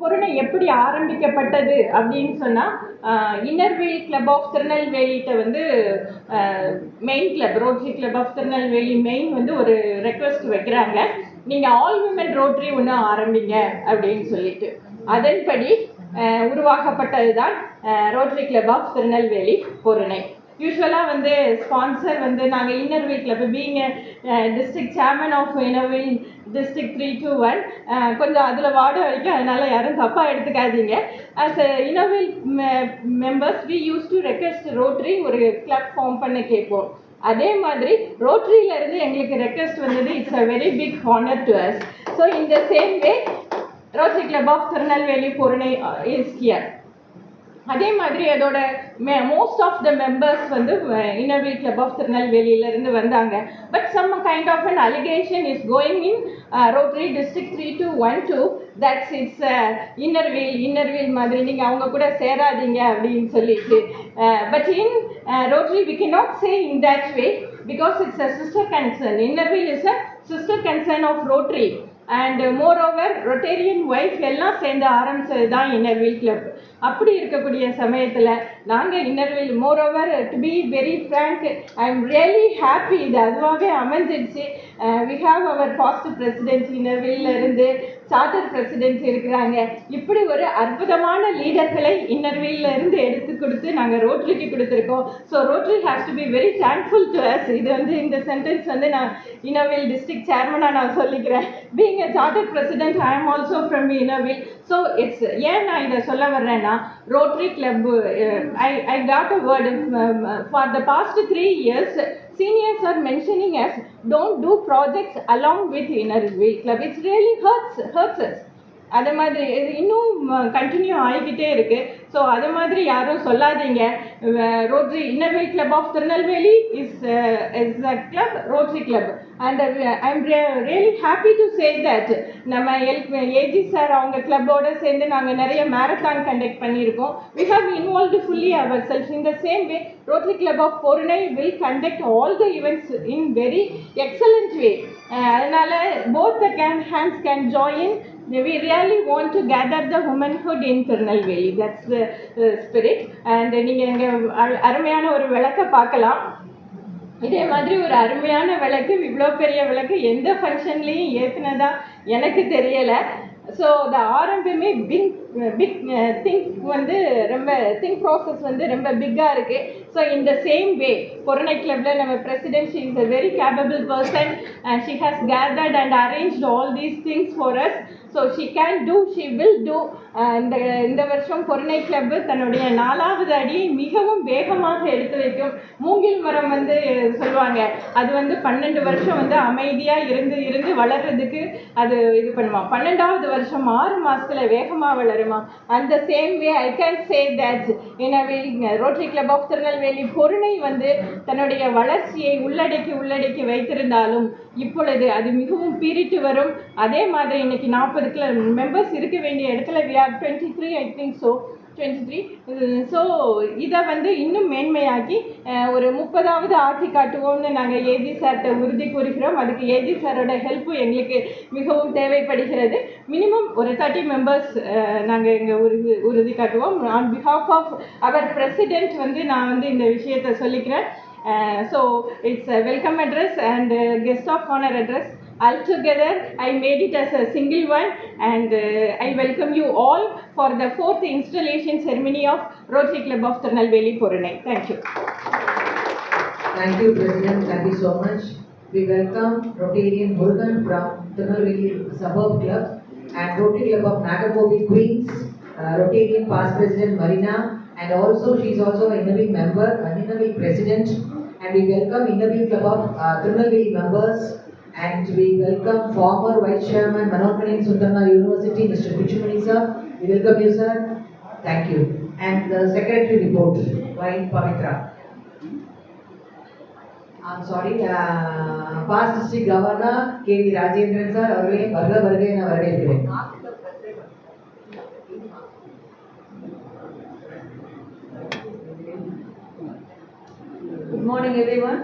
பொருணை எப்படி ஆரம்பிக்கப்பட்டது அப்படின்னு சொன்னால், இன்னர்வேல் கிளப் ஆஃப் திருநெல்வேலிகிட்ட வந்து main club Rotary club of Tirunelveli main வந்து ஒரு ரெக்வெஸ்ட் வைக்கிறாங்க, நீங்கள் ஆல் விமன் ரோட்டரி ஒன்று ஆரம்பிங்க அப்படின்னு சொல்லிட்டு. அதன்படி உருவாக்கப்பட்டது தான் Rotary club of Tirunelveli Porunai. யூஸ்வலாக வந்து ஸ்பான்சர் வந்து நாங்கள் Inner Wheel club being district chairman of Inner Wheel district 321 கொஞ்சம் அதில் வாட வரைக்கும், அதனால் யாரும் தப்பாக எடுத்துக்காதீங்க. As Inner Wheel members we use to request Rotary ஒரு கிளப் ஃபார்ம் பண்ண கேட்போம். அதே மாதிரி ரோட்டரியிலேருந்து எங்களுக்கு ரெக்வெஸ்ட் வந்தது. It's a very big honour to us. So இந்த same way Rotary club of Tirunelveli Porunai is here. அதே மாதிரி அதோட மோஸ்ட் ஆஃப் த மெம்பர்ஸ் வந்து இன்னர்வேல் கிளப் ஆஃப் திருநெல்வேலியிலேருந்து வந்தாங்க. But some kind of an allegation is going in Rotary district 3212 that's it's Inner Wheel மாதிரி நீங்கள் அவங்க கூட சேராதீங்க அப்படின்னு சொல்லிட்டு. But in Rotary we can not say in that way because it's a sister concern. Inner Wheel is a sister concern of Rotary. And moreover Rotarian wife எல்லாம் சேர்ந்து ஆரம்பித்தது தான் இன்னர்வேல் கிளப். அப்படி இருக்கக்கூடிய சமயத்தில் நாங்கள் Inner Wheel moreover to be very frank, I am really happy. இது அதுவாகவே அமைஞ்சிடுச்சு. We have our past president இன்னர்வேலிருந்து, சார்ட்டர் பிரசிடென்ட் இருக்கிறாங்க. இப்படி ஒரு அற்புதமான லீடர்களை இன்னர்வேலிருந்து எடுத்து கொடுத்து நாங்கள் ரோட்டரிக்கு கொடுத்துருக்கோம். So rotary has to be very thankful to us. இது வந்து இந்த சென்டென்ஸ் வந்து நான் இன்னர்வேல் டிஸ்ட்ரிக்ட் சேர்மனாக நான் சொல்லிக்கிறேன். Being a chartered president, I am also from Innaville. So it's ஏன் நான் இதை சொல்ல வர்றேன்னா, Rotary club I got a word for the past 3 years seniors are mentioning us don't do projects along with Innaville club. It really hurts us. அது மாதிரி இது இன்னும் continue ஆகிக்கிட்டே இருக்குது. ஸோ அது மாதிரி யாரும் சொல்லாதீங்க. Rotary Inner Wheel club of Tirunelveli is a club, Rotary club. And I am really happy to say that நம்ம ஏஜி சார் அவங்க கிளப்போடு சேர்ந்து நாங்கள் நிறைய மேரத்தான் கண்டக்ட் பண்ணியிருக்கோம். We have involved fully our self. In the same way Rotary club of Porunai will conduct all the events in very excellent way. அதனால் both the hands can join. We really want to gather the womanhood in Tirunelveli. That's the spirit. And நீங்கள் எங்கள் அருமையான ஒரு விளக்கை பார்க்கலாம். இதே மாதிரி ஒரு அருமையான விளக்கு, இவ்வளோ பெரிய விளக்கு எந்த ஃபங்க்ஷன்லேயும் ஏற்றினதா எனக்கு தெரியலை. ஸோ த ஆரம்பமே பிக் திங்க் வந்து ரொம்ப திங்க் ப்ராசஸ் வந்து ரொம்ப பிக்காக இருக்குது. ஸோ இந்த சேம் வே பொருணை கிளப்பில் நம்ம president, she is a very capable person and she has gathered and arranged all these things for us. So she can do, she will do. இந்த வருஷம் பொருணை கிளப்பு தன்னுடைய 4வது அடியை மிகவும் வேகமாக எடுத்து வைக்கும். மூங்கில் மரம் வந்து சொல்லுவாங்க, அது வந்து 12 வருஷம் வந்து அமைதியாக இருந்து வளர்கிறதுக்கு அது இது பண்ணுவான். 12வது வருஷம் 6 மாதத்தில் வேகமாக வளருமா. அந்த same way I can say that Rotary club of Tirunelveli Porunai வந்து தன்னுடைய வளர்ச்சியை உள்ளடக்கி வைத்திருந்தாலும் இப்பொழுது அது மிகவும் பீறிட்டு வரும். அதே மாதிரி இன்னைக்கு 40 மெம்பர்ஸ் இருக்க வேண்டிய இடத்துல we are 23, I think so 23. So இதை வந்து இன்னும் மேன்மையாக்கி ஒரு 30வது ஆட்சி காட்டுவோம்னு நாங்கள் ஏஜி சார்கிட்ட உறுதி கூறுகிறோம். அதுக்கு ஏஜி சாரோட ஹெல்ப்பும் எங்களுக்கு மிகவும் தேவைப்படுகிறது. மினிமம் ஒரு 30 மெம்பர்ஸ் நாங்கள் இங்கே உறுதி காட்டுவோம். On behalf of our president வந்து நான் வந்து இந்த விஷயத்தை சொல்லிக்கிறேன். So it's a welcome address and guest of honor address. Altogether, I made it as a single one, and I welcome you all for the 4th installation ceremony of Rotary Club of Tirunelveli Porunai. Thank you. Thank you, President. Thank you so much. We welcome Rotarian Murugan from Tirunelveli Suburb Club and Rotary Club of Nagapovi Queens, Rotarian past President Marina, and also she is also an Innaville member, an Innaville President. And we welcome Innaville Club of Tirunelveli members. And we welcome former Vice Chairman Manokaran Sundarna University, Mr. Pichumani sir. We welcome you, sir. Thank you. And the secretary report by Pavitra. I'm sorry, past district governor K.V. Rajendran sir, அவர்களே வருக என வரவேற்கிறேன். Good morning, everyone.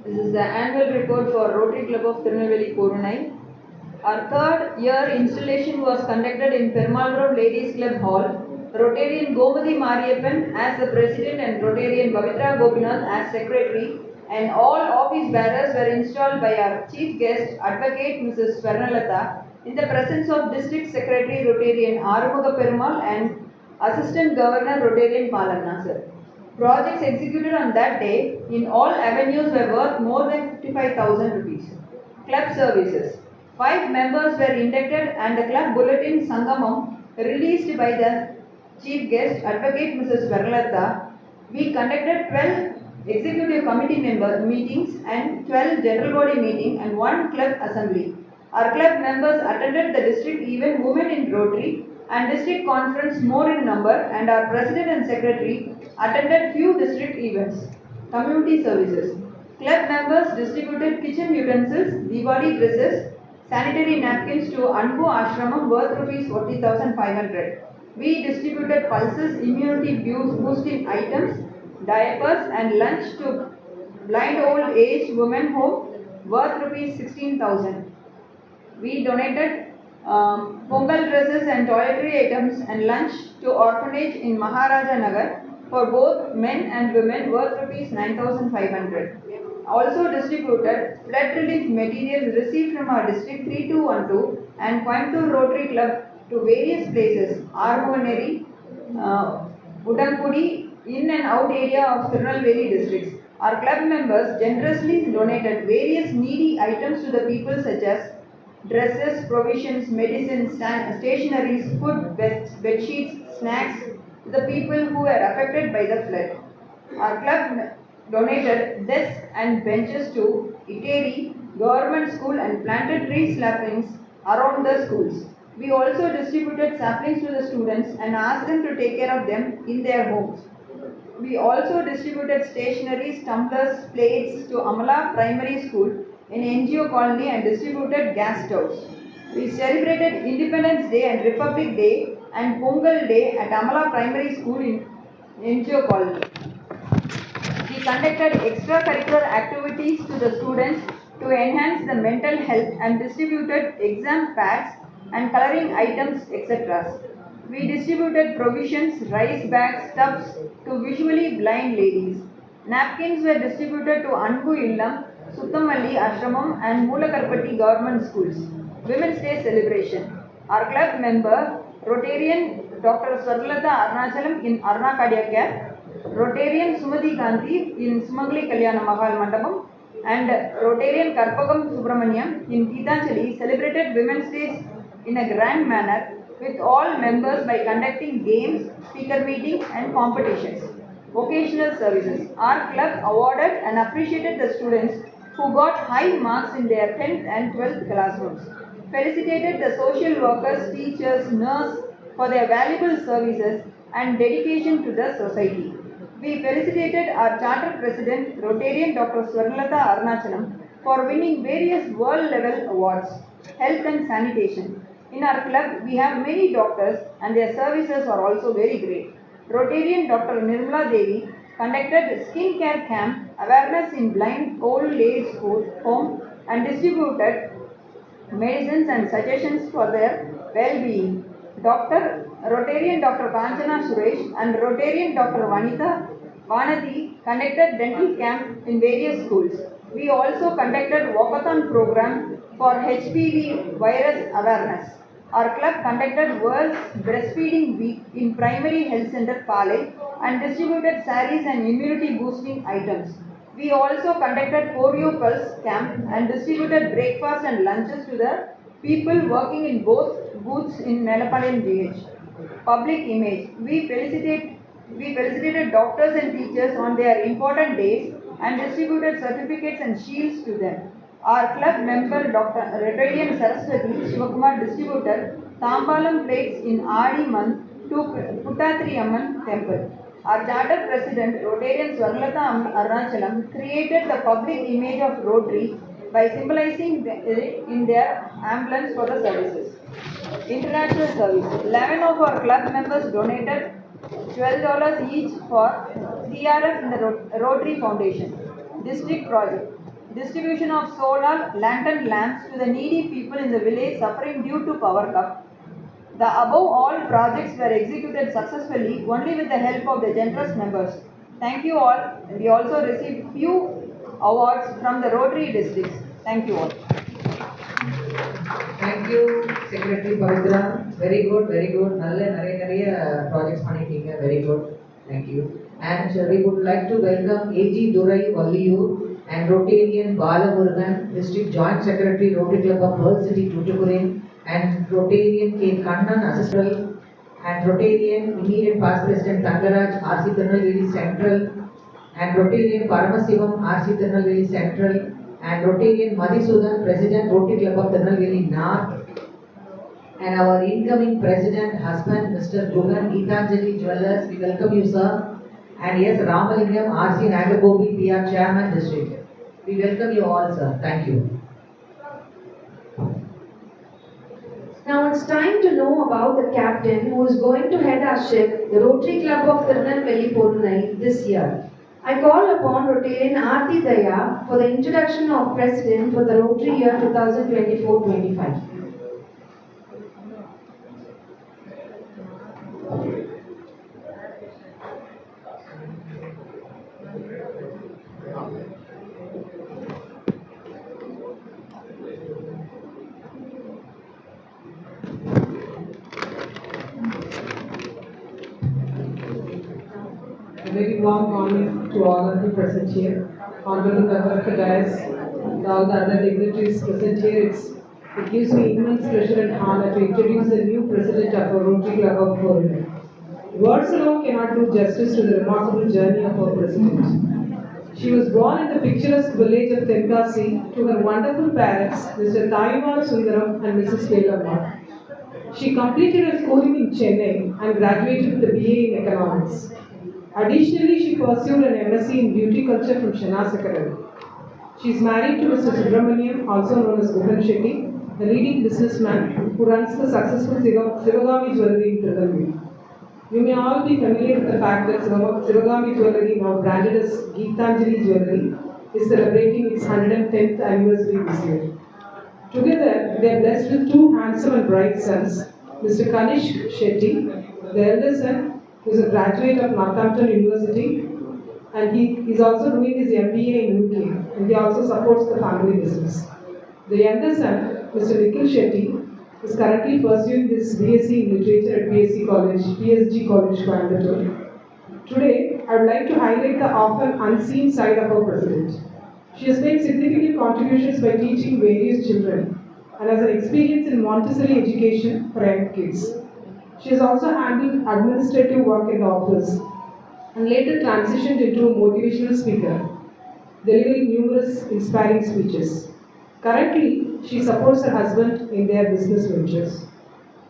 This is the annual report for Rotary Club of Tirunelveli Porunai. Our third year installation was conducted in Perumal Road Ladies Club Hall. Rotarian Gomadi Mariappan as the president and Rotarian Pavitra Gopinath as secretary, and all office bearers were installed by our chief guest, Advocate Mrs. Swarnalatha, in the presence of District Secretary Rotarian Arumuga Perumal and Assistant Governor Rotarian Palanna sir. Projects executed on that day in all avenues were worth more than 55,000 rupees. Club services. 5 members were inducted and the club bulletin Sangamam released by the chief guest, Advocate Mrs. Swarnalatha. We conducted 12 executive committee member meetings and 12 general body meeting and 1 club assembly. Our club members attended the district event Women in Rotary and district conference more in number, and our president and secretary attended few district events. Community services. Club members distributed kitchen utensils, Diwali dresses, sanitary napkins to Anbu Ashramam worth rupees 40,500. We distributed pulses, immunity boosting items, diapers and lunch to blind old age women home worth rupees 16,000. We donated Pongal dresses and toiletry items and lunch to orphanage in Maharaja Nagar for both men and women worth rupees 9,500. Also distributed flood relief materials received from our district 3212 and Coimbatore Rotary Club to various places, Armuvaneri, Udampudi, in and out area of Tirunelveli districts. Our club members generously donated various needy items to the people such as dresses, provisions, medicines, stationeries, food, bed sheets, snacks to the people who were affected by the flood. Our club donated desks and benches to Iteri Government School and planted tree saplings around the schools. We also distributed saplings to the students and asked them to take care of them in their homes. We also distributed stationeries, tumblers, plates to Amala Primary School in NGO colony and distributed gas stoves. We celebrated Independence Day and Republic Day and Pongal Day at Amala Primary School in NGO colony. We conducted extracurricular activities to the students to enhance the mental health and distributed exam pads and coloring items, etc. We distributed provisions, rice bags, tubs to visually blind ladies. Napkins were distributed to Anbu Illam, Suttamalli Ashramam and Moolakarpatti government schools. Women's Day celebration. Our club member, Rotarian Dr. Swarnalatha Arunachalam in Arunakadia Care, Rotarian Sumati Gandhi in Sumangali Kalyana Mahal Mandapam, and Rotarian Karpagam Subramaniam in Geetanjali celebrated Women's Day in a grand manner with all members by conducting games, speaker meetings and competitions. Vocational services. Our club awarded and appreciated the students who got high marks in their 10th and 12th classrooms. Felicitated the social workers, teachers, nurses for their valuable services and dedication to the society. We felicitated our charter president, Rotarian Dr. Swarnalatha Arunachalam, for winning various world-level awards. Health and sanitation. In our club, we have many doctors and their services are also very great. Rotarian Dr. Nirmala Devi conducted skin care camp, awareness in blind old age home and distributed medicines and suggestions for their well-being. Rotarian Dr. Kanchana Suresh and Rotarian Dr. Vanitha Vanati conducted dental camp in various schools. We also conducted walkathon program for HPV virus awareness. Our club conducted World Breastfeeding Week in Primary Health Center Palai and distributed sarees and immunity boosting items. We also conducted polio pulse camp and distributed breakfast and lunches to the people working in both booths in Melapalayam GH. Public image. We felicitated doctors and teachers on their important days and distributed certificates and shields to them. Our club member Dr. Rotarian Saraswati Shivakumar distributed Tambalam plates in Adi month to Puttathiri Amman temple. Our charter president Rotarian Swarnalatha Arunachalam created the public image of Rotary by symbolizing it in their ambulance for the services. International service. 11 of our club members donated $12 each for CRF in the Rotary Foundation. District project. distribution of solar lantern lamps to the needy people in the village suffering due to power cut. The above all projects were executed successfully only with the help of the generous members. Thank you all. We also received few awards from the Rotary districts. Thank you all. Thank you, Secretary Pavitra. Very good, very good. நிறைய projects பண்ணிட்டீங்க. Very good. Thank you. And we would like to welcome A.G. Durai Valliyur and Rotarian Balamurugan, District Joint Secretary, Rotary Club of Pearl City, Tuticorin, and Rotarian K. Kannan, Assistant, and Rotarian Immediate Past President Tangaraj, R.C. Tirunelveli Central, and Rotarian Paramasivam, R.C. Tirunelveli Central, and Rotarian Madhusudan, President, Rotary Club of Tirunelveli North, and our incoming President, husband, Mr. Gugan, Geethanjali Jewellers. We welcome you, sir. And yes, Ramalingam, R.C. Nagagobi, PR Chairman, District. We welcome you all, sir. Thank you. Now it's time to know about the captain who is going to head our ship, the Rotary Club of Tirunelveli Porunai, this year. I call upon Rotarian Aarti Daya for the introduction of President for the Rotary year 2024-25. A very warm morning to all of you present here. Honorable Member of the Dais, and all the other dignitaries present here. It gives me immense pleasure and honor to introduce the new president of our Rotary Club of Porunai. Words alone cannot do justice to the remarkable journey of our president. She was born in the picturesque village of Tenkasi to her wonderful parents, Mr. Thaimar Sundaram and Mrs. Velamma. She completed her schooling in Chennai and graduated with a BA in Economics. Additionally, she pursued an MSc in Beauty Culture from Shenas Academy. She is married to Mr. Subramaniam, also known as Gugan Shetty, a leading businessman who runs the successful Sivagami Jewellery in Tirunelveli. You may all be familiar with the fact that Sivagami Jewellery, now branded as Geethanjali Jewellery, is celebrating its 110th anniversary this year. Together, they are blessed with two handsome and bright sons, Mr. Kanishk Shetty, the eldest son, who is a graduate of Northampton University, and he is also doing his MBA in UK, and he also supports the family business. The younger son, Mr. Nikhil Shetty, is currently pursuing his BSc in Literature at PSG College, Coimbatore. Today, I would like to highlight the often unseen side of our president. She has made significant contributions by teaching various children and has an experience in Montessori education for young kids. She has also handled administrative work in the office and later transitioned into a motivational speaker, delivering numerous inspiring speeches. Currently, she supports her husband in their business ventures.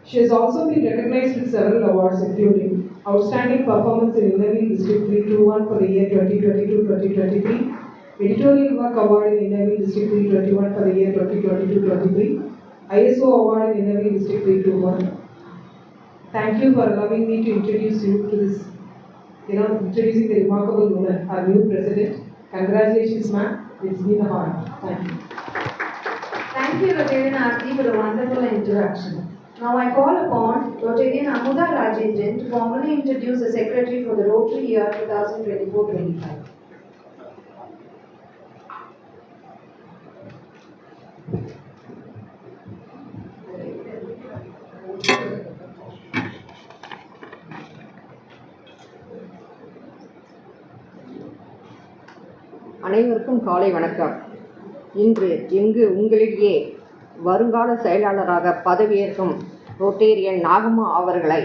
She has also been recognized with several awards, including Outstanding Performance in Innerville District 321 for the year 2022-2023, Editorial Work Award in Innerville District 321 for the year 2022-23, ISO Award in Innerville District 321. Thank you for allowing me to introduce you to this, introducing the remarkable woman, our new president. Congratulations, ma'am. It's been a honor. Thank you. Thank you, Rotarian Aarti, for the wonderful introduction. Now I call upon Rotarian Amuda Rajendran to formally introduce the Secretary for the Rotary year 2024-25. அனைவருக்கும் காலை வணக்கம். இன்று இங்கு உங்களிடையே வருங்கால செயலாளராக பதவியேற்கும் Rotarian Nagamma அவர்களை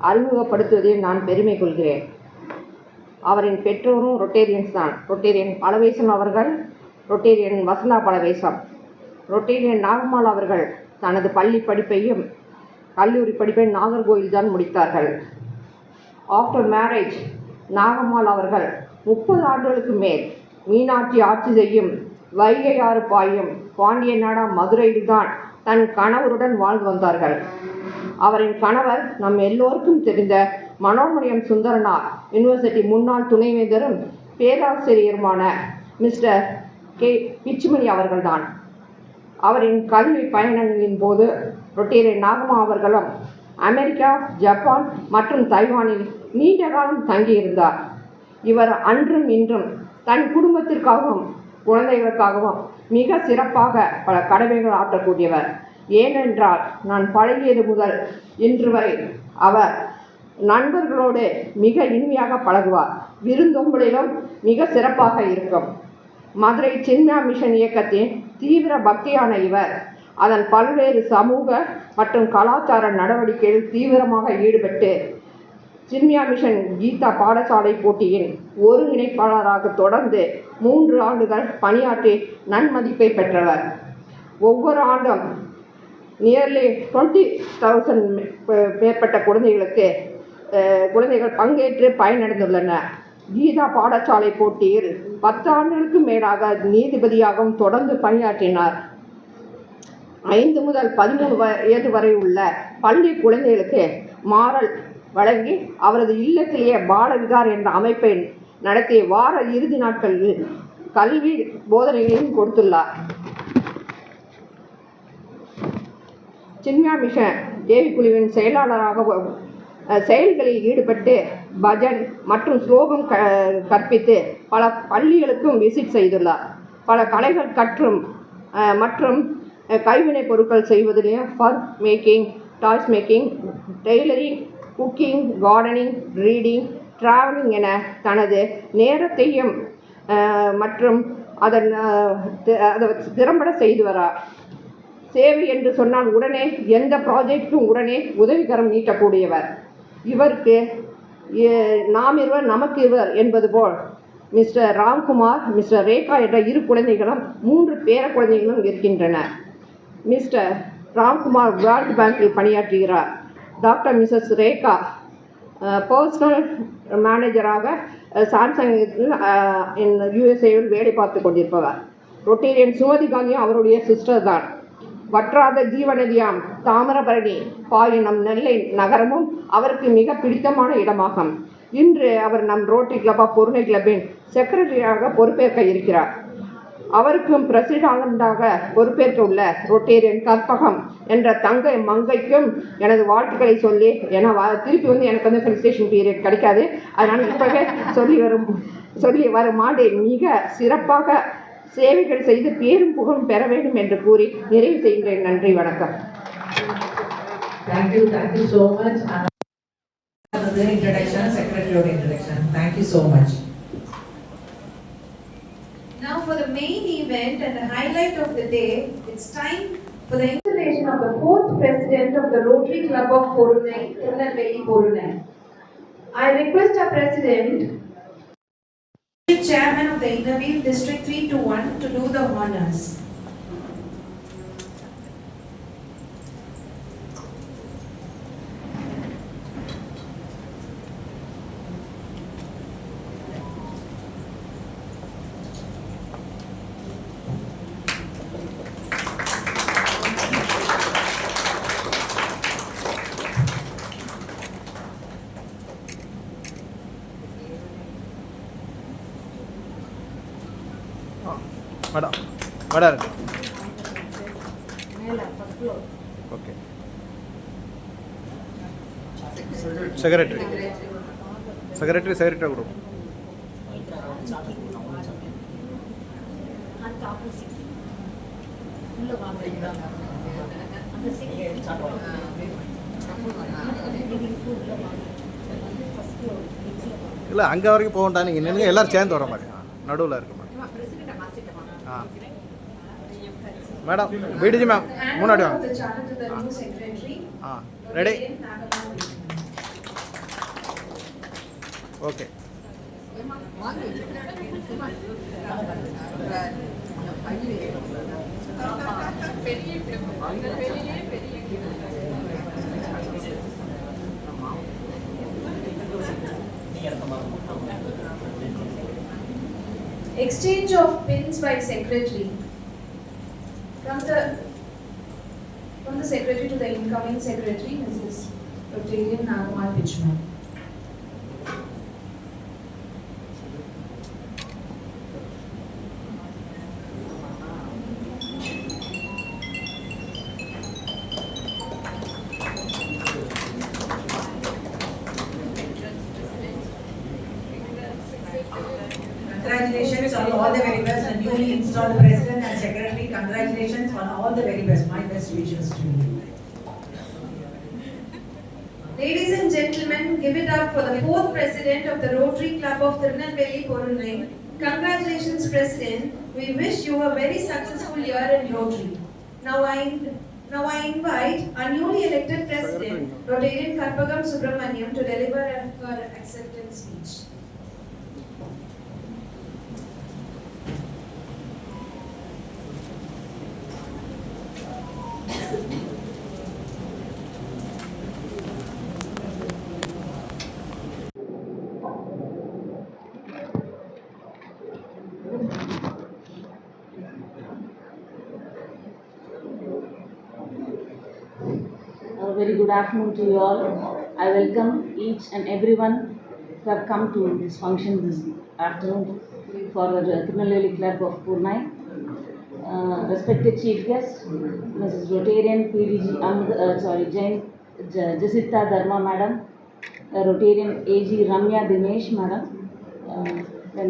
அறிமுகப்படுத்துவதில் நான் பெருமை கொள்கிறேன். அவரின் பெற்றோரும் ரொட்டேரியன்ஸ் தான். ரொட்டேரியன் பலவேசம் அவர்கள், ரொட்டேரியன் வசந்தா பலவேசம். ரொட்டேரியன் நாகம்மாள் அவர்கள் தனது பள்ளி படிப்பையும் கல்லூரி படிப்பை நாகர்கோயில் தான் முடித்தார்கள். ஆஃப்டர் மேரேஜ் நாகம்மாள் அவர்கள் 30 ஆண்டுகளுக்கு மேல் மீனாட்சி ஆட்சி செய்யும் வைகை ஆறு பாயும் பாண்டிய நாடா மதுரையில்தான் தன் கணவருடன் வாழ்ந்து வந்தார்கள். அவரின் கணவர் நம் எல்லோருக்கும் தெரிந்த மனோன்மணியம் சுந்தரனார் யூனிவர்சிட்டி முன்னாள் துணைவேந்தரும் பேராசிரியருமான மிஸ்டர் கே பிச்சுமணி அவர்கள்தான். அவரின் கல்வி பயணங்களின் போது ரொட்டேரியன் நாகம்மா அவர்களும் அமெரிக்கா, ஜப்பான் மற்றும் தைவானில் நீண்ட காலம் தங்கியிருந்தார். இவர் அன்றும் இன்றும் தன் குடும்பத்திற்காகவும் குழந்தைகளுக்காகவும் மிக சிறப்பாக பல கடமைகள் ஆற்றக்கூடியவர். ஏனென்றால் நான் பழகியது முதல் இன்று வரை அவர் நண்பர்களோடு மிக இனிமையாக பழகுவார். விருந்தோம்பலிலும் மிக சிறப்பாக இருக்கும். மதுரை சின்மயா மிஷன் இயக்கத்தின் தீவிர பக்தியான இவர் அதன் பல்வேறு சமூக மற்றும் கலாச்சார நடவடிக்கைகளில் தீவிரமாக ஈடுபட்டு சின்மயா மிஷன் கீதா பாடசாலை போட்டியின் ஒருங்கிணைப்பாளராக தொடர்ந்து 3 ஆண்டுகள் பணியாற்றி நன்மதிப்பை பெற்றவர். ஒவ்வொரு ஆண்டும் நியர்லி 20,000 மேற்பட்ட குழந்தைகள் பங்கேற்று பயனடைந்துள்ளனர். கீதா பாடசாலை போட்டியில் 10 ஆண்டுகளுக்கு மேலாக நீதிபதியாகவும் தொடர்ந்து பணியாற்றினார். 5 முதல் 13 வயது வரை உள்ள பள்ளி குழந்தைகளுக்கு மாறல் வழங்கி அவரது இல்லத்திலேயே பாலவிகார் என்ற அமைப்பை நடத்தி வார இறுதி நாட்களில் கல்வி போதனைகளையும் கொடுத்துள்ளார். சின்மயா மிஷன் தேவி குழுவின் செயலாளராக செயல்களில் ஈடுபட்டு பஜன் மற்றும் ஸ்லோகம் கற்பித்து பல பள்ளிகளுக்கும் விசிட் செய்துள்ளார். பல கலைகள் கற்றும் மற்றும் கைவினைப் பொருட்கள் செய்வதிலையும் fur making, toys making, tailoring, cooking, gardening, reading, travelling என தனது நேரத்தையும் மற்றும் அதை திறம்பட செய்து வரார். சேவை என்று சொன்னால் உடனே எந்த ப்ராஜெக்டுக்கும் உடனே உதவிகரம் நீட்டக்கூடியவர். இவருக்கு நாம் இருவர் நமக்கு இருவர் என்பது போல் மிஸ்டர் ராம்குமார், மிஸ்டர் ரேகா என்ற 2 குழந்தைகளும் 3 பேர குழந்தைகளும் இருக்கின்றனர். மிஸ்டர் ராம்குமார் வேர்ல்ட் பேங்கில் பணியாற்றுகிறார். டாக்டர் மிஸ்ஸஸ் ரேகா பர்சனல் மேனேஜராக சாம்சங் யூஎஸ்ஏவில் வேலை பார்த்து கொண்டிருப்பவர். ரொட்டேரியன் சுமதி காந்தியும் அவருடைய சிஸ்டர் தான். வற்றாத ஜீவநதியாம் தாமிரபரணி பாயும் நெல்லை நகரமும் அவருக்கு மிக பிடித்தமான இடமாகும். இன்று அவர் நம் ரோட்டரி கிளப் ஆஃப் பொருணை கிளப்பின் செக்ரட்டரியாக பொறுப்பேற்க இருக்கிறார். அவருக்கும் பிரசிடண்டாக பொறுப்பேற்க உள்ள ரொட்டேரியன் கற்பகம் என்ற தங்கை மங்கைக்கும் எனது வாழ்த்துக்களை சொல்லி, ஏன்னா திருப்பி எனக்கு வந்து ஃபெலிசிட்டேஷன் பீரியட் கிடைக்காது, அதனால் இப்போவே சொல்லி வரும் ஆண்டு மிக சிறப்பாக சேவைகள் செய்து பேரும் புகழும் பெற வேண்டும் என்று கூறி நிறைவு செய்கிறேன். நன்றி, வணக்கம். Thank you so much. Another introduction, secretary introduction. Thank you so much. Now for the main event and the highlight of the day, it's time for the installation of the 4th president of the Rotary Club of Porunai, Tirunelveli Porunai. I request our president, Chairman of the Innerview District 3 to 1 to do the honors. வடா இருக்கு. Okay. Secretary கொடுக்கும். இல்லை, அங்கே வரைக்கும் போக வேண்டாம், நீங்கள் நின்று எல்லோரும் சேர்ந்து வர மாதிரி நடுவில் இருக்க மாதிரி. ஆ மேடம், பிடிஜி மேம் முன்னாடி வாங்க. ஆ ready, okay. Exchange of pins by secretary. From the secretary to the incoming secretary, Mrs. Rotarian Nagammal Pichman. congratulations on all the very best and newly installed president and secretary. Congratulations on all the very best. My best wishes to you. Ladies and gentlemen, give it up for the 4th President of the Rotary Club of Tirunelveli Porunai. Congratulations, President. We wish you a very successful year in Rotary. Now I invite our newly elected President, Rotarian Karpagam Subramaniam, to deliver her acceptance speech. A very good afternoon to you all. I welcome each and everyone who have come to this function this afternoon for the Tirunelveli Club of Purnai. Respected Chief Guest, Mrs. Rotarian PDG Jasita Dharma Madam, Rotarian AG Ramya Dinesh Madam, then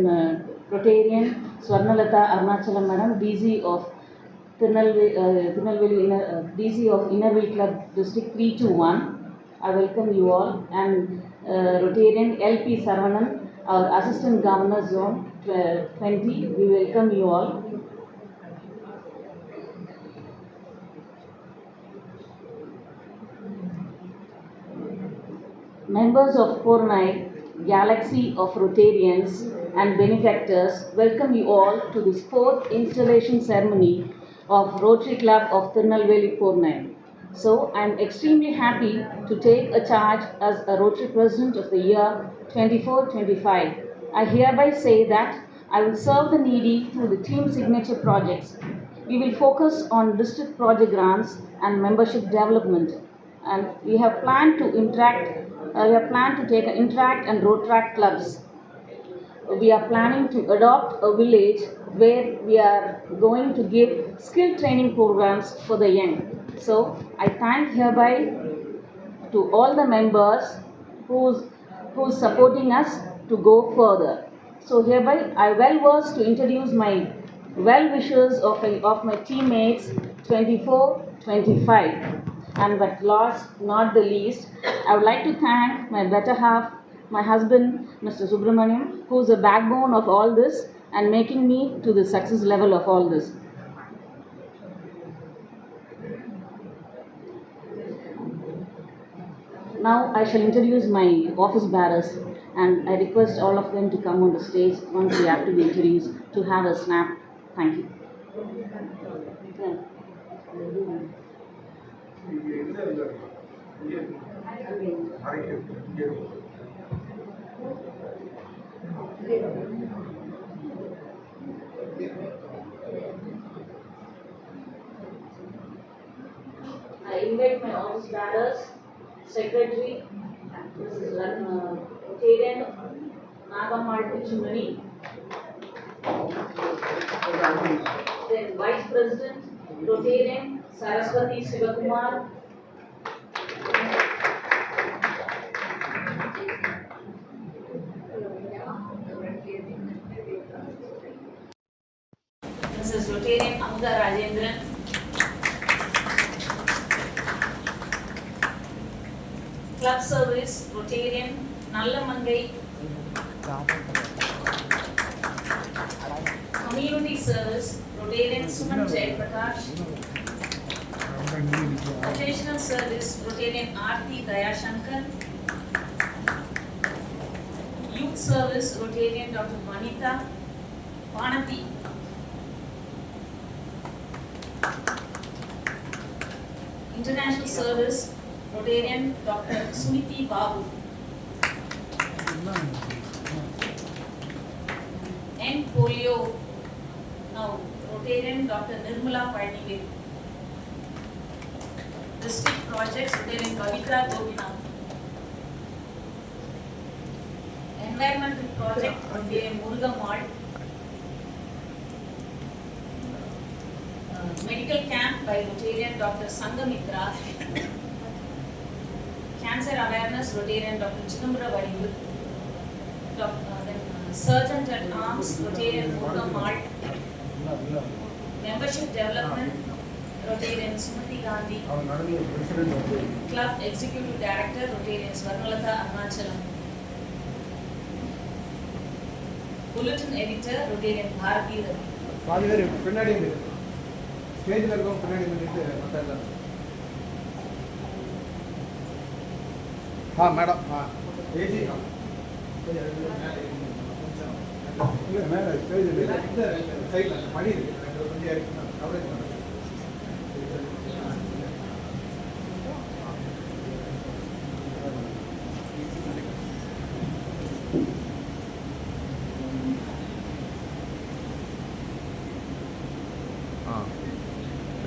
Rotarian Swarnalata Arunachalam Madam, DG of Tirunelveli DC of Innerville Club District 321. I welcome you all, and Rotarian LP Saravanan, our Assistant Governor Zone 20. We welcome you all. Members of Purnai, galaxy of Rotarians and benefactors, welcome you all to this 4th installation ceremony of Rotary Club of Tirunelveli Purnai. So I am extremely happy to take a charge as a Rotary President of the year 24-25. I hereby say that I will serve the needy through the team signature projects. We will focus on district project grants and membership development, and we have planned to take Interact and Rotaract clubs. We are planning to adopt a village where we are going to give skill training programs for the young. So I thank hereby to all the members who's supporting us to go further. So hereby I well versed to introduce my well wishers of my teammates 24-25. And but last not the least, I would like to thank my better half, my husband, Mr. Subramaniam, who is the backbone of all this and making me to the success level of all this. Now I shall introduce my office bearers, and I request all of them to come on the stage once we have to be introduced to have a snap. Thank you. I invite my office bearers, Secretary, Mrs. Rotarian Nagamal Pichumani, then Vice President, Rotarian Saraswati Sivakumar, Mrs. Rotarian Amda Rajendran, Club Service Rotarian Nallamangai, Community Service Rotarian Suman Jayaprakash, Occasional Service Rotarian Aarti Dayashankar, Youth Service Rotarian Dr. Vanita Panati, International Service Rotarian Dr. Suniti Babu, End Polio now Rotarian Dr. Nirmala Paidile, District Projects Rotarian Kavita Gopinath, Environmental Project Rotarian Murugamal, Medical Camp by Rotarian Dr. Sangamitra, Cancer Awareness Rotarian Dr. Chidambara Vadivu, then Sergeant at Arms, Rotarian Murga Mart, Membership Development, Rotarian Sumati Gandhi, Club Executive Director, Rotarian Swarnalatha Arunachalam, Bulletin Editor, Rotarian Bharati Ravi. பாதி பேர் பின்னாடி ஸ்டேஜில் இருக்கவங்க பின்னாடி வந்துட்டு மற்ற எல்லாம் madam AC இல்லை மேலே ஸ்டேஜ் சைடில் படி இருக்கு கொஞ்சம் கவரேஜ் பண்ணுறேன்.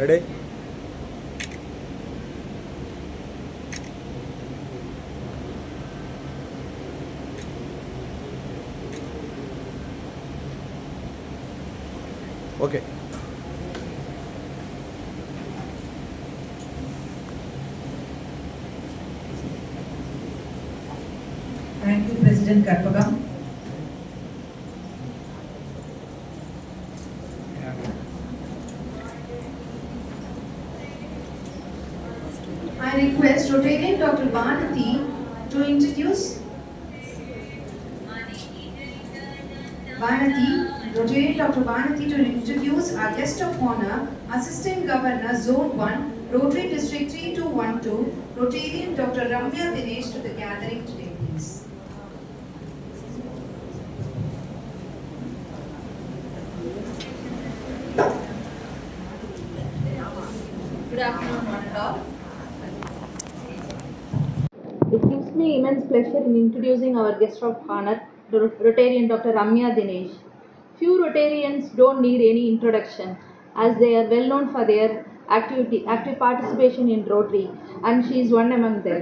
Ready? Okay. Thank you, President Karpagam. I request Rotarian Dr. Vanati to introduce Rotarian Dr. Vanati to introduce our guest of honor, Assistant Governor Zone 1, Rotary District 3212, Rotarian Dr. Ramya Dinesh to the gathering today, please. Good afternoon, one and all. It gives me immense pleasure in introducing our guest of honor, Rotarian Dr. Ramya Dinesh. Few Rotarians don't need any introduction, as they are well known for their active participation in Rotary, and she is one among them.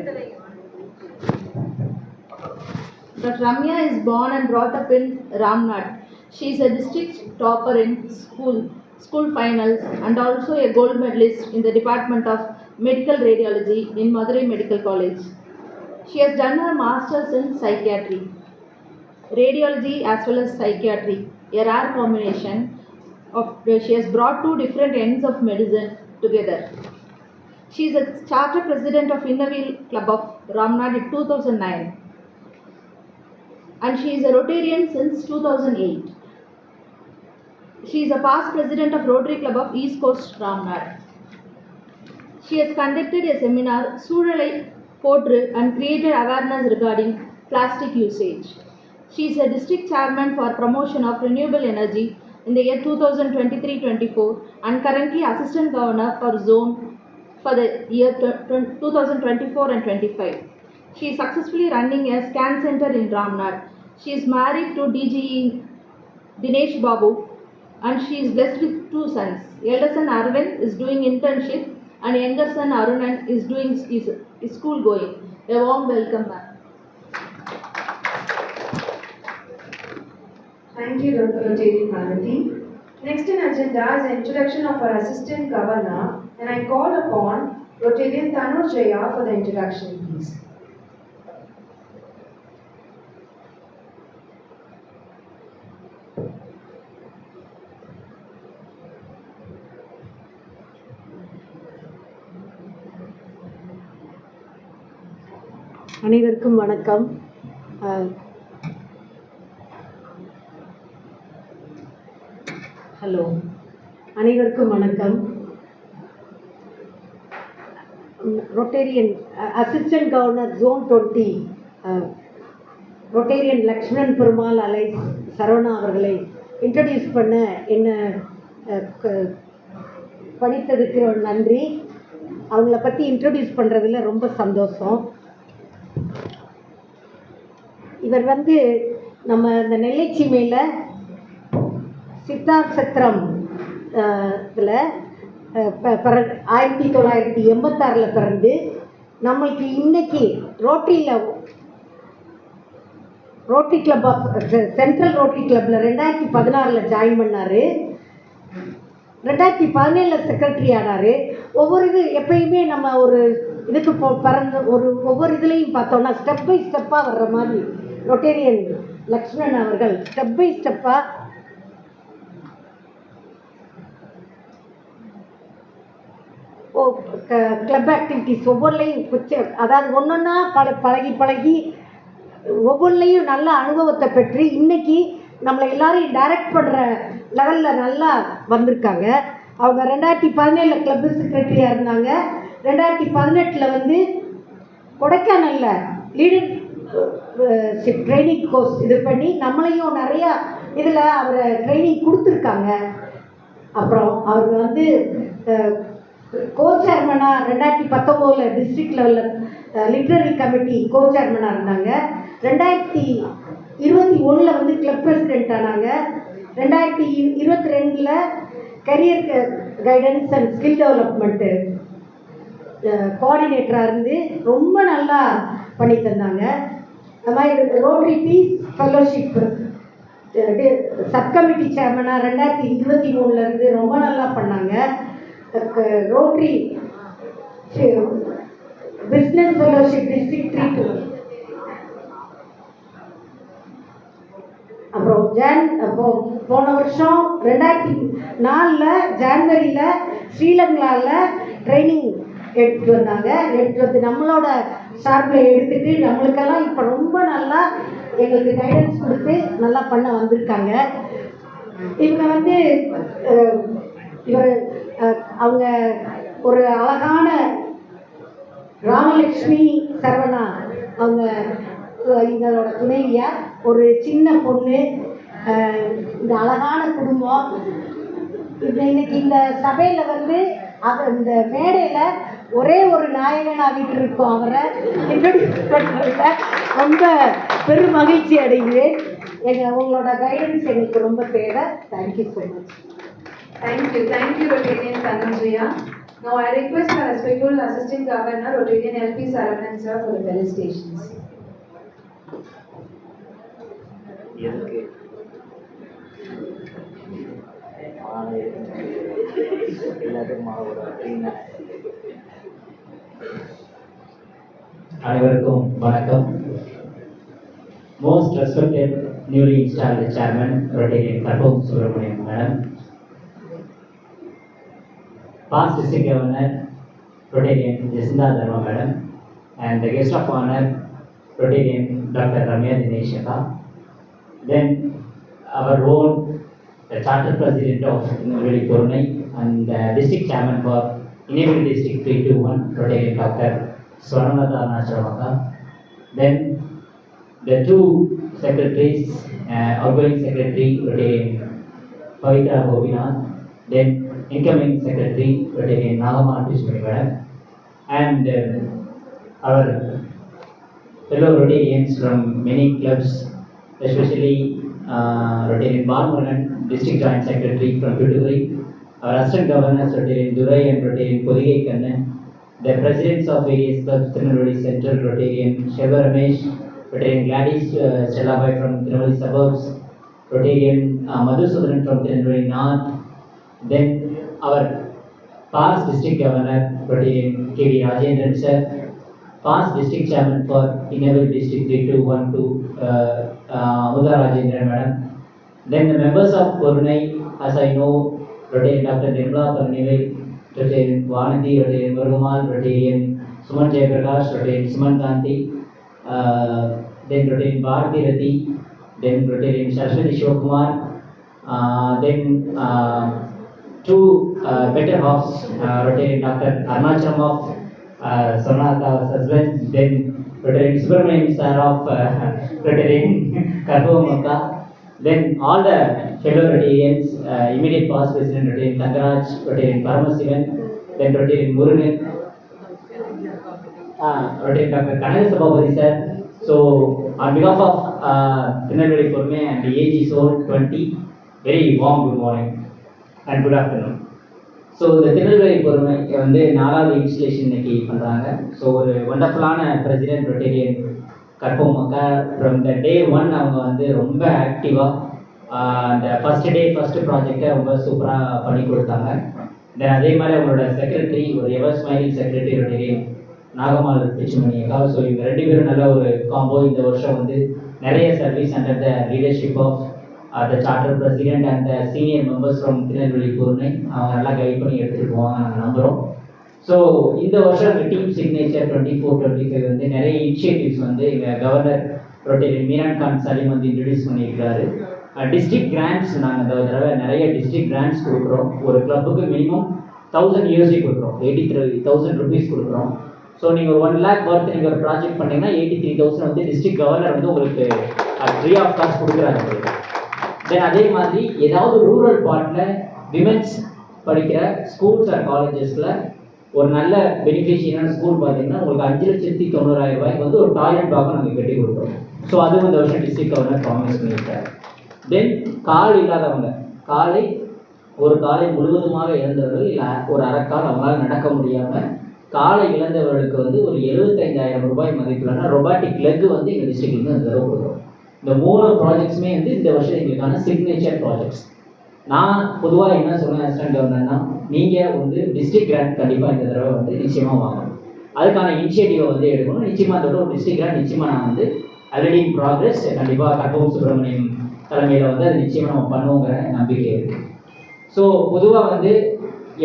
Dr. Ramya is born and brought up in Ramnad. She is a district topper in school finals and also a gold medalist in the Department of Medical Radiology in Madurai Medical College. She has done her masters in psychiatry, radiology as well as psychiatry, a rare combination of she has brought two different ends of medicine together. She is a charter president of Innerville Club of Ramnad in 2009, and she is a Rotarian since 2008. She is a past president of Rotary Club of East Coast Ramnad. She has conducted a seminar, Sooralai Potru, and created awareness regarding plastic usage. She is a district chairman for promotion of renewable energy in the year 2023-24 and currently assistant governor for zone for the year 2024 and 25. She is successfully running a scan center in Ramnad. She is married to DGE Dinesh Babu and she is blessed with two sons. Elder son Arvind is doing internship and younger son Arunan is doing is school going. A warm welcome, ma'am. Thank you, Dr. Rotarian Vanati. Next in agenda is the introduction of our Assistant Governor, and I call upon Rotarian Tanur Jaya for the introduction, please. அனைவருக்கும் வணக்கம். Hello, அனைவருக்கும் வணக்கம். Rotarian assistant governor zone 20 Rotarian Lakshmanan Perumal alias Saravana அவர்களை introduce பண்ண என்ன பணித்ததுக்கு நன்றி. அவங்கள பற்றி இன்ட்ரடியூஸ் பண்ணுறதுல ரொம்ப சந்தோஷம். இவர் நம்ம இந்த நெல்லைச்சீமையில் சித்தார்த் சத்திரம் இதில் 1986 பிறந்து நம்மளுக்கு இன்னைக்கு Rotary club of central Rotary கிளப்பில் 2016 ஜாயின் பண்ணார். 2017 செக்ரட்டரி ஆனார். ஒவ்வொரு எப்பயுமே நம்ம ஒரு இதுக்கு பிறந்த ஒவ்வொரு இதுலேயும் பார்த்தோன்னா ஸ்டெப் பை ஸ்டெப்பாக வர்ற மாதிரி ரொட்டேரியன் லக்ஷ்மணன் அவர்கள் ஸ்டெப் பை ஸ்டெப்பாக கிளப் ஆக்டிவிட்டிஸ் ஒவ்வொன்றையும் அதாவது ஒன்றொன்னா பழகி ஒவ்வொன்றையும் நல்ல அனுபவத்தை பெற்று இன்னைக்கு நம்மளை எல்லாரையும் டைரக்ட் பண்ணுற லெவலில் நல்லா வந்திருக்காங்க. அவங்க 2017 கிளப்பு செக்ரட்டரியாக இருந்தாங்க. 2018 வந்து கொடைக்கானலில் லீடர்ஷிப் ட்ரைனிங் கோர்ஸ் இது பண்ணி நம்மளையும் நிறையா இதில் அவரை ட்ரைனிங் கொடுத்துருக்காங்க. அப்புறம் அவர் வந்து கோச்சேர்மனாக 2019 டிஸ்ட்ரிக்ட் லெவலில் லிட்ரரி கமிட்டி கோச்சேர்மனாக இருந்தாங்க. 2021 வந்து கிளப் பிரசிடென்ட் ஆனாங்க. 2022 career guidance and skill development கோஆர்டினேட்டராக இருந்து ரொம்ப நல்லா பண்ணி தந்தாங்க. அது மாதிரி Rotary peace fellowship sub committee சேர்மனாக 2023 ரொம்ப நல்லா பண்ணாங்க. ரோட்டரி பிஸ்னஸ் ஃபெலோஷிப் டிஸ்ட்ரிக்ட் 3 அப்புறம் போன வருஷம் 2004 ஜான்வரியில் ஸ்ரீலங்காவில் ட்ரைனிங் எடுத்துகிட்டு வந்தாங்க. எடுத்துகிட்டு வந்து நம்மளோட சார்பில் எடுத்துகிட்டு நம்மளுக்கெல்லாம் இப்போ ரொம்ப நல்லா எங்களுக்கு கைடன்ஸ் கொடுத்து நல்லா பண்ண வந்திருக்காங்க. இவங்க வந்து அவங்க ஒரு அழகான ராமலட்சுமி சரவணா அவங்க எங்களோட துணைவியார், ஒரு சின்ன பொண்ணு, இந்த அழகான குடும்பம். இன்னைக்கு இந்த சபையில் வந்து இந்த மேடையில் ஒரே ஒரு நாயகனாக விட்டுருக்கோம். அவரை இன்ட்ரடியூஸ் பண்ணுறதுல ரொம்ப பெரும் மகிழ்ச்சி அடைகிறேன். உங்களோட கைடன்ஸ் எங்களுக்கு ரொம்ப தேவை. Thank you so much. Thank you, Rotarian Tanusriya. Now I request our respectful Assistant Governor, Rotarian LP Saravanan sir, for the felicitations. அனைவருக்கும் வணக்கம். Most respected newly installed chairman Rotarian Karpom Subramanian madam, past district governor Rotarian Jacinda Dharma madam, and the guest of honor Rotarian Dr. Ramya Dineshaka, then our own the charter president of Nirveli Porunai and the district chairman for Nirveli district 321 Rotarian Dr. Swarnalata Anachavaka, then the two secretaries, outgoing secretary Rotarian Pavitra Gopinath, then incoming secretary Rotarian Nagama Artishmani madam, and our fellow Rotarians from many clubs, especially Rotarian Barmaran, district joint secretary from Tuticorin, our assistant governors Rotarian Durai and Rotarian Podigai Kannan, the presidents of various clubs, Tirunelveli Central Rotarian Sheva Ramesh, Rotarian Gladys Stellabai from Tirunelveli suburbs, Rotarian Madhusudaran from Tirunelveli North, then our past district governor Rotarian K.V. Rajendran sir, past district chairman for Nirveli district 3212 Uda Rajendran madam, then the members of Porunai, as I know, Rotarian Dr. Nirmala Parnivel, Rotarian Vanati, Rotarian Varumal, Rotarian Suman Jayaprakash, Rotarian Suman Kanti, then Rotarian Bharati Rathi, then Rotarian Saraswati Shivakumar, then two better halves, Rotarian Dr. Arnachalam of Sonata's husband, then Rotarian Subramanian sir of Rotarian Karpomaka, then all the fellow Rotarians, immediate past president Rotarian Tangaraj, Rotarian Paramasivan, then Rotarian Murugan, Rotarian Dr. Kanaga Sabapati sir. So on behalf of Tirunelveli Porunai and the AG Zone 20, very warm good morning and good afternoon. So இந்த திருநெல்வேலி பொறுமை வந்து 4வது installation இன்னைக்கு பண்ணுறாங்க. So ஒரு ஒண்டர்ஃபுல்லான president Rotarian கற்போம் மக்கா from the டே 1 அவங்க வந்து ரொம்ப ஆக்டிவாக அந்த ஃபஸ்ட்டு ப்ராஜெக்டை ரொம்ப சூப்பராக பண்ணி கொடுத்தாங்க. தென் அதே மாதிரி அவங்களோட செக்ரட்டரி ஒரு எவர் smiling secretary Rotarian Nagammal Pichumani அக்கா. ஸோ இவங்க 2 பேரும் நல்ல ஒரு காம்போ இந்த வருஷம் வந்து நிறைய service under the leadership of the charter president and the senior members from Tirunelveli Porunai அவங்க நல்லா கைட் பண்ணி எடுத்துகிட்டு போவாங்க நாங்கள் நம்புகிறோம். ஸோ இந்த வருஷம் எங்கள் டீம் சிக்னேச்சர் 24-25 வந்து நிறைய இனிஷியேட்டிவ்ஸ் வந்து எங்கள் கவர்னர் ரொட்டேரியன் மீரான் கான் சலீம் வந்து இன்ட்ரடியூஸ் பண்ணியிருக்கிறாரு. டிஸ்ட்ரிக்ட் கிராண்ட்ஸ் நாங்கள் இந்த தடவை நிறைய டிஸ்ட்ரிக்ட் கிராண்ட்ஸ் கொடுக்குறோம். ஒரு கிளப்புக்கு மினிமம் 1000 USD கொடுக்குறோம், 83,000 rupees கொடுக்குறோம். ஸோ நீங்கள் ஒரு 1 lakh ஒர்த் நீங்கள் ஒரு ப்ராஜெக்ட் பண்ணிங்கன்னா 83,000 வந்து டிஸ்ட்ரிக்ட் கவர்னர் வந்து உங்களுக்கு ஃப்ரீ ஆஃப் காஸ்ட் கொடுக்குறாங்க உங்களுக்கு. தென் அதே மாதிரி ஏதாவது ரூரல் பார்ட்டில் விமென்ஸ் படிக்கிற ஸ்கூல்ஸ் அண்ட் காலேஜஸில் ஒரு நல்ல பெனிஃபிஷியரான ஸ்கூல் பார்த்தீங்கன்னா உங்களுக்கு 5,90,000 ரூபாய்க்கு வந்து ஒரு டாய்லெட் பாக்ஸ் நாங்கள் கட்டி கொடுக்குறோம். ஸோ அதுவும் இந்த வருஷம் டிஸ்ட்ரிக்ட் கவர்னர் ப்ராமிஸ் பண்ணியிருக்காரு. தென் கால் இல்லாதவங்க, ஒரு காலை முழுவதுமாக இழந்தவர்கள் இல்லை ஒரு அரைக்கால் அவங்களால நடக்க முடியாமல் காலை இழந்தவர்களுக்கு வந்து ஒரு 75,000 ரூபாய் மதிப்பிலான ரொபாட்டிக் லெக் வந்து எங்கள் டிஸ்ட்ரிக்ட்லேருந்து அந்த தடவை கொடுக்குறோம். இந்த 3 ப்ராஜெக்ட்ஸுமே வந்து இந்த வருஷம் எங்களுக்கான சிக்னேச்சர் ப்ராஜெக்ட்ஸ். நான் பொதுவாக என்ன சொன்னேன் அசிஸ்டன்ட் கவர்னர்னா, நீங்கள் வந்து டிஸ்ட்ரிக்ட் கிராண்ட் கண்டிப்பாக இந்த தடவை வந்து நிச்சயமாக வாங்கணும். அதுக்கான இனிஷியேட்டிவை வந்து எடுக்கணும். நிச்சயமாக அதோட ஒரு டிஸ்ட்ரிக்ட் கிராண்ட் நிச்சயமாக நான் வந்து ஆல்ரெடி இன் ப்ராக்ரஸ் கண்டிப்பாக கற்பகம் சுப்பிரமணியம் தலைமையில் வந்து அது நிச்சயமாக நம்ம பண்ணுவோங்கிற நம்பிக்கை இருக்குது. ஸோ பொதுவாக வந்து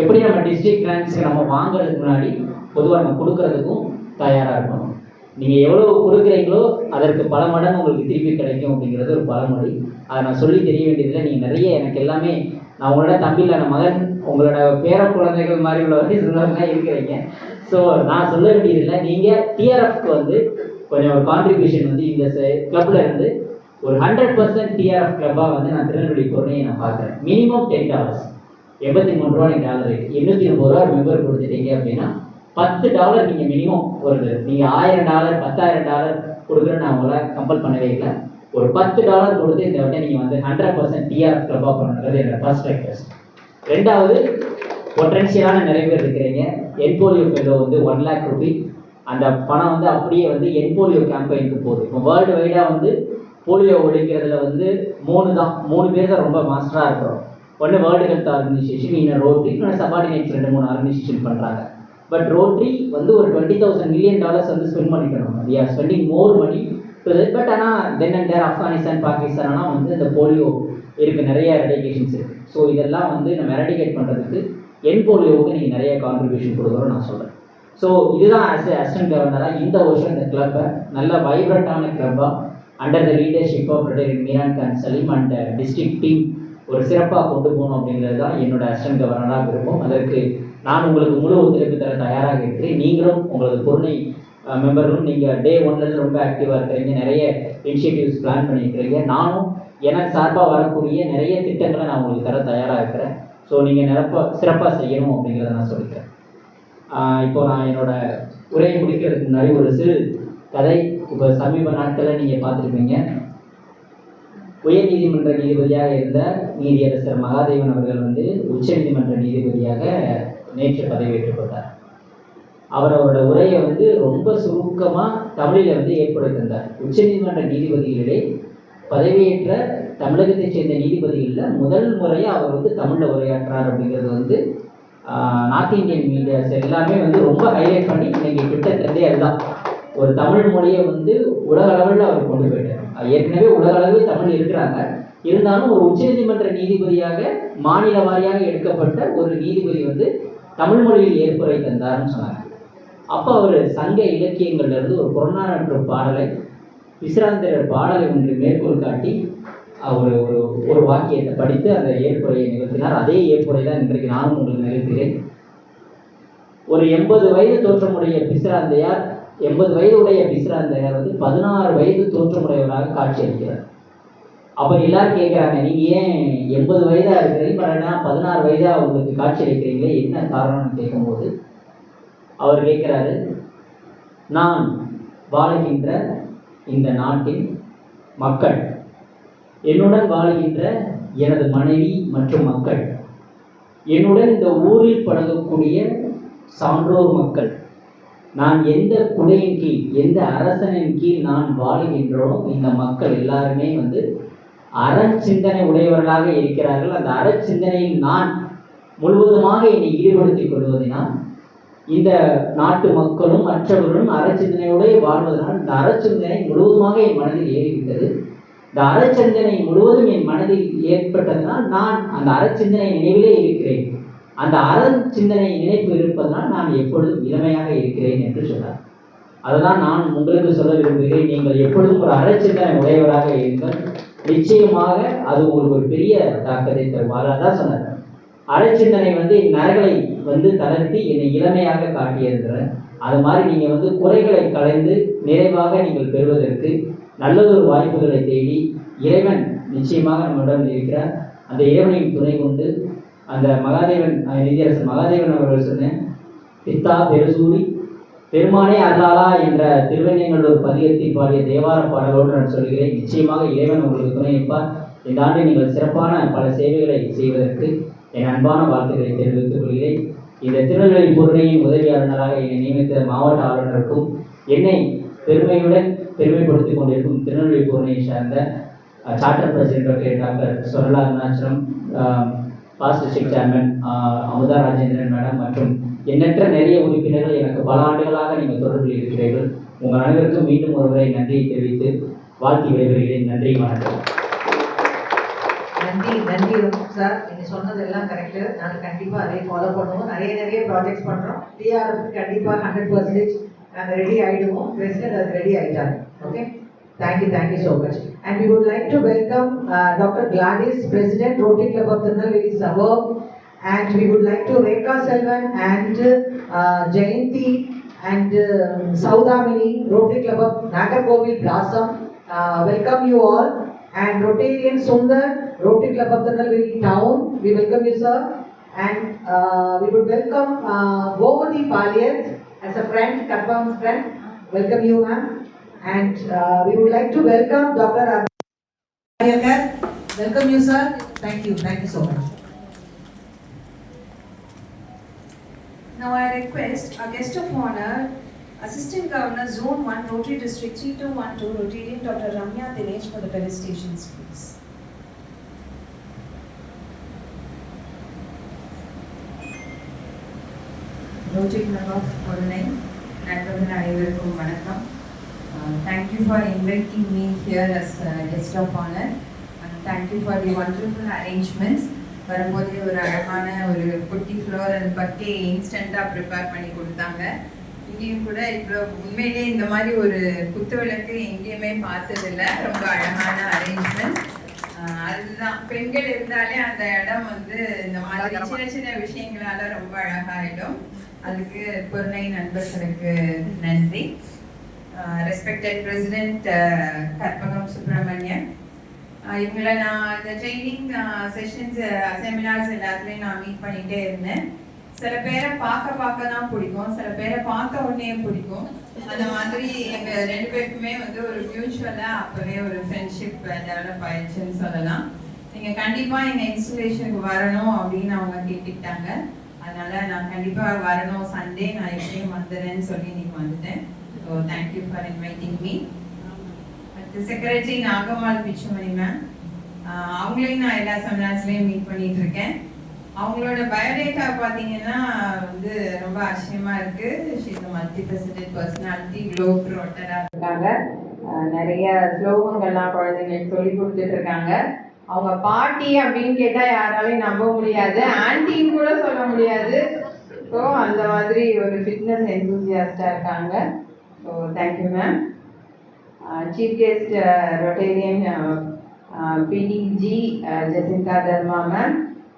எப்படி நம்ம டிஸ்ட்ரிக்ட் கிராண்ட்ஸ்க்கு நம்ம வாங்குறதுக்கு முன்னாடி பொதுவாக நம்ம கொடுக்கறதுக்கும் தயாராக இருக்கணும். நீங்கள் எவ்வளோ கொடுக்குறீங்களோ அதற்கு பல மடங்கு உங்களுக்கு திருப்பி கிடைக்கும் அப்படிங்கிறது ஒரு பழமொழி. அதை நான் சொல்லி தெரிய வேண்டியதில்லை. நீங்கள் நிறைய எனக்கு எல்லாமே நான் உங்களோட தம்பியிலான மகன், உங்களோட பேர குழந்தைகள் மாதிரி உள்ளவர்கள் இருக்கிறீங்க. ஸோ நான் சொல்ல வேண்டியதில்லை. நீங்கள் TRFக்கு வந்து கொஞ்சம் ஒரு கான்ட்ரிபியூஷன் வந்து இந்த கிளப்பில் இருந்து ஒரு 100% TRF கிளப்பாக வந்து நான் திருநெல்வேலி பொருளையை நான் பார்க்குறேன். மினிமம் $10, $83 நீங்கள் டாலர் ரேட், $820 மெம்பர் கொடுத்துட்டீங்க அப்படின்னா $10 நீங்கள் மினிமம் ஒரு நீங்கள் $1000 $10,000 கொடுக்குறேன்னு நான் உங்களை கம்பல் பண்ணவே இல்லை. ஒரு $10 கொடுத்து இந்த வட்டை நீங்கள் வந்து 100% TRF கிளப்பாக பண்ணுறது என்னோட ஃபர்ஸ்ட் ரெக்வெஸ்ட். ரெண்டாவது, பொட்டன்ஷியலான நிறைய பேர் இருக்கிறீங்க. என்போலியோ ஃபெல்லோ வந்து 1 lakh ரூபீ, அந்த பணம் வந்து அப்படியே வந்து என்போலியோ கேம்பெயினுக்கு போகுது. இப்போ வேர்ல்டு வைடாக வந்து போலியோ ஒழிக்கிறதுல வந்து 3 பேர் தான் ரொம்ப மாஸ்டராக இருக்கிறோம். ஒன்று வேர்ல்டு ஹெல்த் ஆர்கனைசேஷன், இன்னும் ரோட்டரி, இன்னொன்று சபார்டினேட்ஸ் 2-3 ஆர்கனைசேஷன் பண்ணுறாங்க. பட் ரோட்டரி வந்து ஒரு $20,000 million வந்து ஸ்பெண்ட் பண்ணிக்கணும். We are spending more money to that. But ஆனால் தென் அண்ட் தேர் ஆப்கானிஸ்தான் பாகிஸ்தான்லாம் வந்து இந்த போலியோ இருக்குது, நிறைய எரடிகேஷன்ஸ் இருக்குது. ஸோ இதெல்லாம் வந்து நம்ம எரடிகேட் பண்ணுறதுக்கு போலியோவுக்கு நீங்கள் நிறைய கான்ட்ரிபியூஷன் கொடுக்குறோம் நான் சொல்கிறேன். ஸோ இதுதான் அசிஸ்டன்ட் கவர்னராக இந்த வருஷம் இந்த கிளப்பை நல்ல வைப்ரண்ட்டான கிளப்பாக under the leadership of Rotarian Meeran Khan Saleem and district team ஒரு சிறப்பாக கொண்டு போகணும் அப்படிங்கிறது தான் என்னோட அசிஸ்டன்ட் கவர்னராக விருப்பம். அதற்கு நான் உங்களுக்கு முழு ஒத்துழைப்பு தர தயாராக இருக்கிறேன். நீங்களும் உங்களது பொருளை மெம்பர்களும் நீங்கள் Day 1 ரொம்ப ஆக்டிவாக இருக்கிறீங்க, நிறைய இனிஷியேட்டிவ்ஸ் பிளான் பண்ணியிருக்கிறீங்க. நானும் எனக்கு சார்பாக வரக்கூடிய நிறைய திட்டங்களை நான் உங்களுக்கு தர தயாராக இருக்கிறேன். ஸோ நீங்கள் சிறப்பாக செய்யணும் அப்படிங்கிறத நான் சொல்லிக்கிறேன். இப்போ நான் என்னோட உரையை முடிக்கிறதுக்கு முன்னாடி ஒரு சிறு கதை. இப்போ சமீப நாட்களில் நீங்கள் பார்த்துருப்பீங்க, உயர்நீதிமன்ற நீதிபதியாக இருந்த நீதியரசர் மகாதேவன் அவர்கள் வந்து உச்சநீதிமன்ற நீதிபதியாக நேற்று பதவியேற்றுக் கொண்டார். அவரோட உரையை வந்து ரொம்ப சுருக்கமாக தமிழில் வந்து ஏற்படுத்தியிருந்தார். உச்சநீதிமன்ற நீதிபதிகளிலே பதவியேற்ற தமிழகத்தைச் சேர்ந்த நீதிபதிகளில் முதல் முறையாக அவர் வந்து தமிழில் உரையாற்றார் அப்படிங்கிறது வந்து நார்த் இந்தியன் மீடியாஸ் எல்லாமே வந்து ரொம்ப ஹைலைட் பண்ணி இன்னைக்கு கிட்டத்தட்ட அதுதான் ஒரு தமிழ் மொழியை வந்து உலக அளவில் அவர் கொண்டு போயிட்டார். ஏற்கனவே உலக அளவில் தமிழ் இருக்கிறாங்க, இருந்தாலும் ஒரு உச்சநீதிமன்ற நீதிபதியாக மாநில வாரியாக எடுக்கப்பட்ட ஒரு நீதிபதி வந்து தமிழ் மொழியில் ஏற்புரை தந்தார்னு சொன்னாங்க. அப்போ அவர் சங்க இலக்கியங்கள்லேருந்து ஒரு புறநானூற்று பாடலை, விசிராந்தரர் பாடலை ஒன்று மேற்கோள் காட்டி அவர் ஒரு வாக்கியத்தை படித்து அந்த ஏற்புரையை நிகழ்த்தினார். அதே ஏற்புரை தான் இன்றைக்கு நானும் உங்களுக்கு நிகழ்த்துகிறேன். ஒரு 80 வயது தோற்றமுடைய பிசிராந்தையார் 80 வயது உடைய பிசிராந்தையார் வந்து 16 வயது தோற்றமுடையவராக காட்சி அளிக்கிறார். அப்போ எல்லாரும் கேட்குறாங்க, நீங்கள் ஏன் 80 வயதாக இருக்கிறீங்க, பட் 16 வயதாக உங்களுக்கு காட்சி அளிக்கிறீங்களே, என்ன காரணம்னு கேட்கும்போது அவர் கேட்குறாரு, நான் வாழுகின்ற இந்த நாட்டின் மக்கள், என்னுடன் வாழுகின்ற எனது மனைவி மற்றும் மக்கள், என்னுடன் இந்த ஊரில் பழகக்கூடிய சான்றோர் மக்கள், நான் எந்த குடையின் கீழ் எந்த அரசனின் கீழ் நான் வாழுகின்றோனோ இந்த மக்கள் எல்லாருமே வந்து அறச்சிந்தனை உடையவர்களாக இருக்கிறார்கள். அந்த அறச்சிந்தனையில் நான் முழுவதுமாக என்னை ஈடுபடுத்திக் கொள்வதனால் இந்த நாட்டு மக்களும் மற்றவர்களும் அறச்சிந்தனையோடு வாழ்வதனால் இந்த அறச்சிந்தனை முழுவதுமாக என் மனதில் ஏறிவிட்டது. இந்த அறச்சிந்தனை முழுவதும் என் மனதில் ஏற்பட்டதனால் நான் அந்த அறச்சிந்தனை நினைவிலே இருக்கிறேன். அந்த அறச்சிந்தனை நினைப்பு இருப்பதனால் நான் எப்பொழுதும் இளமையாக இருக்கிறேன் என்று சொன்னார். அதுதான் நான் உங்களுக்கு சொல்ல விரும்புகிறேன். நீங்கள் எப்பொழுதும் ஒரு அறச்சிந்தனை உடையவராக இருங்கள். நிச்சயமாக அது உங்களுக்கு ஒரு பெரிய தாக்கத்தை தரும். அதான் சொன்னார், அறச்சிந்தனை நரகளை தளர்த்தி என்னை இளமையாக காட்டியிருக்கிறேன். அது மாதிரி நீங்கள் குறைகளை களைந்து நிறைவாக நீங்கள் பெறுவதற்கு நல்லதொரு வாய்ப்புகளை தேடி இறைவன் நிச்சயமாக நம்மிடம் இருக்கிறார். அந்த இறைவனின் துணை கொண்டு அந்த மகாதேவன் நிதியரசன் மகாதேவன் அவர்கள் சொன்னேன், பித்தா பெருசூடி பெருமானே அல்லாலா என்ற திருவெண்ணெய்நல்லூர் பதிகத்தில் பாடிய தேவார பாடலோடு நான் சொல்கிறேன். நிச்சயமாக இறைவன் உங்களுக்கு துணை நிற்பார். இந்த ஆண்டு நீங்கள் சிறப்பான பல சேவைகளை செய்வதற்கு என் அன்பான வாழ்த்துக்களை தெரிவித்துக் கொள்கிறேன். இந்த திருநெல்வேலி பூர்ணையின் உதவியாளராக என்னை நியமித்த மாவட்ட ஆளுநருக்கும் என்னை பெருமையுடன் பெருமைப்படுத்திக் கொண்டிருக்கும் திருநெல்வேலி பூர்ணையை சார்ந்த charter president doctor Sornala Arunachalam, past district chairman Amutha Rajendran madam மற்றும் எண்ணற்ற நிறைய உறுப்பினர்கள் எனக்கு பல ஆண்டுகளாக நீங்கள் தொடர்பில் இருக்கிறீர்கள். உங்கள் அனைவருக்கும் மீண்டும் ஒருமுறை நன்றியை தெரிவித்து வாழ்த்தி விடைபெறுகிறேன். நன்றி, வணக்கம். நன்றி சார், நீங்கள் சொன்னதெல்லாம் கரெக்டு. நாங்கள் கண்டிப்பாக அதை ஃபாலோ பண்ணுவோம். நிறைய ப்ராஜெக்ட்ஸ் பண்ணுறோம். டிஆர்எஃப் கண்டிப்பாக 100% நாங்கள் ரெடி ஆகிடுவோம். பிரசிடென்ட் அது ரெடி ஆகிட்டாங்க. Okay, thank you so much. And we would like to welcome Dr. Gladys, President, Rotary Club of Tirunelveli Suburb. And we would like to Rekha Selvan and Jayanti and Saudamini, Rotary Club of Nagarkovil Blossom. Welcome you all. And Rotarian Sundar, Rotary Club of Tirunelveli Town, we welcome you, sir. And we would welcome Govati Paliyat as a friend, confirmed friend. Welcome you, ma'am. And we would like to welcome Dr. Adhikar. Welcome you, sir. Thank you so much. Now I request our guest of honor, Assistant Governor, Zone 1, Rotary District 3212, Rotarian Dr. Ramya Dinesh for the felicitations, please. Rotary Club of Purnai, நண்பர்கள் அனைவருக்கும் வணக்கம். Thank you for inviting me here as a guest of honor. And thank you for the wonderful arrangements. வரும்போதே ஒரு அழகான ஒரு குட்டி floral பக்கே இன்ஸ்டண்ட்டாக prepare பண்ணி கொடுத்தாங்க. இங்கேயும் கூட இப்போ உண்மையிலே இந்த மாதிரி ஒரு குத்து விளக்கு எங்கேயுமே பார்த்ததில்லை. ரொம்ப அழகான அரேஞ்ச்மெண்ட். அதுதான், பெண்கள் இருந்தாலே அந்த இடம் இந்த மாதிரி சின்ன விஷயங்களால ரொம்ப அழகாயிடும். அதுக்கு பொருணை நண்பர்களுக்கு நன்றி. ரெஸ்பெக்டட் பிரசிடென்ட் கற்பகம் சுப்பிரமணியன், இவங்களை நான் இந்த ட்ரைனிங் செஷன்ஸ் செமினார்ஸ் எல்லாத்துலேயும் நான் மீட் பண்ணிகிட்டே இருந்தேன். சில பேரை பார்க்க தான் பிடிக்கும், சில பேரை பார்த்த உடனே பிடிக்கும். அந்த மாதிரி எங்கள் 2 பேருக்குமே ஒரு மியூச்சுவலாக அப்போவே ஒரு ஃப்ரெண்ட்ஷிப் டெவலப் ஆயிடுச்சுன்னு சொல்லலாம். நீங்கள் கண்டிப்பாக எங்கள் இன்ஸ்டலேஷனுக்கு வரணும் அப்படின்னு அவங்க கேட்டுக்கிட்டாங்க. அதனால் நான் கண்டிப்பாக வரணும், சண்டே நான் எப்படியும் வந்துடுறேன்னு சொல்லி இன்னைக்கு வந்துட்டேன். So thank you for inviting me. Secretary Nagammal Pichumani ma'am, அவங்களையும் நான் எல்லா செமினார்ஸ்லையும் மீட் பண்ணிட்டு இருக்கேன். அவங்களோட பயோடேட்டா பார்த்தீங்கன்னா ரொம்ப ஆச்சரியமா இருக்கு. ஷீஸ் மல்டி ஃபெசிலிட்டட் பர்சனாலிட்டி, குளோப் ரோட்டரா இருக்காங்க. நிறைய ஸ்லோகங்கள்லாம் குழந்தைங்களுக்கு சொல்லி கொடுத்துட்டு இருக்காங்க. அவங்க பாட்டி அப்படின்னு கேட்டா யாராலையும் நம்ப முடியாது, ஆன்டின்னு கூட சொல்ல முடியாது. ஸோ அந்த மாதிரி ஒரு ஃபிட்னஸ் என்தூசியாஸ்டா இருக்காங்க. So thank you ma'am. Chief guest Rotarian PDG Jacintha Dharma ma'am,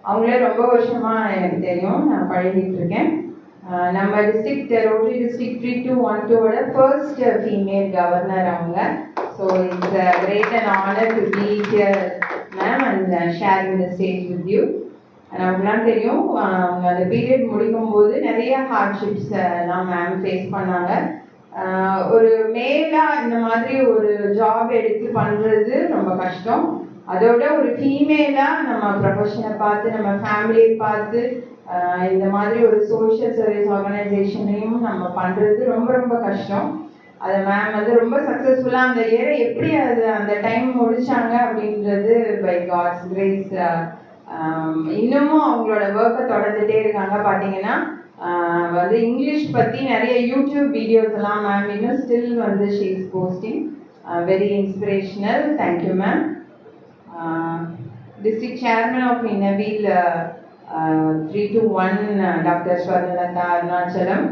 அவங்களே ரொம்ப வருஷமாக எனக்கு தெரியும், நான் பழகிட்டு இருக்கேன். நம்ம டிஸ்ட்ரிக்ட் ரோட்டரி டிஸ்ட்ரிக்ட் 3212ஓட ஃபர்ஸ்ட் ஃபீமேல் கவர்னர் அவங்க. So it's a great and honour to be here ma'am and sharing the stage with you. நமக்குலாம் தெரியும், அவங்க அந்த பீரியட் முடிக்கும்போது நிறைய ஹார்ட்ஷிப்ஸ் எல்லாம் மேம் ஃபேஸ் பண்ணாங்க. ஒரு மேலாக இந்த மாதிரி ஒரு ஜாப் எடுத்து பண்ணுறது ரொம்ப கஷ்டம். அதோட ஒரு ஃபீமேலாக நம்ம ப்ரொஃபஷனை பார்த்து, நம்ம ஃபேமிலியை பார்த்து, இந்த மாதிரி ஒரு சோஷியல் சர்வீஸ் ஆர்கனைசேஷனையும் நம்ம பண்ணுறது ரொம்ப ரொம்ப கஷ்டம். அதை மேம் ரொம்ப சக்ஸஸ்ஃபுல்லாக அந்த இயரை எப்படி அந்த டைம் முடிச்சாங்க அப்படின்றது பை காட்ஸ் கிரேஸ். இன்னமும் அவங்களோட ஒர்க்கை தொடர்ந்துட்டே இருக்காங்க. பார்த்தீங்கன்னா வந்து இங்கிலீஷ் பற்றி நிறைய யூடியூப் வீடியோஸ் எல்லாம் மேம் இன்னும் ஸ்டில் வந்து she is posting very inspirational. Thank you ma'am. District chairman of Inner Wheel 321 doctor Swarnalatha Arunachalam,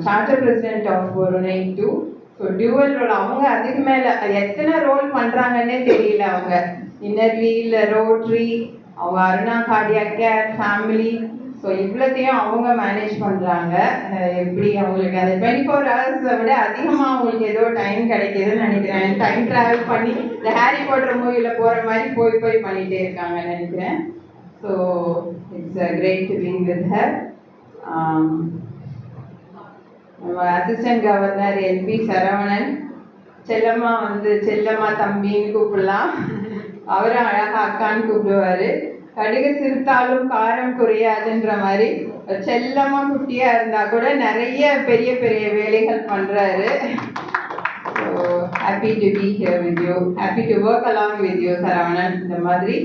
charter president of Porunai 2. So dual role, அவங்க அதுக்கு மேலே அது எத்தனை ரோல் பண்ணுறாங்கன்னே தெரியல. அவங்க இன்னர்வீல், ரோட்ரி, அவங்க Aruna cardiac care, family, so இவ்வளோத்தையும் அவங்க மேனேஜ் பண்ணுறாங்க. எப்படி அவங்களுக்கு அந்த 24 hours விட அதிகமாக அவங்களுக்கு ஏதோ டைம் கிடைக்கிதுன்னு நினைக்கிறேன். டைம் ட்ராவல் பண்ணி இந்த ஹாரி பாட்டர் மூவியில் போகிற மாதிரி போய் பண்ணிகிட்டே இருக்காங்கன்னு நினைக்கிறேன். So it's great to be with her. நம்ம assistant governor LP Saravanan, Chellamma வந்து செல்லம்மா தம்பின்னு கூப்பிடலாம், அவரும் அழகாக அக்கான்னு கூப்பிடுவார். கடுகு சிறுத்தாலும் காரம் குறையாதுன்ற மாதிரி செல்லம்மா குட்டியாக இருந்தால் கூட நிறைய பெரிய பெரிய வேலைகள் பண்ணுறாரு. So happy to be here with you, happy to work along with you Saravanan. இந்த மாதிரி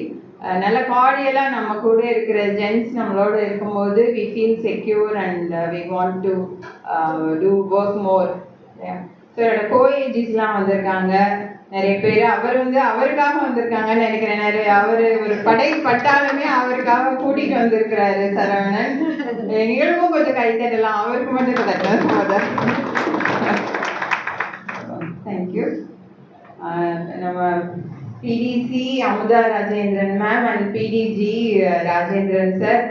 நல்ல கார்டியலாக நம்ம கூட இருக்கிற ஜென்ஸ் நம்மளோட இருக்கும்போது we feel secure and we want to do work more. So என்னோட கோஏஜிஸ்லாம் வந்திருக்காங்க நிறைய பேர். அவர் வந்து அவருக்காக வந்திருக்காங்கன்னு நினைக்கிறேன். நிறைய அவர் ஒரு படை பட்டாலுமே அவருக்காக கூட்டிகிட்டு வந்திருக்கிறாரு சரவணன். எங்களுக்கும் கொஞ்சம் கை தட்டலாம், அவருக்கு மட்டும் தட்டலாம். தேங்க்யூ. நம்ம PDC Amudha Rajendran ma'am and PDG Rajendran sir,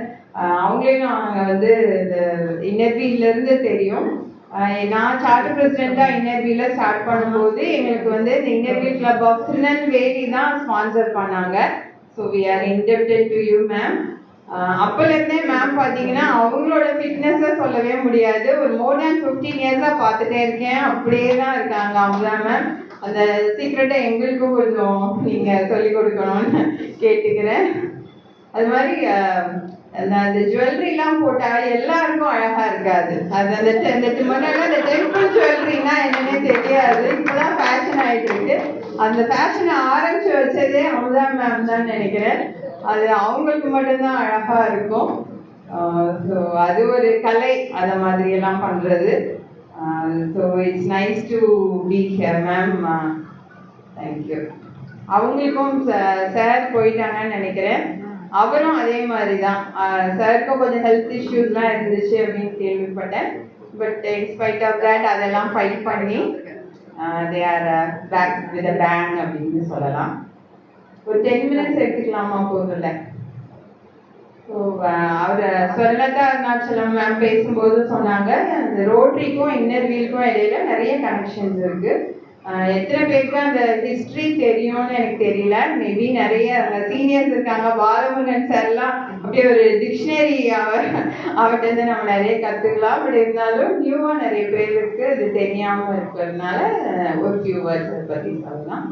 அவங்களையும் நாங்கள் வந்து இந்த இன்னர்வீலேருந்து தெரியும். நான் சார்ட்டர் பிரசிடெண்ட்டாக இன்னர்வீல ஸ்டார்ட் பண்ணும்போது எங்களுக்கு வந்து இந்த இன்னர்வீல் கிளப் ஆஃப் திருநெல்வேலி தான் ஸ்பான்சர் பண்ணாங்க. So we are indebted to you ma'am. அப்போலேருந்தே மேம் பார்த்தீங்கன்னா அவங்களோட ஃபிட்னஸை சொல்லவே முடியாது. ஒரு மோர் தேன் 15 years பார்த்துட்டே இருக்கேன், அப்படியே தான் இருக்காங்க அமுதா மேம். அந்த சீக்ரெட்டை எங்களுக்கும் கொஞ்சம் நீங்கள் சொல்லிக் கொடுக்கணும்னு கேட்டுக்கிறேன். அது மாதிரி அந்த ஜுவல்லரிலாம் போட்டால் எல்லாருக்கும் அழகாக இருக்காது. அது அந்த முன்னாடி அந்த டெம்பிள் ஜுவல்லரினா என்னன்னே தெரியாது, இப்போதான் ஃபேஷன் ஆகிட்டு இருக்கு. அந்த ஃபேஷனை ஆரம்பிச்சு வச்சதே அமுதா மேம் தான் நினைக்கிறேன். அது அவங்களுக்கு மட்டும்தான் அழகாக இருக்கும். ஸோ அது ஒரு கலை, அதை மாதிரியெல்லாம் பண்ணுறது. So it's nice to be here ma'am. Thank you. அவங்களுக்கும் சார் போயிட்டாங்கன்னு நினைக்கிறேன். அவரும் அதே மாதிரி தான். சாருக்கும் கொஞ்சம் ஹெல்த் இஷ்யூஸ்லாம் இருந்துச்சு அப்படின்னு கேள்விப்பட்டேன். பட் இன்ஸ்பைட் ஆஃப் தேட் அதெல்லாம் ஃபைட் பண்ணி they are back with a bang அப்படின்னு சொல்லலாம். ஒரு 10 minutes எடுத்துக்கலாமா? போதில்ல. ஸோ அவர் ஸ்வர்ணலதா அருணாச்சலம் மேம் பேசும்போது சொன்னாங்க அந்த ரோட்ரிக்கும் இன்னர்வீலுக்கும் இடையில நிறைய கனெக்ஷன்ஸ் இருக்குது. எத்தனை பேருக்கு அந்த ஹிஸ்ட்ரி தெரியும்னு எனக்கு தெரியல. மேபி நிறைய சீனியர்ஸ் இருக்காங்க, பாலமுருகன் சார்லாம் அப்படியே ஒரு டிக்ஷனரி அவர்கிட்ட நம்ம நிறைய கற்றுக்கலாம். பட் இருந்தாலும் நியூவாக நிறைய பேருக்கு இது தெரியாமல் இருக்கிறதுனால ஒரு ஃபியூ வேர்ட்ஸ் அதை பற்றி சொல்லலாம்.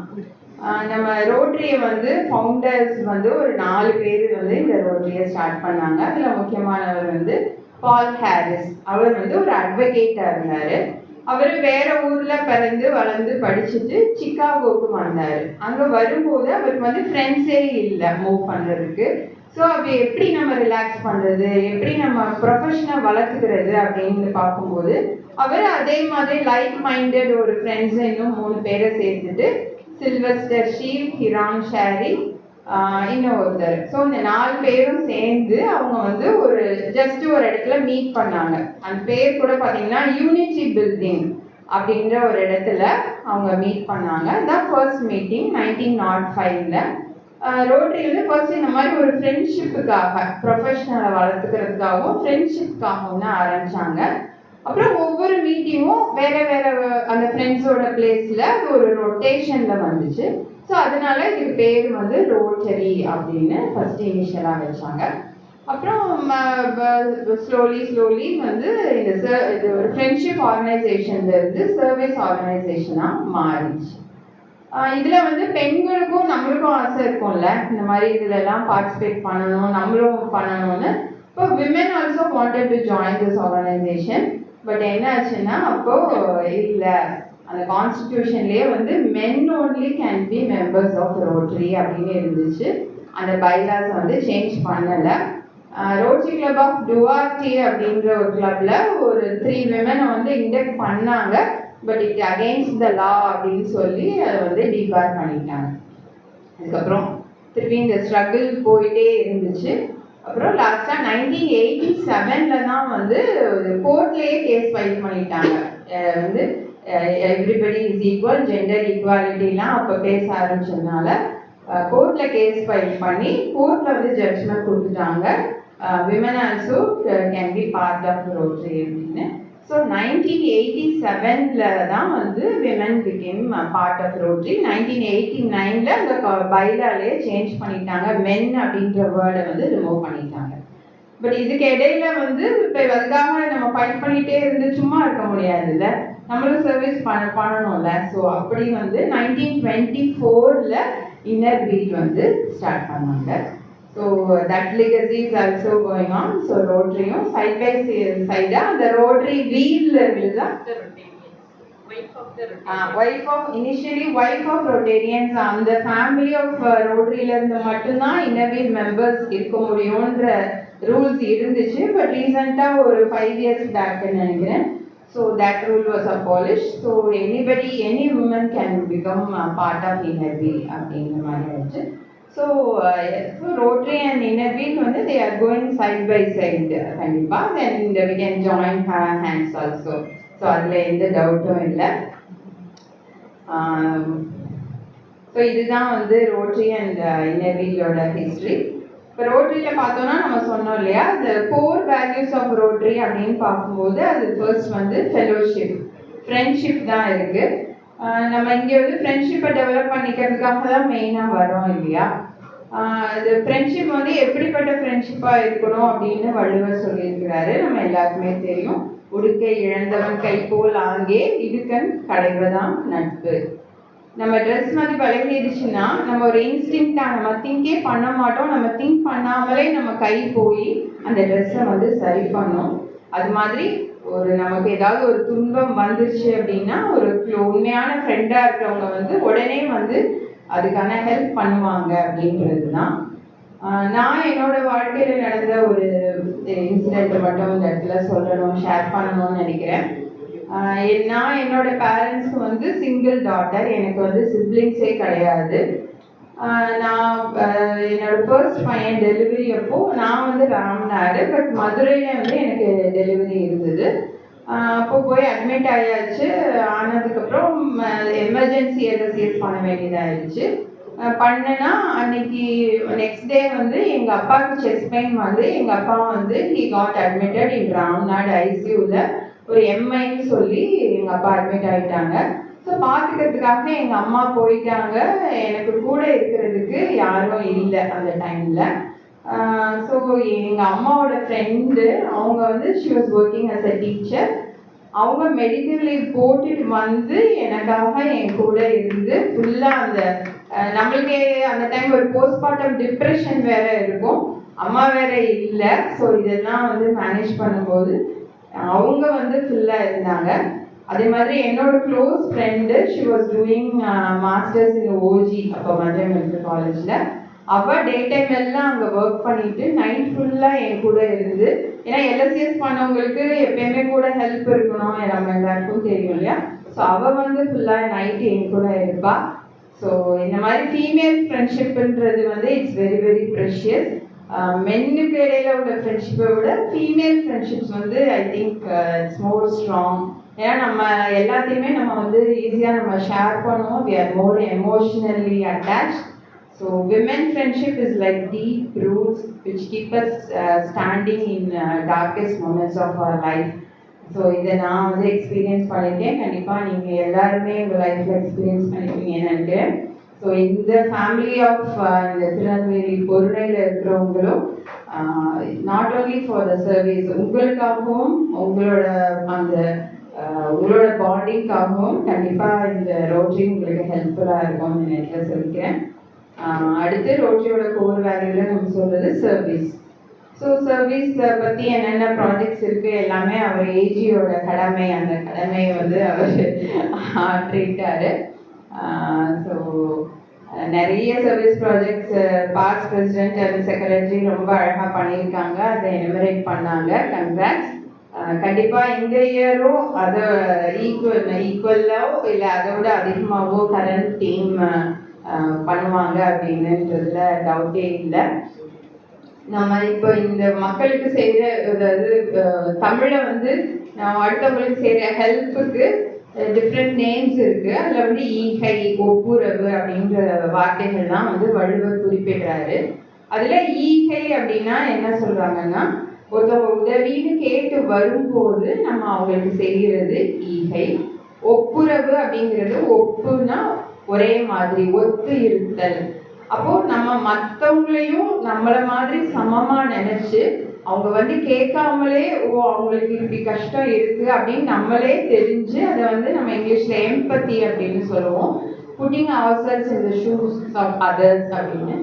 நம்ம ரோட்ரியை வந்து ஃபவுண்டர்ஸ் வந்து ஒரு 4 பேர் வந்து இந்த ரோட்ரியை ஸ்டார்ட் பண்ணாங்க. அதில் முக்கியமானவர் வந்து பால் ஹாரிஸ். அவர் வந்து ஒரு அட்வொகேட்டாக இருந்தார். அவர் வேற ஊர்ல பிறந்து வளர்ந்து படிச்சுட்டு சிக்காகோக்கு வந்தார். அங்கே வரும்போது அவருக்கு வந்து ஃப்ரெண்ட்ஸே இல்லை மூவ் பண்ணுறதுக்கு. ஸோ அப்போ எப்படி நம்ம ரிலாக்ஸ் பண்ணுறது, எப்படி நம்ம ப்ரொஃபஷனை வளர்த்துக்கிறது அப்படின்னு பார்க்கும்போது அவர் அதே மாதிரி லைக் மைண்டட் ஒரு ஃப்ரெண்ட்ஸ் இன்னும் 3 பேரை சேர்த்துட்டு சில்வஸ்டர் ஷீல், ஹிரான் ஷாரி, இன்னும் ஒருத்தர். ஸோ இந்த 4 பேரும் சேர்ந்து அவங்க வந்து ஒரு ஜஸ்ட் ஒரு இடத்துல மீட் பண்ணாங்க. அந்த பேர் கூட பார்த்தீங்கன்னா யூனிட்டி பில்டிங் அப்படின்ற ஒரு இடத்துல அவங்க மீட் பண்ணாங்க. இதான் ஃபர்ஸ்ட் மீட்டிங் 1905ல். ரோட்ரி வந்து ஃபர்ஸ்ட் இந்த மாதிரி ஒரு ஃப்ரெண்ட்ஷிப்புக்காக, ப்ரொஃபஷனலை வளர்த்துக்கிறதுக்காகவும் ஃப்ரெண்ட்ஷிப்காகவும் தான் ஆரம்பித்தாங்க. அப்புறம் ஒவ்வொரு மீட்டிங்கும் வேற வேற அந்த ஃப்ரெண்ட்ஸோட பிளேஸில் அது ஒரு ரொட்டேஷனில் வந்துச்சு. ஸோ அதனால இதுக்கு பேர் வந்து ரோட்டரி அப்படின்னு ஃபர்ஸ்ட் இனிஷியலாக வச்சாங்க. அப்புறம் ஸ்லோலி வந்து இது ஒரு ஃப்ரெண்ட்ஷிப் ஆர்கனைசேஷன்லேருந்து சர்வீஸ் ஆர்கனைசேஷனாக மாறிச்சு. இதில் வந்து பெண்களுக்கும் நம்மளுக்கும் ஆசை இருக்கும்ல, இந்த மாதிரி இதிலெல்லாம் பார்ட்டிசிபேட் பண்ணணும், நம்மளும் பண்ணணும்னு. இப்போ women also wanted to join this organisation. But என்ன ஆச்சுன்னா அப்போது இல்லை, அந்த கான்ஸ்டிடியூஷன்லேயே வந்து men only can be members of Rotary அப்படின்னு இருந்துச்சு. அந்த பைலாஸ் வந்து சேஞ்ச் பண்ணலை. ரோட்டரி கிளப் ஆஃப் டுவார்டி அப்படின்ற ஒரு கிளப்ல ஒரு 3 விமனை வந்து இண்டக்ட் பண்ணாங்க. பட் இட் அகெயின்ஸ்ட் த லா அப்படின்னு சொல்லி அதை வந்து டிபார் பண்ணிட்டாங்க. அதுக்கப்புறம் திருப்பி இந்த ஸ்ட்ரகிள் போயிட்டே இருந்துச்சு. அப்புறம் லாஸ்டா 1987 தான் வந்து கோர்ட்லயே கேஸ் ஃபைல் பண்ணிட்டாங்க. வந்து எவ்ரிபடி இஸ் ஈக்குவல், ஜெண்டர் ஈக்குவாலிட்டிலாம் அப்போ பேச ஆரம்பிச்சதுனால கோர்ட்ல கேஸ் ஃபைல் பண்ணி கோர்ட்ல வந்து ஜட்ஜ்மெண்ட் கொடுத்துட்டாங்க. Women also can be part of Rotary அப்படின்னு. ஸோ 1987 தான் வந்து women became part of Rotary. 1989 அந்த பைலாலே சேஞ்ச் பண்ணிட்டாங்க. மென் அப்படின்ற வேர்டை வந்து ரிமூவ் பண்ணிட்டாங்க. பட் இதுக்கு இடையில வந்து இப்போ அதுக்காக நம்ம ஃபைட் பண்ணிட்டே இருந்து சும்மா இருக்க முடியாதுல்ல, நம்மளும் சர்வீஸ் பண்ணணும்ல. ஸோ அப்படி வந்து 1924 இன்னர் வீல் வந்து ஸ்டார்ட் பண்ணாங்க. So that legacy is also going on. So ரோட்டரியும் சைட் பை சைடாக அந்த ரோட்டரி வீல் தான் இனிஷியலி ஒய்ஃப் ஆஃப் ரொட்டேரியன்ஸ், அந்த ஃபேமிலி ஆஃப் ரோட்டரியில இருந்து மட்டும்தான் இன்னர் வீல் மெம்பர்ஸ் இருக்க முடியும்ன்ற ரூல்ஸ் இருந்துச்சு. பட் ரீசெண்டாக ஒரு 5 years பேக்னு நினைக்கிறேன். So that rule was abolished. So anybody, any woman can become part of inner wheel அப்படிங்கிற மாதிரி ஆச்சு. So Rotary and inner wheel வந்து they are going side by side கண்டிப்பா. Then we can join hands also. So அதில் எந்த டவுட்டும் இல்லை. So இதுதான் வந்து ரோட்டரி அண்ட் இன்னர் வீலோட ஹிஸ்ட்ரி. இப்போ ரோட்டரியில் பார்த்தோன்னா நம்ம சொன்னோம் இல்லையா, இந்த கோர் வேல்யூஸ் ஆஃப் ரோட்டரி அப்படின்னு பார்க்கும்போது அது ஃபர்ஸ்ட் வந்து ஃபெலோஷிப், ஃப்ரெண்ட்ஷிப் தான் இருக்குது. நம்ம இங்கே வந்து ஃப்ரெண்ட்ஷிப்பை டெவலப் பண்ணிக்கிறதுக்காக தான் மெயினாக வரோம் இல்லையா. அது ஃப்ரெண்ட்ஷிப் வந்து எப்படிப்பட்ட ஃப்ரெண்ட்ஷிப்பாக இருக்கணும் அப்படின்னு வள்ளுவர் சொல்லியிருக்கிறாரு, நம்ம எல்லாருக்குமே தெரியும். உடுக்கை இழந்தவன் கை போல் ஆங்கே இடுக்கன் கடைவதான் நட்பு. நம்ம ட்ரெஸ் மாதிரி பழகிடுச்சுன்னா நம்ம ஒரு இன்ஸ்டிங்க்டாக நம்ம திங்கே பண்ண மாட்டோம், நம்ம திங்க் பண்ணாமலே நம்ம கை போய் அந்த ட்ரெஸ்ஸை வந்து சரி பண்ணோம். அது மாதிரி ஒரு நமக்கு ஏதாவது ஒரு துன்பம் வந்துருச்சு அப்படின்னா ஒரு உண்மையான ஃப்ரெண்டாக இருக்கிறவங்க வந்து உடனே வந்து அதுக்கான ஹெல்ப் பண்ணுவாங்க அப்படின்றது தான். நான் என்னோட வாழ்க்கையில் நடந்த ஒரு இன்சிடென்ட் மட்டும் இந்த இடத்துல சொல்லணும், ஷேர் பண்ணணும்னு நினைக்கிறேன். நான் என்னோட பேரண்ட்ஸ்க்கு வந்து சிங்கிள் டாட்டர், எனக்கு வந்து சிப்ளிங்ஸே கிடையாது. நான் என்னோட ஃபர்ஸ்ட் பையன் டெலிவரி அப்போ நான் வந்து ராம்நாடு, பட் மதுரையில் வந்து எனக்கு டெலிவரி இருந்தது. அப்போ போய் அட்மிட் ஆயாச்சு. ஆனதுக்கப்புறம் எமர்ஜென்சி எல்எஸ்சிஎஸ் பண்ண வேண்டியதாகிடுச்சு. பண்ணேன்னா அன்னைக்கு நெக்ஸ்ட் டே வந்து எங்கள் அப்பாவுக்கு செஸ்ட் பெயின் வந்து எங்கள் அப்பா வந்து ஹி காட் அட்மிட்டட் இன் ராம்நாடு ஐசியூவில். ஒரு எம்ஐன்னு சொல்லி எங்கள் அப்பா அட்மிட் ஆகிட்டாங்க. ஸோ பார்த்துக்கிறதுக்காக எங்கள் அம்மா போயிட்டாங்க. எனக்கு கூட இருக்கிறதுக்கு யாரும் இல்லை அந்த டைமில். ஸோ எங்கள் அம்மாவோட ஃப்ரெண்டு அவங்க வந்து she was working as a teacher. அவங்க மெடிக்கல் லீவ் போட்டுட்டு வந்து எனக்காக என் கூட இருந்து ஃபுல்லாக அந்த நம்மளுக்கே அந்த டைம் ஒரு போஸ்ட்மார்ட்டம் டிப்ரெஷன் வேற இருக்கும், அம்மா வேற இல்லை. ஸோ இதெல்லாம் வந்து மேனேஜ் பண்ணும்போது அவங்க வந்து ஃபுல்லாக இருந்தாங்க. அதே மாதிரி என்னோட close friend she was doing masters in OG அப்போ மதுரை மெடிக்கல் காலேஜில். அவள் டே டைம் எல்லாம் அங்கே ஒர்க் பண்ணிட்டு நைட் ஃபுல்லாக என் கூட இருந்து, ஏன்னா எல்எஸ்சிஎஸ் பண்ணவங்களுக்கு எப்பயுமே கூட ஹெல்ப் இருக்கணும், நம்ம எல்லாருக்கும் தெரியும் இல்லையா. ஸோ அவள் வந்து ஃபுல்லாக நைட்டு என் கூட இருப்பா. ஸோ இந்த மாதிரி ஃபீமேல் ஃப்ரெண்ட்ஷிப்புன்றது வந்து இட்ஸ் வெரி வெரி ப்ரெஷியஸ். மென்னுக்கு இடையில உள்ள ஃப்ரெண்ட்ஷிப்பை விட ஃபீமேல் ஃப்ரெண்ட்ஷிப்ஸ் வந்து I think it's more strong. ஏன்னா நம்ம எல்லாத்தையுமே நம்ம வந்து ஈஸியாக நம்ம ஷேர் பண்ணுவோம். We are more emotionally attached. So women friendship is like deep roots which keep us standing in darkest moments of our life. So இதை நான் வந்து எக்ஸ்பீரியன்ஸ் பண்ணியிருக்கேன். கண்டிப்பாக நீங்கள் எல்லாருமே உங்கள் லைஃப்பில் எக்ஸ்பீரியன்ஸ் பண்ணியிருக்கீங்கன்னு நினைக்கிறேன். ஸோ இந்த ஃபேமிலி ஆஃப் இந்த திருநெல்வேலி பொருளையில் இருக்கிறவங்களும் not only for the service, உங்களுக்காகவும் உங்களோட அந்த உங்களோட பாண்டிங்காகவும் கண்டிப்பாக இந்த ரோட்டரி உங்களுக்கு ஹெல்ப்ஃபுல்லாக இருக்கும்னு நினைக்க சொல்லிக்கிறேன். அடுத்து ரோட்டரியோட கோர் வேல்யூவில் நம்ம சொல்கிறது சர்வீஸ். ஸோ சர்வீஸ் பற்றி என்னென்ன ப்ராஜெக்ட்ஸ் இருக்குது எல்லாமே அவர் ஏஜியோட கடமை, அந்த கடமையை வந்து அவர் ஆற்றிட்டார். ஸோ நிறைய service projects past president and secretary ரொம்ப அழகாக பண்ணியிருக்காங்க, அதை எனுமரேட் பண்ணாங்க. கங்க்ராட்ஸ். கண்டிப்பாக இந்த இயரும் அதை ஈக்குவலோ இல்லை அதோட அதிகமாகவோ கரண்ட் டீம் பண்ணுவாங்க அப்படின்னுன்றதுல டவுட்டே இல்லை. நம்ம இப்போ இந்த மக்களுக்கு செய்கிற அதாவது தமிழை வந்து நம்ம அடுத்தவங்களுக்கு செய்கிற ஹெல்ப்புக்கு டிஃப்ரெண்ட் நேம்ஸ் இருக்குது. அதில் வந்து ஈகை, ஒப்புரவு அப்படின்ற வார்த்தைகள்லாம் வந்து வள்ளுவர் குறிப்பிடுறாரு. அதில் ஈகை அப்படின்னா என்ன சொல்கிறாங்கன்னா, ஒருத்தவங்க உதவின்னு கேட்டு வரும்போது நம்ம அவங்களுக்கு செய்கிறது ஈகை. ஒப்புரவு அப்படிங்கிறது ஒப்புனா ஒரே மாதிரி, ஒத்து இருத்தல். அப்போ நம்ம மற்றவங்களையும் நம்மளை மாதிரி சமமா நினைச்சு அவங்க வந்து கேட்காமலே அவங்களுக்கு இப்படி கஷ்டம் இருக்கு அப்படின்னு நம்மளே தெரிஞ்சு அதை வந்து நம்ம இங்கிலீஷ்ல எம்பத்தி அப்படின்னு சொல்லுவோம், pudding ourselves in the shoes of others அப்படின்னு.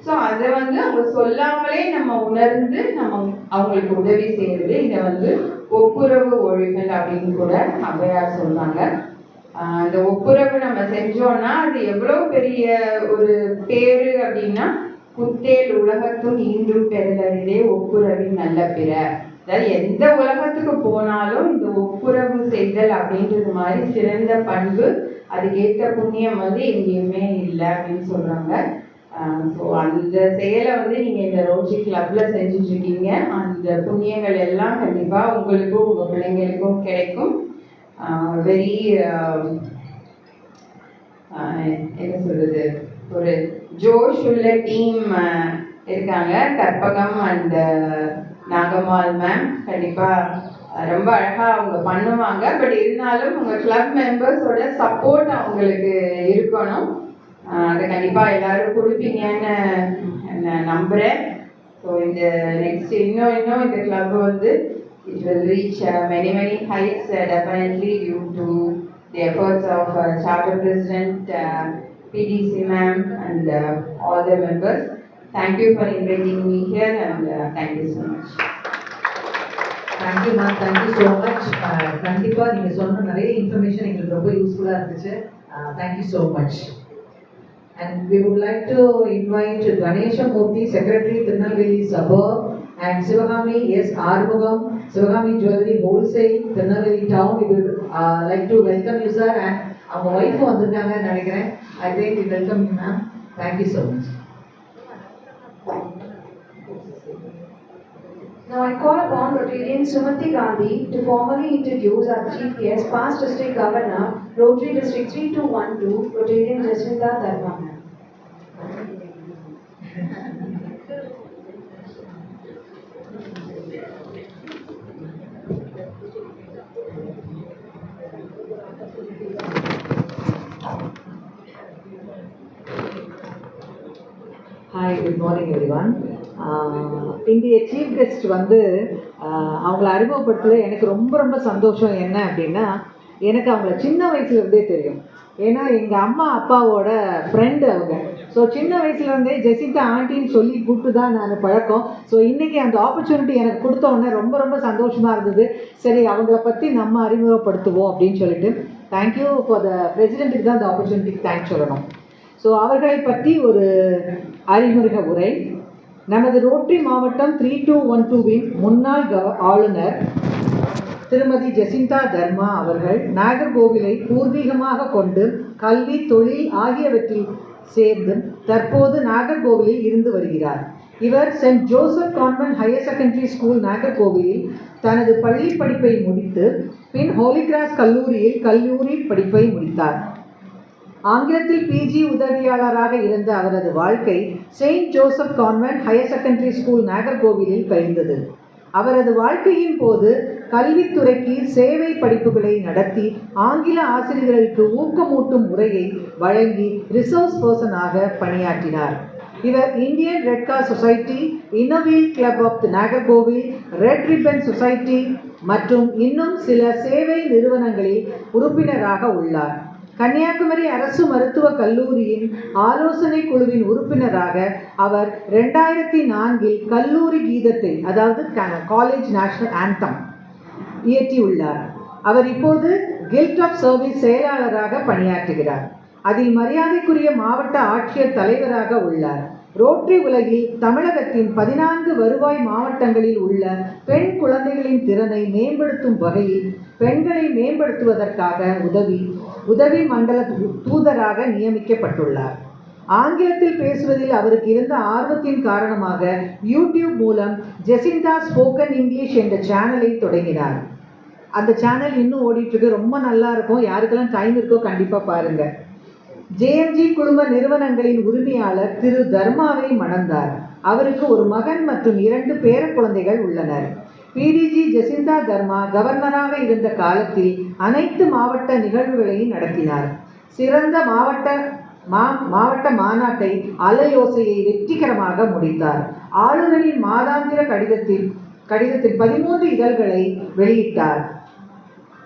ஸோ அதை வந்து அவங்க சொல்லாமலே நம்ம உணர்ந்து நம்ம அவங்களுக்கு உதவி செய்யறது, இதை வந்து ஒப்புரவு ஒழுகல் அப்படின்னு கூட ஔவையார் சொல்றாங்க. அந்த ஒப்புரவு நம்ம செஞ்சோம்னா அது எவ்வளோ பெரிய ஒரு பேரு அப்படின்னா, குத்தேல் உலகத்தும் ஈண்டும் பெருதலிலே ஒப்புரவின் நல்ல பிற. அதாவது எந்த உலகத்துக்கு போனாலும் இந்த ஒப்புரவு செய்தல் அப்படின்றது மாதிரி சிறந்த பண்பு, அதுக்கேற்ற புண்ணியம் வந்து எங்கேயுமே இல்லை அப்படின்னு சொல்றாங்க. ஸோ அந்த செயலை வந்து நீங்கள் இந்த ரோட்டரி கிளப்பில் செஞ்சுட்டு இருக்கீங்க. அந்த புண்ணியங்கள் எல்லாம் கண்டிப்பாக உங்களுக்கும் உங்கள் பிள்ளைங்களுக்கும் கிடைக்கும். வெரி என்ன சொல்கிறது, ஒரு ஜோஷ் உள்ள டீம் இருக்காங்க. கற்பகம் அண்ட் நாகம்மாள் மேம் கண்டிப்பாக ரொம்ப அழகாக அவங்க பண்ணுவாங்க. பட் இருந்தாலும் உங்கள் கிளப் மெம்பர்ஸோட சப்போர்ட் அவங்களுக்கு இருக்கணும். அதை கண்டிப்பாக எல்லாரும் கொடுப்பீங்கன்னு நான் நம்புகிறேன். ஸோ இந்த நெக்ஸ்ட் இன்னும் இந்த கிளப் வந்து it will reach many heights, definitely due to the efforts of Charter President, PDC ma'am and all the members. Thank you for inviting me here and thank you so much. Thank you ma'am, thank you so much. கண்டிப்பாக நீங்கள் சொன்ன நிறைய information எங்களுக்கு ரொம்ப யூஸ்ஃபுல்லாக இருந்துச்சு. Thank you so much. And we would like to invite Ganesha Murthy, Secretary, Tirunelveli Suburb, and Sivagami S. Armugam, Sivagami Jewelry Wholesale, Tirunelveli Town. We would like to welcome you, sir, and our wife வந்திருக்காங்க நினைக்கிறேன். I think we welcome you, ma'am. Thank you so much. Now I call upon Rotarian Sumati Gandhi to formally introduce our chief guest, past district governor, Rotary District 3212, Rotarian Jasminta Dharma. Hi, good morning everyone. இந்திய chief guest வந்து அவங்கள அறிமுகப்படுத்தல எனக்கு ரொம்ப சந்தோஷம். என்ன அப்படின்னா, எனக்கு அவங்கள சின்ன வயசுலேருந்தே தெரியும். ஏன்னா எங்கள் அம்மா அப்பாவோட ஃப்ரெண்டு அவங்க. ஸோ சின்ன வயசுலேருந்தே ஜெசிந்தா ஆண்டின்னு சொல்லி கூப்பிட்டு தான் நான் பழக்கம். ஸோ இன்றைக்கி அந்த ஆப்பர்ச்சுனிட்டி எனக்கு கொடுத்த உடனே ரொம்ப சந்தோஷமாக இருந்தது. சரி, அவங்கள பற்றி நம்ம அறிமுகப்படுத்துவோம் அப்படின்னு சொல்லிட்டு தேங்க்யூ ஃபார் த பிரசிடென்ட்டுக்கு தான் அந்த ஆப்பர்ச்சுனிட்டிக்கு தேங்க்ஸ் சொல்லணும். ஸோ அவர்களை பற்றி ஒரு அறிமுக உரை. நமது ரோட்டரி மாவட்டம் 3212வின் முன்னாள் ஆளுநர் திருமதி ஜெசிந்தா தர்மா அவர்கள் நாகர்கோவிலை பூர்வீகமாக கொண்டு கல்வி, தொழில் ஆகியவற்றில் சேர்ந்து தற்போது நாகர்கோவிலில் இருந்து வருகிறார். இவர் saint Joseph convent higher secondary school நாகர்கோவிலில் தனது பள்ளி படிப்பை முடித்து பின் ஹோலி கிராஸ் கல்லூரியில் கல்லூரி படிப்பை முடித்தார். ஆங்கிலத்தில் பிஜி உதவியாளராக இருந்த அவரது வாழ்க்கை Saint Joseph convent higher secondary school நாகர்கோவிலில் கழிந்தது. அவரது வாழ்க்கையின் போது கல்வித்துறைக்கு சேவை படிப்புகளை நடத்தி ஆங்கில ஆசிரியர்களுக்கு ஊக்கமூட்டும் முறையை வழங்கி ரிசோர்ஸ் பர்சனாக பணியாற்றினார். இவர் Indian red cross society, innovate club of the Nagercoil, red ribbon society மற்றும் இன்னும் சில சேவை நிறுவனங்களில் உறுப்பினராக உள்ளார். கன்னியாகுமரி அரசு மருத்துவக் கல்லூரியின் ஆலோசனை குழுவின் உறுப்பினராக அவர் 2004 கல்லூரி கீதத்தை, அதாவது காலேஜ் நேஷனல் ஆந்தம் இயற்றியுள்ளார். அவர் இப்போது கில்ட் ஆஃப் சர்வீஸ் செயலாளராக பணியாற்றுகிறார். அதில் மரியாதைக்குரிய மாவட்ட ஆட்சியர் தலைவராக உள்ளார். ரோட்டரி உலகில் தமிழகத்தின் 14 வருவாய் மாவட்டங்களில் உள்ள பெண் குழந்தைகளின் திறனை மேம்படுத்தும் வகையில் பெண்களை மேம்படுத்துவதற்காக உதவி மண்டல தூதராக நியமிக்கப்பட்டுள்ளார். ஆங்கிலத்தில் பேசுவதில் அவருக்கு இருந்த ஆர்வத்தின் காரணமாக யூடியூப் மூலம் ஜெசிந்தா ஸ்போக்கன் இங்கிலீஷ் என்ற சேனலை தொடங்கினார். அந்த சேனல் இன்னும் ஓடிட்டு இருக்கு, ரொம்ப நல்லா இருக்கும். யாருக்கெல்லாம் டைம் இருக்கோ கண்டிப்பாக பாருங்க. JMG குழும நிறுவனங்களின் உரிமையாளர் திரு தர்மாவை மணந்தார். அவருக்கு ஒரு மகன் மற்றும் 2 பேர குழந்தைகள் உள்ளனர். PDG ஜெசிந்தா தர்மா கவர்னராக இருந்த காலத்தில் அனைத்து மாவட்ட நிகழ்வுகளையும் நடத்தினார். சிறந்த மாவட்ட மாநாட்டை அலையோசையை வெற்றிகரமாக முடித்தார். ஆளுநரின் மாதாந்திர கடிதத்தில் 13 இதழ்களை வெளியிட்டார்.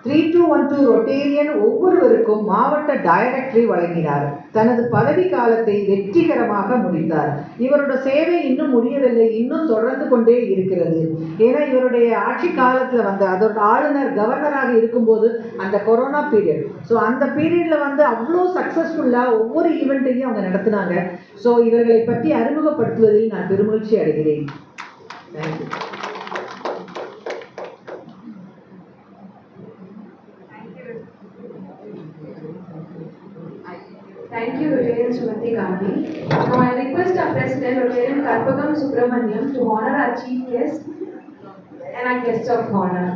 3212 ரொட்டேரியன் ஒவ்வொருவருக்கும் மாவட்ட டைரக்டரி வழங்கினார். தனது பதவி காலத்தை வெற்றிகரமாக முடித்தார். இவரோட சேவை இன்னும் முடியவில்லை, இன்னும் தொடர்ந்து கொண்டே இருக்கிறது. ஏன்னா இவருடைய ஆட்சி காலத்தில் அதோட ஆளுநர் கவர்னராக இருக்கும்போது அந்த கொரோனா பீரியட், ஸோ அந்த பீரியடில் அவ்வளோ சக்ஸஸ்ஃபுல்லாக ஒவ்வொரு ஈவெண்ட்டையும் அவங்க நடத்தினாங்க. ஸோ இவர்களை பற்றி அறிமுகப்படுத்துவதில் நான் பெருமகிழ்ச்சி அடைகிறேன். Thank you. Thank you, Rotarian Sumati Gandhi. Now I request our President, Rotarian Karpagam Subramaniam, to honor our chief guest and our guest of honor.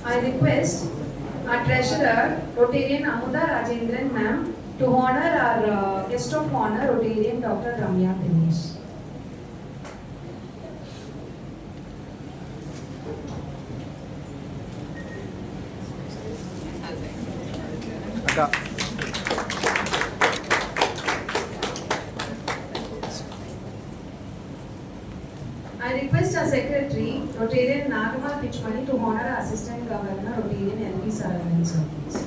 I request our treasurer, Rotarian Amuda Rajendran ma'am, to honor our guest of honor, Rotarian Dr. Ramya Dinesh. I request our secretary, Rotarian Nagamal Pichmani, to honor our assistant governor, Rotarian LV Saravan Service.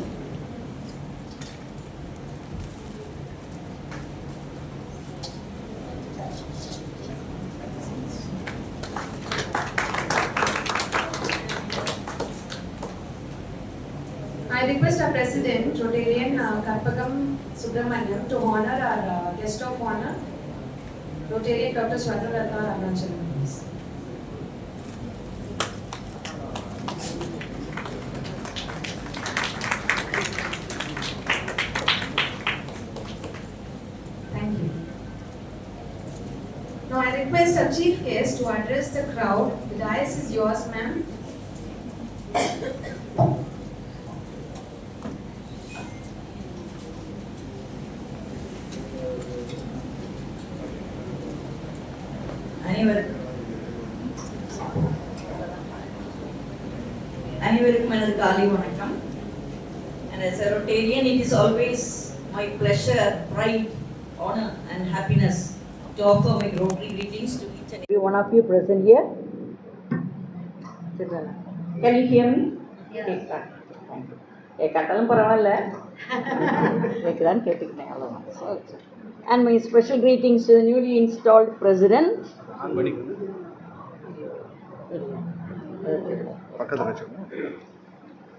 I request our president, Rotarian Karpagam Subramaniam, to honor our guest of honor, Rotarian Dr. Swatalata Arunachalam. Thank you. Now I request our chief guest to address the crowd. The dais is yours, ma'am. அனைவருக்கும் எனது காலை வணக்கம். And as a Rotarian, it is always my pleasure, pride, honor and happiness to offer my Rotary greetings to each and every one of you present here. Can you hear me? Yes. Thank you. கட்டலும் பரவாயில்ல, கேட்குதான்னு கேட்டுக்கிட்டேன், அவ்வளோதான். And my special greetings to the newly installed president.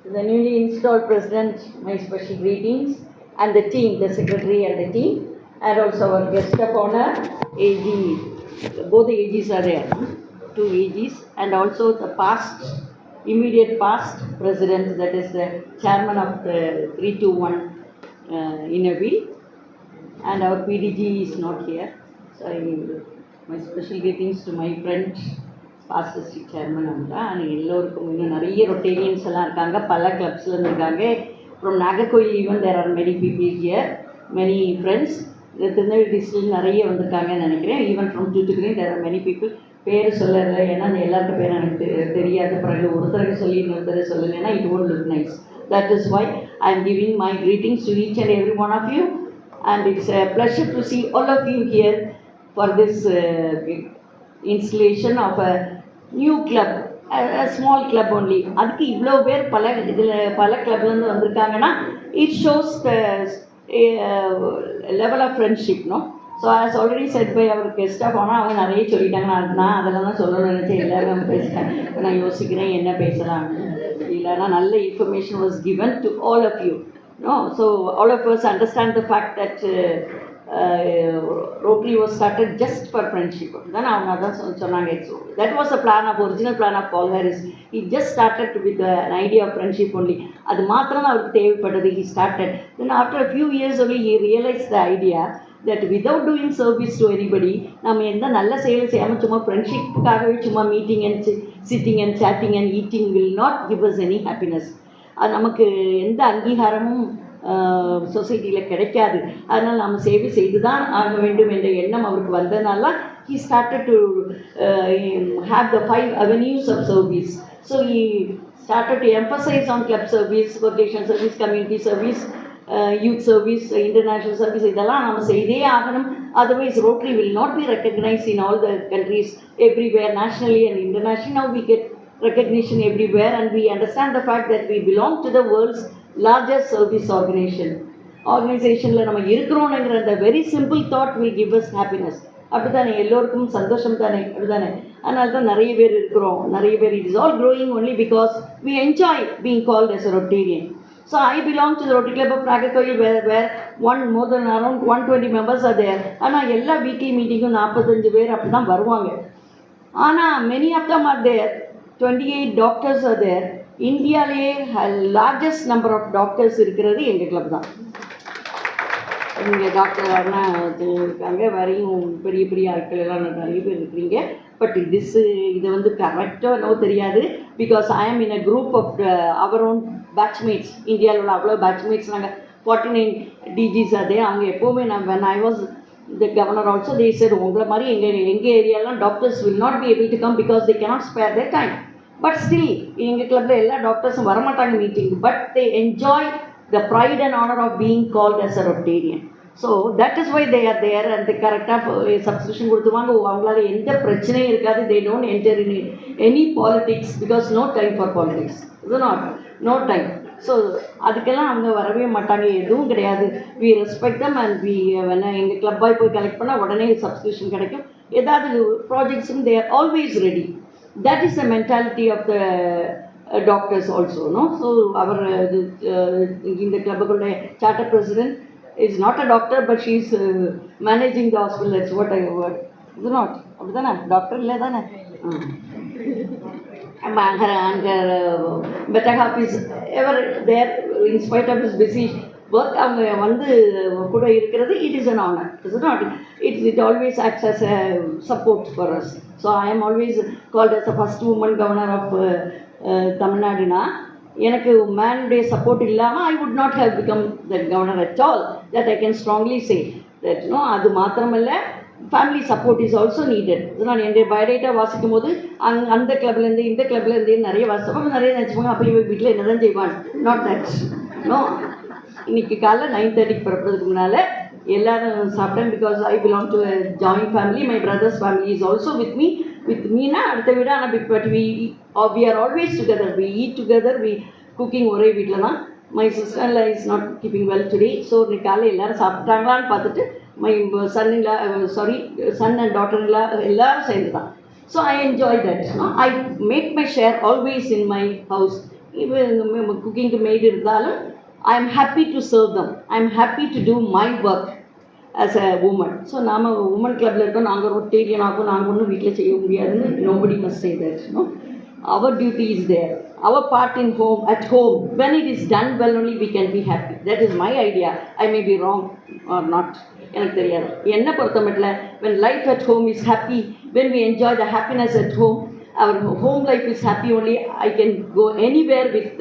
To the newly installed president, my special greetings, and the team, the secretary and the team, and also our guest of honor, AG. Both the AGs are there, 2 AGs, and also the immediate past president, that is the chairman of the 321 Innerville, and our PDG is not here. So my special greetings to my friend, past district chairman Amla, and எல்லோருக்கும் இன்னும் நிறைய Rotarians எல்லாம் இருக்காங்க, பல கிளப்ஸில் இருந்திருக்காங்க. From Nagarkoil even there are many people here, many friends. Tirunelveli district நிறைய வந்திருக்காங்கன்னு நினைக்கிறேன். Even from Thoothukudi there are many people. பேர் சொல்லலை, ஏன்னா அந்த எல்லாருக்கும் பேர் எனக்கு தெரியாத பிறகு ஒருத்தருக்கு சொல்லி இன்னொருத்தரை சொல்லலைன்னா it won't look nice. That is why I am giving my greetings to each and every one of you, and it's a pleasure to see all of you here for this installation of a new club, a small club only. அதுக்கு இவ்வளோ பேர் பல கிளப்லேருந்து வந்திருக்காங்கன்னா it shows the level of friendship, no? So as already said by our guest of honor, அவங்க நிறைய சொல்லிட்டாங்க. நான் அதெல்லாம் தான் சொல்லணும்னு நினச்சேன். எல்லாரும் பேசிட்டேன். நான் யோசிக்கிறேன் என்ன பேசலாம் இல்லைன்னா நல்ல information was given to all of you, no? So all of us understand the fact that Rotary was started just for friendship. Then அவங்க அதான் சொன்னாங்க. So that was the original plan of Paul Harris. He just started with an idea of friendship only. அது மாத்திரம் தான் அவருக்கு தேவைப்பட்டது. He started. Then after a few years only he realized the idea that without doing service to anybody, நம்ம எந்த நல்ல செயல் செய்யாமல் சும்மா ஃப்ரெண்ட்ஷிப்புக்காகவே சும்மா meeting and sitting and chatting and eating will not give us any happiness. அது நமக்கு எந்த அங்கீகாரமும் சொசைட்டியில் கிடைக்காது. அதனால் நம்ம சேவை செய்து தான் ஆக வேண்டும் என்ற எண்ணம் அவருக்கு வந்ததுனால he started to have the 5 avenues of service. So he started to emphasize on club service, vocation service, community service, youth service, international service. இதெல்லாம் நம்ம செய்தே ஆகணும். Otherwise Rotary will not be recognized in all the countries, everywhere, nationally and internationally. Now we get recognition everywhere, and we understand the fact that we belong to the world's largest service organizationல நம்ம இருக்கிறோம்ங்கிற அந்த very simple thought will give us happiness. அப்படி தானே எல்லோருக்கும் சந்தோஷம் தானே, அப்படி தானே? அதனால தான் நிறைய பேர் இருக்கிறோம், நிறைய பேர். It is all growing only because we enjoy being called as a Rotarian. So I belong to the Rotary Club of Nagakoil where more than around 120 members are there. ஆனால் எல்லா வீக்லி மீட்டிங்கும் 45 பேர் அப்படி தான் வருவாங்க. ஆனால் many of them are there. 28 doctors are there. இந்தியாவிலேயே largest number of doctors இருக்கிறது எங்கள் கிளப் தான். இங்கே டாக்டர் அண்ணா இருக்காங்க, வரையும் பெரிய பெரிய ஆட்கள் எல்லாம் நிறைய பேர் இருக்கிறீங்க. பட் இது வந்து கரெக்டாக தெரியாது. Because I am in a group of our own batchmates. இந்தியாவில் உள்ள அவ்வளோ பேட்ச்மேட்ஸ் நாங்கள் 49 DGs அதே. அவங்க எப்போவுமே when I was the governor also, they said உங்களை மாதிரி எங்கள் ஏரியாலாம் doctors will not be able to come because they cannot spare their time. But still எங்கள் கிளப்பில் எல்லா டாக்டர்ஸும் வரமாட்டாங்க meeting. But they enjoy the pride and honor of being called as a Rotarian. So that is why they are there, and they கரெக்டாக subscription கொடுத்துருவாங்க. அவங்களால எந்த பிரச்சனையும் இருக்காது. They don't enter in any politics because no time for politics. Is not? No time. So அதுக்கெல்லாம் அவங்க வரவே மாட்டாங்க, எதுவும் கிடையாது. we respect them and we வேணா எங்கள் கிளப்பாக போய் கலெக்ட் பண்ணால் உடனே சப்ஸ்கிரிப்ஷன் கிடைக்கும். ஏதாவது ப்ராஜெக்ட்ஸும் they are always ready. That is the mentality of the doctors also, no? So our in the club charter president is not a doctor, but she is managing the hospital. That's what I heard. Is it not? அப்படிதானே? Doctor இல்லை தானே? Betahap is ever there in spite of his busy work. அவங்க வந்து கூட இருக்கிறது, it is an honor. Is it not? It always acts as a support for us. So I am always called as the first woman governor of Tamil Nadu. எனக்கு மேனுடைய support இல்லாமல் I would not have become the governor at all. That I can strongly say. That no, அது மாத்திரமல்ல, family support is also needed. நான் என்னுடைய biodata வாசிக்கும் போது அந்த கிளப்லேருந்து இந்த கிளப்லேருந்து நிறைய வாசிப்போம். நிறைய நினச்சிப்பாங்க அப்போ இவன் வீட்டில் என்ன தான் செய்வான். Not that. நோ, இன்னைக்கு காலைல 9:30 புறப்படுறதுக்கு முன்னால் எல்லாரும் சாப்பிட்டேன். Because I belong to joint family. My brothers family is also with Meena அடுத்த வீடு. ஆனால் but we are always together. We eat together. We cooking ஒரே வீட்டில் தான். My sister is not keeping well today. So இன்னைக்கு காலையில் எல்லோரும் சாப்பிட்டாங்களான்னு பார்த்துட்டு மை son and daughter-in-law எல்லாரும் சேர்ந்து தான். So I enjoy that. I make my share always in my house. even குக்கிங்க்கு மேட் இருந்தாலும் I am happy to serve them. I am happy to do my work as a woman. So நாம் woman கிளப்பில் இருக்கோம், நாங்கள் Rotarian ஆகும், நாங்கள் ஒன்றும் வீட்டில் செய்ய முடியாதுன்னு nobody must say that. No? Our duty is there. Our part in home, at home, when it is done well only we can be happy. That is my idea. I may be wrong or not. எனக்கு தெரியாது. என்னை பொறுத்த மட்டும் when life at home is happy, when we enjoy the happiness at home, our home life is happy only, I can go anywhere with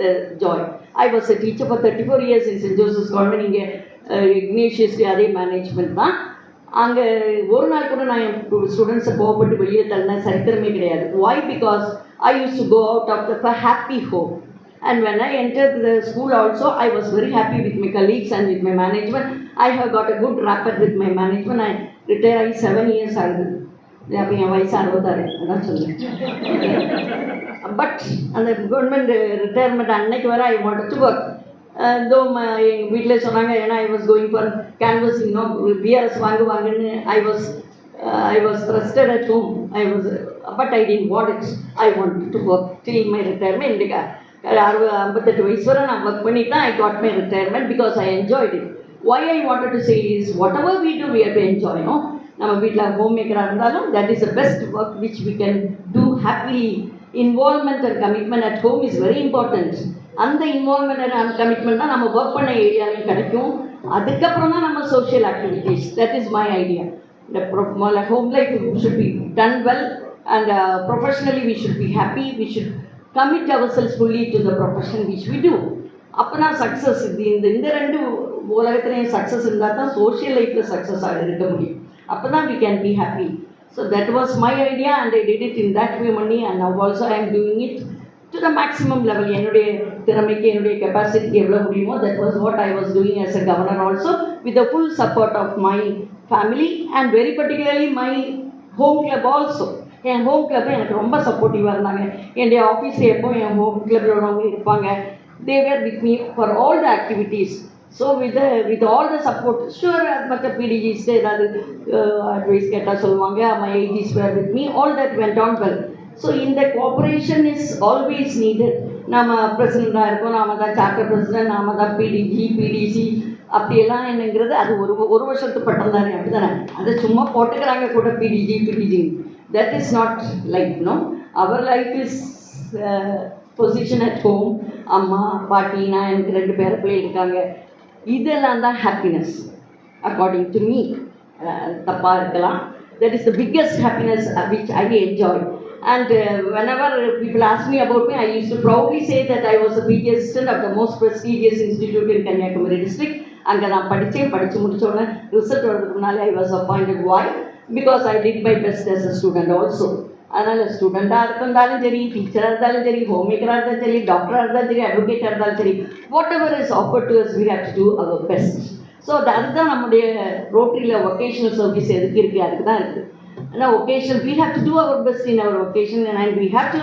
joy. I was a teacher for 34 years in St. Joseph's Convent. இங்கே இக்னேஷியஸ்லி அதே management தான். அங்கே ஒரு நாள் கூட நான் என் ஸ்டூடெண்ட்ஸை கோவப்பட்டு வெளியே தள்ளின சரித்திரமே கிடையாது. Why? Because I used to go out of a happy home. And when I entered the school also, I was very happy with my colleagues and with my management. I have got a good rapport with my management. I retired 7 years ago. அப்போ என் வயசு 66 அதான் சொல்லுவேன். But அந்த government retirement அன்னைக்கு வர I wanted to work. தோ எங்கள் வீட்டில் சொன்னாங்க, ஏன்னா I was going for canvassing PRS வாங்குவாங்கன்னு I was trusted at home. But I didn't want it. I wanted to work till my retirement. 58 வயசு வரை நான் ஒர்க் பண்ணிட்டு தான் I got my retirement because I enjoyed it. Why I wanted to say is, whatever we do, we have to enjoy, no? நம்ம வீட்டில் home மேக்கராக இருந்தாலும் that is the best work which we can do happily. Involvement and commitment at home is very important. அந்த involvement and commitment தான் நம்ம work பண்ண ஏரியாலையும் கிடைக்கும். அதுக்கப்புறம் தான் நம்ம social activities. That is my idea. The home life should be done well, and professionally we should be happy. We should commit ourselves fully to the profession which we do. அப்போனா success இந்த ரெண்டு உலகத்துலேயும் success இருந்தால் தான் social லைஃப்பில் சக்ஸஸாக இருக்க முடியும். அப்போ தான் we can be happy. So that was my idea and I did it in that way only, and now also I am doing it to the maximum level. என்னுடைய திறமைக்கு என்னுடைய கெப்பாசிட்டிக்கு எவ்வளோ முடியுமோ that was what I was doing as a governor also, with the full support of my family and very particularly my home club also. N home club எனக்கு ரொம்ப சப்போர்ட்டிவாக இருந்தாங்க. என்னுடைய ஆஃபீஸில் எப்போ என் ஹோம் கிளப்பில் உள்ளவங்க இருப்பாங்க. they were with me for all the activities. So with all the support, sure, மற்ற PDGs ஏதாவது அட்வைஸ் கேட்டால் சொல்லுவாங்க. my AGs were with me. All that went on well. So in the cooperation is always needed. நம்ம பிரசிடெண்ட்டாக இருக்கோம், நாம தான் charter president, நாம தான் PDG PDC அப்படியெல்லாம் என்னங்கிறது அது ஒரு வருஷத்து பட்டம் தானே, அப்படி தானே. அதை சும்மா போட்டுக்கிறாங்க கூட PDG. That is not life, no. Our life is position at home. அம்மா பாட்டி, நான் எனக்கு 2 பேர பிள்ளைகள் இருக்காங்க. இதெல்லாம் தான் ஹாப்பினஸ் அக்கார்டிங் டு மீ. தப்பாக இருக்கலாம். That is the biggest happiness which I enjoy. And whenever people ask me about me, I used to proudly say that I was a PG assistant of the most prestigious institute in Kanyakumari district. அங்கே நான் படித்து முடித்தோடனே result வரதுக்கு முன்னாலே I was appointed. Why? Because I did my best as a student also. அதனால் ஸ்டூடெண்ட்டாக இருந்தாலும் சரி, டீச்சராக இருந்தாலும் சரி, ஹோம் மேக்கராக இருந்தாலும் சரி, டாக்டராக இருந்தாலும் சரி, அட்வொகேட்டாக இருந்தாலும் சரி, what ever is offered to us, we have to do our best. So அதுதான் நம்முடைய ரோட்டரியில் வொகேஷனல் சர்வீஸ் எதுக்கு இருக்குது, அதுக்கு தான் இருக்குது. ஆனால் occasion we have to do our best in our vocation, and we have to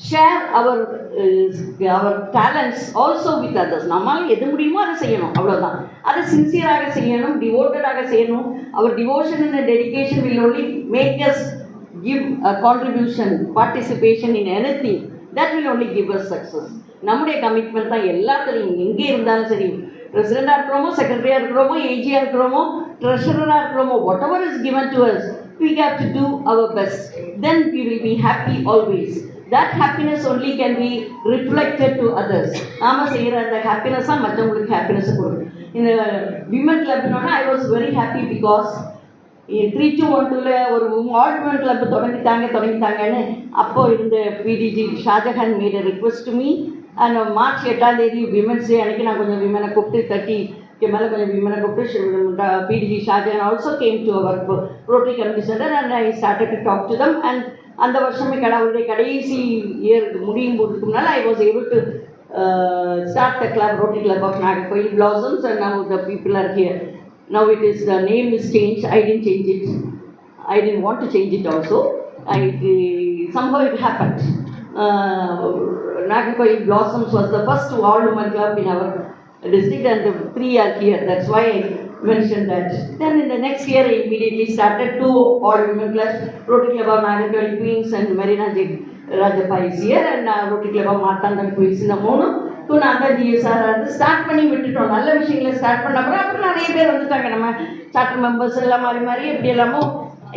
share our talents also with others. நம்மால் எது முடியுமோ அதை செய்யணும், அவ்வளோதான். அதை சின்சியராக செய்யணும், டிவோட்டடாக செய்யணும். our devotion and dedication will only make us give a contribution, participation in anything. That will only give us success. நம்முடைய கமிட்மெண்ட் தான் எல்லாத்துலேயும், எங்கே இருந்தாலும் சரி, பிரசிடெண்ட்டாக இருக்கிறோமோ, செக்ரட்டரியாக இருக்கிறோமோ, ஏஜியாக இருக்கிறோமோ, ட்ரெஷரராக இருக்கிறோமோ, what ever is given to us, we have to do our best. Then we will be happy always. That happiness only can be reflected to others. நாம செய்கிற அந்த ஹாப்பினஸ் தான் மற்றவங்களுக்கு ஹாப்பினஸை கொடுக்கும். இந்த women கிளப்னோட I was very happy because 3212 ஒரு all women club தொடங்கிட்டாங்கன்னு அப்போ இருந்த PDG Shahjahan made a request to me. And March 8ஆம் தேதி விமன்ஸ் டே அன்றைக்கி நான் கொஞ்சம் விமனை கூப்பிட்டு 30க்கு மேலே கொஞ்சம் விமனை கூப்பிட்டு PDG Shahjahan also came to our Rotary community centre and I started to talk to them. And அந்த வருஷமே அவருடைய கடைசி இயர் முடியும் போதுக்கு முன்னால் I was able to start the club, Rotary Club of Nagakoil Blossoms, and now the people are here. Now it is, the name is changed. I didn't change it. I didn't want to change it also. Somehow it happened. Nagakoil Blossoms was the first all-women club in our district, and the 3 are here. That's why I mentioned that. Then in the next year, I immediately started 2 all-women clubs, Rotary Club of Nagakoil Queens and Marina Rajappa is here, and Rotary Club of Marthandam Queens in the Mono. So நான் தான் GSR start பண்ணி விட்டுட்டோம். நல்ல விஷயங்களை start பண்ண அப்புறம் நிறைய பேர் வந்துட்டாங்க. நம்ம சார்ட்டர் மெம்பர்ஸ் எல்லாம் மாறி எப்படி எல்லாமோ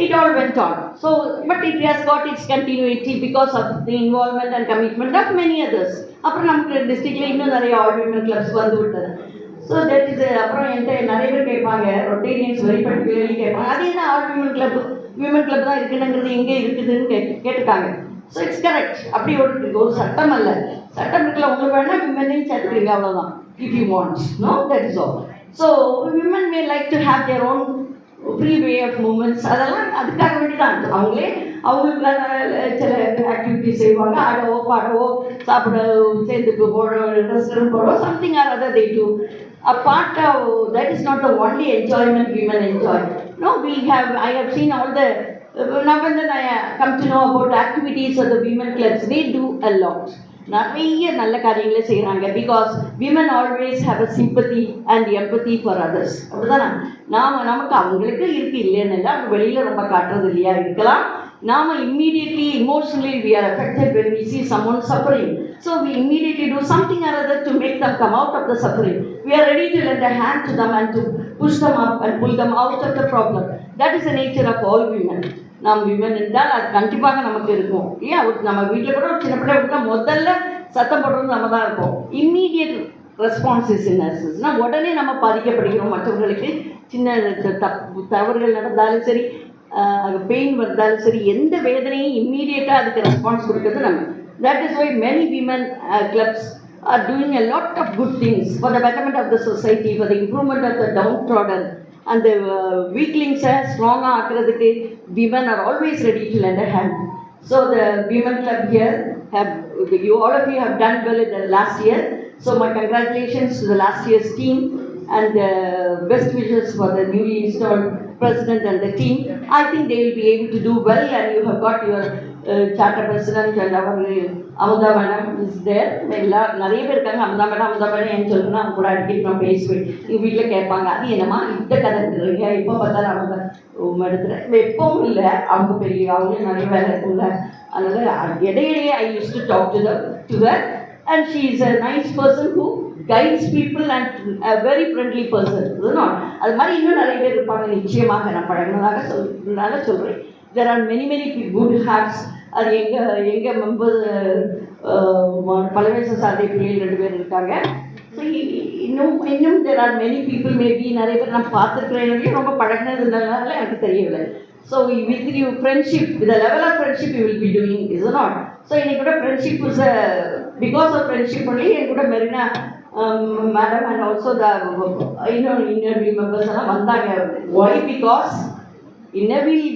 it all went on. So, but it has got its continuity because of the involvement and commitment of many others. அப்புறம் நமக்கு டிஸ்ட்ரிக்டில் இன்னும் நிறைய ஆல் விமன் கிளப்ஸ் வந்து விட்டது. ஸோ தட் இஸ் அப்புறம் என்கிட்ட நிறைய பேர் கேட்பாங்க, ரொட்டேரியன்ஸ் வெரி பர்டிகுலர்லி கேட்பாங்க, அது என்ன ஆல் விமன் கிளப் தான் இருக்குதுங்கிறது எங்கே இருக்குதுன்னு கேட்டுக்காங்க. So it's correct. அப்படி ஒரு சட்டம் அல்ல, சட்டம் இருக்குல்ல, உங்களுக்கு வேணால் விமனையும் சேர்த்துக்கிறீங்க, அவ்வளோதான். If you want, no, that is all. So women may like to have their own free way of moments. அதெல்லாம் அதுக்காக வேண்டி தான் அவங்களே அவங்களுக்கு சில ஆக்டிவிட்டிஸ் செய்வாங்க, ஆடவோ பாடவோ சாப்பிட சேர்ந்து போட ரெஸ்டாரண்ட் போட something R other they do. A part of that is not the only enjoyment women enjoy. No, I have seen all the now and then I come to know about the activities of the women clubs. They do a lot. நிறைய நல்ல காரியங்களை செய்கிறாங்க. Because women always have a sympathy and empathy for others. அப்படிதானே? நமக்கு அவங்களுக்கு இருக்கு இல்லைன்னு இல்லை, அவங்க வெளியில் ரொம்ப காட்டுறது இல்லையா இருக்கலாம். நாம் immediately emotionally we are affected when we see someone suffering. So we immediately do something or other to make them come out of the suffering. We are ready to lend a hand to them and to push them up and pull them out of the problem. That is the nature of all women. நாம் women என்றால் அது கண்டிப்பாக நமக்கு இருக்கும். ஏன் நம்ம வீட்டில் கூட ஒரு சின்ன பிள்ளை விட்டா முதல்ல சத்தம் போடுறது நம்ம தான் இருப்போம். இம்மீடியட் ரெஸ்பான்சஸ் இன்னா உடனே நம்ம பாதிக்கப்படுகிறோம். மற்றவர்களுக்கு சின்ன தவறுகள் நடந்தாலும் சரி, பெயின் வந்தாலும் சரி, எந்த வேதனையும் இம்மீடியட்டாக அதுக்கு ரெஸ்பான்ஸ் கொடுக்குறது நம்ம. That is why many women clubs are doing a lot of good things for the betterment of the society, for the improvement of the downtrodden. And the weaklings are strong ஆக்குறதுக்கு women are always ready to lend a hand. So the women club here all of you have done well in the last year. So my congratulations to the last year's team and best wishes for the newly installed president and the team. I think they will be able to do well, and you have got your charter president and our Amudha madam is there. நிறைய பேர் இருக்காங்க. Amudha madam ஏன்னு சொல்லுன்னா அவங்க கூட அடிக்கடி நான் பேசுவேன். எங்கள் வீட்டில் கேட்பாங்க, அது என்னம்மா இந்த கதை இருக்கிறீங்க, எப்போ பார்த்தாலும் அவங்க மேடத்தில் எப்பவும் இல்லை, அவங்க அவங்களும் நிறைய வேலை இருக்குல்ல, அதனால் இடையிடையே I used to talk to her and she is a nice person who guides people and a very friendly person. அது மாதிரி இன்னும் நிறைய பேர் இருப்பாங்க நிச்சயமாக. நான் பழகினதாக சொல்கிறேன். There are many good hearts. அது எங்கள் மெம்பர் பழவேச சாதை பிள்ளைகள் 2 பேர் இருக்காங்க. ஸோ இன்னும் there are many people, maybe நிறைய பேர் நான் பார்த்துருக்கிறேன், ரொம்ப பழகினதுனால எனக்கு தெரியவில்லை. So with you friendship, with the level of friendship you will be doing, is it not? So இன்னைக்கு கூட friendship is because of friendship only. என் கூட Marina madam and also the Inner Wheel members எல்லாம் வந்தாங்க. Why? Because இன்னர்வீல்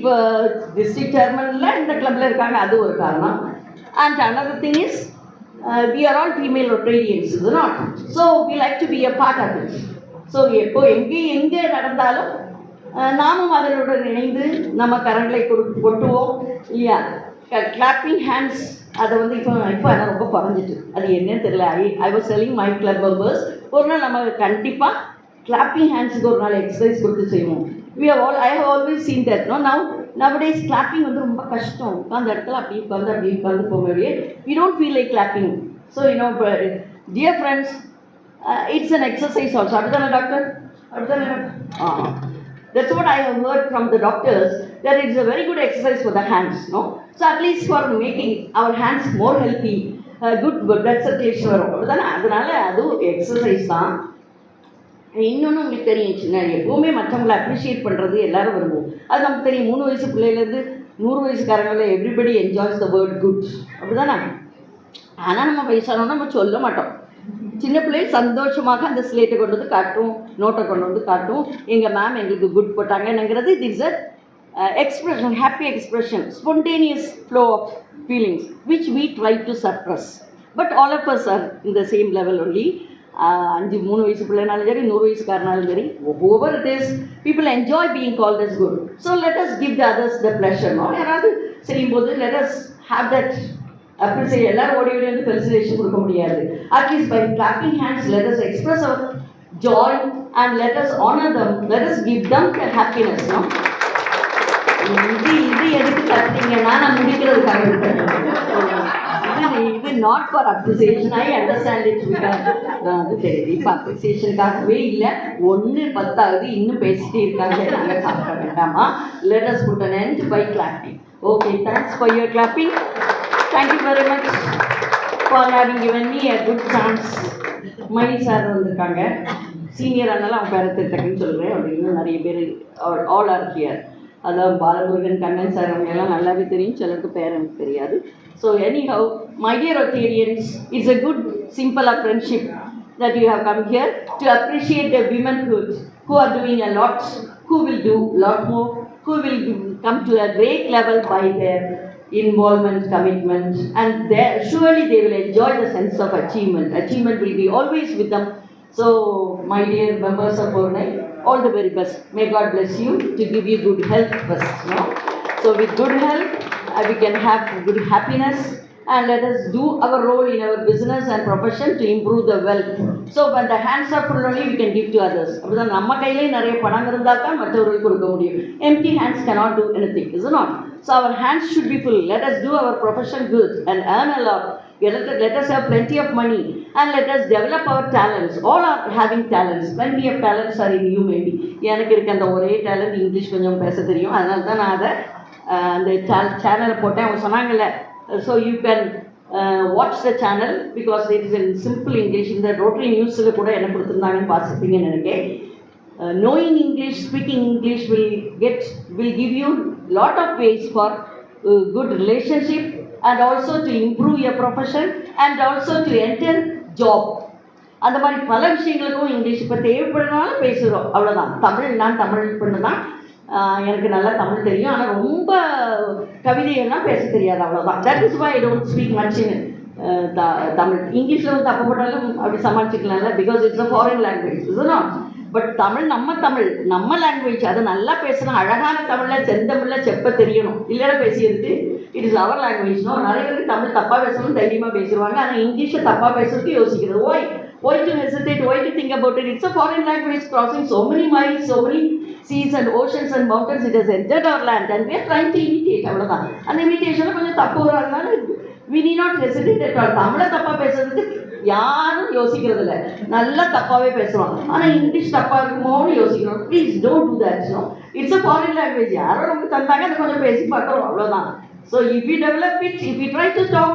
டிஸ்ட்ரிக்ட் சேர்மனில் இந்த கிளப்பில் இருக்காங்க, அது ஒரு காரணம். And another thing is we are all female Rotarians, is it not? So we like to be a part of it. So எப்போ எங்கே நடந்தாலும் நாமும் அதனுடன் இணைந்து நம்ம கரங்களை கொட்டுவோம் இல்லையா? கிளாப்பிங் ஹேண்ட்ஸ் அதை இப்போ ஆனால் ரொம்ப குறைஞ்சிட்டு, அது என்னன்னு தெரியல. I was telling my club members, ஒரு நாள் நம்ம கண்டிப்பாக கிளாப்பிங் ஹேண்ட்ஸுக்கு ஒரு நாள் எக்ஸசைஸ் கொடுத்து செய்வோம். I have always seen that. Nowadays clapping ரொம்ப கஷ்டம். உட்கார்ந்த இடத்துல அப்படி உட்கார்ந்து போக முடியாது. We don't feel like clapping. So dear friends, it's an exercise also. அப்படிதானே doctor? That's what I have heard from the doctors, that it's a very good exercise for the hands. So at least for making our hands more healthy, good blood circulation வரும். அப்படிதானே? அதனால அது exercise தான். இன்னொன்று உங்களுக்கு தெரியும், சின்ன எப்பவுமே மற்றவங்களை அப்ரிஷியேட் பண்ணுறது எல்லாரும் விரும்புவோம். அது நமக்கு தெரியும். 3 வயசு பிள்ளையிலேருந்து 100 வயசுக்காரங்கள everybody enjoys the word good, அப்படிதானே? ஆனால் நம்ம வயசானோன்னா நம்ம சொல்ல மாட்டோம். சின்ன பிள்ளைகள் சந்தோஷமாக அந்த ஸ்லேட்டை கொண்டு வந்து காட்டும், நோட்டை கொண்டு வந்து காட்டும், எங்கள் மேம் எங்களுக்கு குட் போட்டாங்கன்னுங்கிறது. It is a expression, happy expression, spontaneous flow of feelings which we try to suppress. But all of us are in the same level only. 3 வயசு பிள்ளைனாலும் சரி, 100 வயசுக்காரனாலும் சரி, whoever it is, people enjoy being called as good. So let us give the others the pleasure. யாராவது செய்யும்போது let us have that appreciation. எல்லாரும் ஓடி வந்து felicitation கொடுக்க முடியாது. At least by clapping hands, let us express our joy and let us honor them. Let us give them the happiness. இது எதுக்கு கற்றுட்டீங்கன்னா நான் முடிக்கிறதுக்காக இருக்கேன். இது not for appreciation. I understand it. அது தெரியுது, இப்போ அப்ரிசியேஷனுக்காகவே இல்லை. 1 10 இன்னும் பேசிட்டே இருக்காங்க, நாங்கள் சாப்பிட வேண்டாமா? Let us put an end by clapping. Okay, thanks for your clapping. Thank you very much for having given me a good chance. Mani sir வந்திருக்காங்க, சீனியர், அதனால அவங்க பேரை தெரிஞ்சுன்னு சொல்கிறேன். அப்படி இன்னும் நிறைய பேர் ஆல் ஆர் ஹியர். அதான் பாலமுருகன், கண்ணன் சார், அவங்க எல்லாம் நல்லாவே தெரியும், சிலருக்கு பேர் எனக்கு தெரியாது. So anyhow, my dear Rotarians, it's a good symbol of friendship that you have come here to appreciate the women who are doing a lot, who will do a lot more who will come to a great level by their involvement, commitment, and surely they will enjoy the sense of achievement. Achievement will be always with them. So, my dear members of Purnai, all the very best. May God bless you to give you good health first. No? So, with good health, we can have good happiness, and let us do our role in our business and profession to improve the wealth. So, when the hands are full only, we can give to others. நம்ம கையிலே நிறைய பணம் இருந்தால் தான் மற்றவர்களுக்கு கொடுக்க முடியும். Empty hands cannot do anything, is it not? So, our hands should be full. Let us do our profession good and earn a lot. Let us have plenty of money and let us develop our talents. All are having talents. Plenty of talents are in you maybe. எனக்கு இருக்க அந்த ஒரே talent English கொஞ்சம் பேச தெரியும். அதனால தான் நான் அதை அந்த சேனலை போட்டேன். அவங்க சொன்னாங்கல்ல, so you can watch the channel because it is in simple English. இந்த ரோட்டரி நியூஸில் கூட என்ன கொடுத்துருந்தாங்கன்னு பார்த்துருப்பீங்கன்னு நினைக்கிறேன். Knowing English, speaking English will give you lot of ways for good relationship and also to improve your profession and also to enter job. அந்த மாதிரி பல விஷயங்களுக்கும் இங்கிலீஷ் இப்போ தேவைப்படுறதுனால பேசுகிறோம், அவ்வளோதான். நான் தமிழ் பொண்ணு தான், எனக்கு நல்லா தமிழ் தெரியும், ஆனால் ரொம்ப கவிதையெல்லாம் பேச தெரியாது, அவ்வளோதான். That is why I don't speak much in Tamil. இங்கிலீஷில் வந்து தப்பு போட்டாலும் அப்படி சமாளிச்சுக்கலாம்ல, because it's a foreign language, is not. But Tamil நம்ம லாங்குவேஜ், அதை நல்லா பேசணும். அழகான தமிழில் செந்தமிழில் செப்ப தெரியணும், இல்லைன்னா பேசியிருக்கு. It is our language. No, நிறைய பேருக்கு தமிழ் தப்பாக பேசணும் தைரியமாக பேசுவாங்க, ஆனால் இங்கிலீஷை தப்பாக பேசுறதுக்கு யோசிக்கிறது. Why to hesitate? Why to think about it? It's a foreign language crossing so many miles, so many seas and oceans and mountains. It has entered our land and we are trying to imitate. அவ்வளோதான். அந்த இமிட்டேஷனில் கொஞ்சம் தப்பு வராதனால we need not hesitate at all. தமிழை தப்பாக பேசுறதுக்கு யாரும் யோசிக்கிறது இல்லை, நல்லா தப்பாகவே பேசுவாங்க. ஆனால் இங்கிலீஷ் தப்பாக இருக்குமோன்னு யோசிக்கிறோம். Please don't do that. No, it's a foreign language. யாரோ நமக்கு தந்தாங்க, அதை கொஞ்சம் பேசி பார்க்குறோம், அவ்வளோதான். So if we develop it, if we try to talk,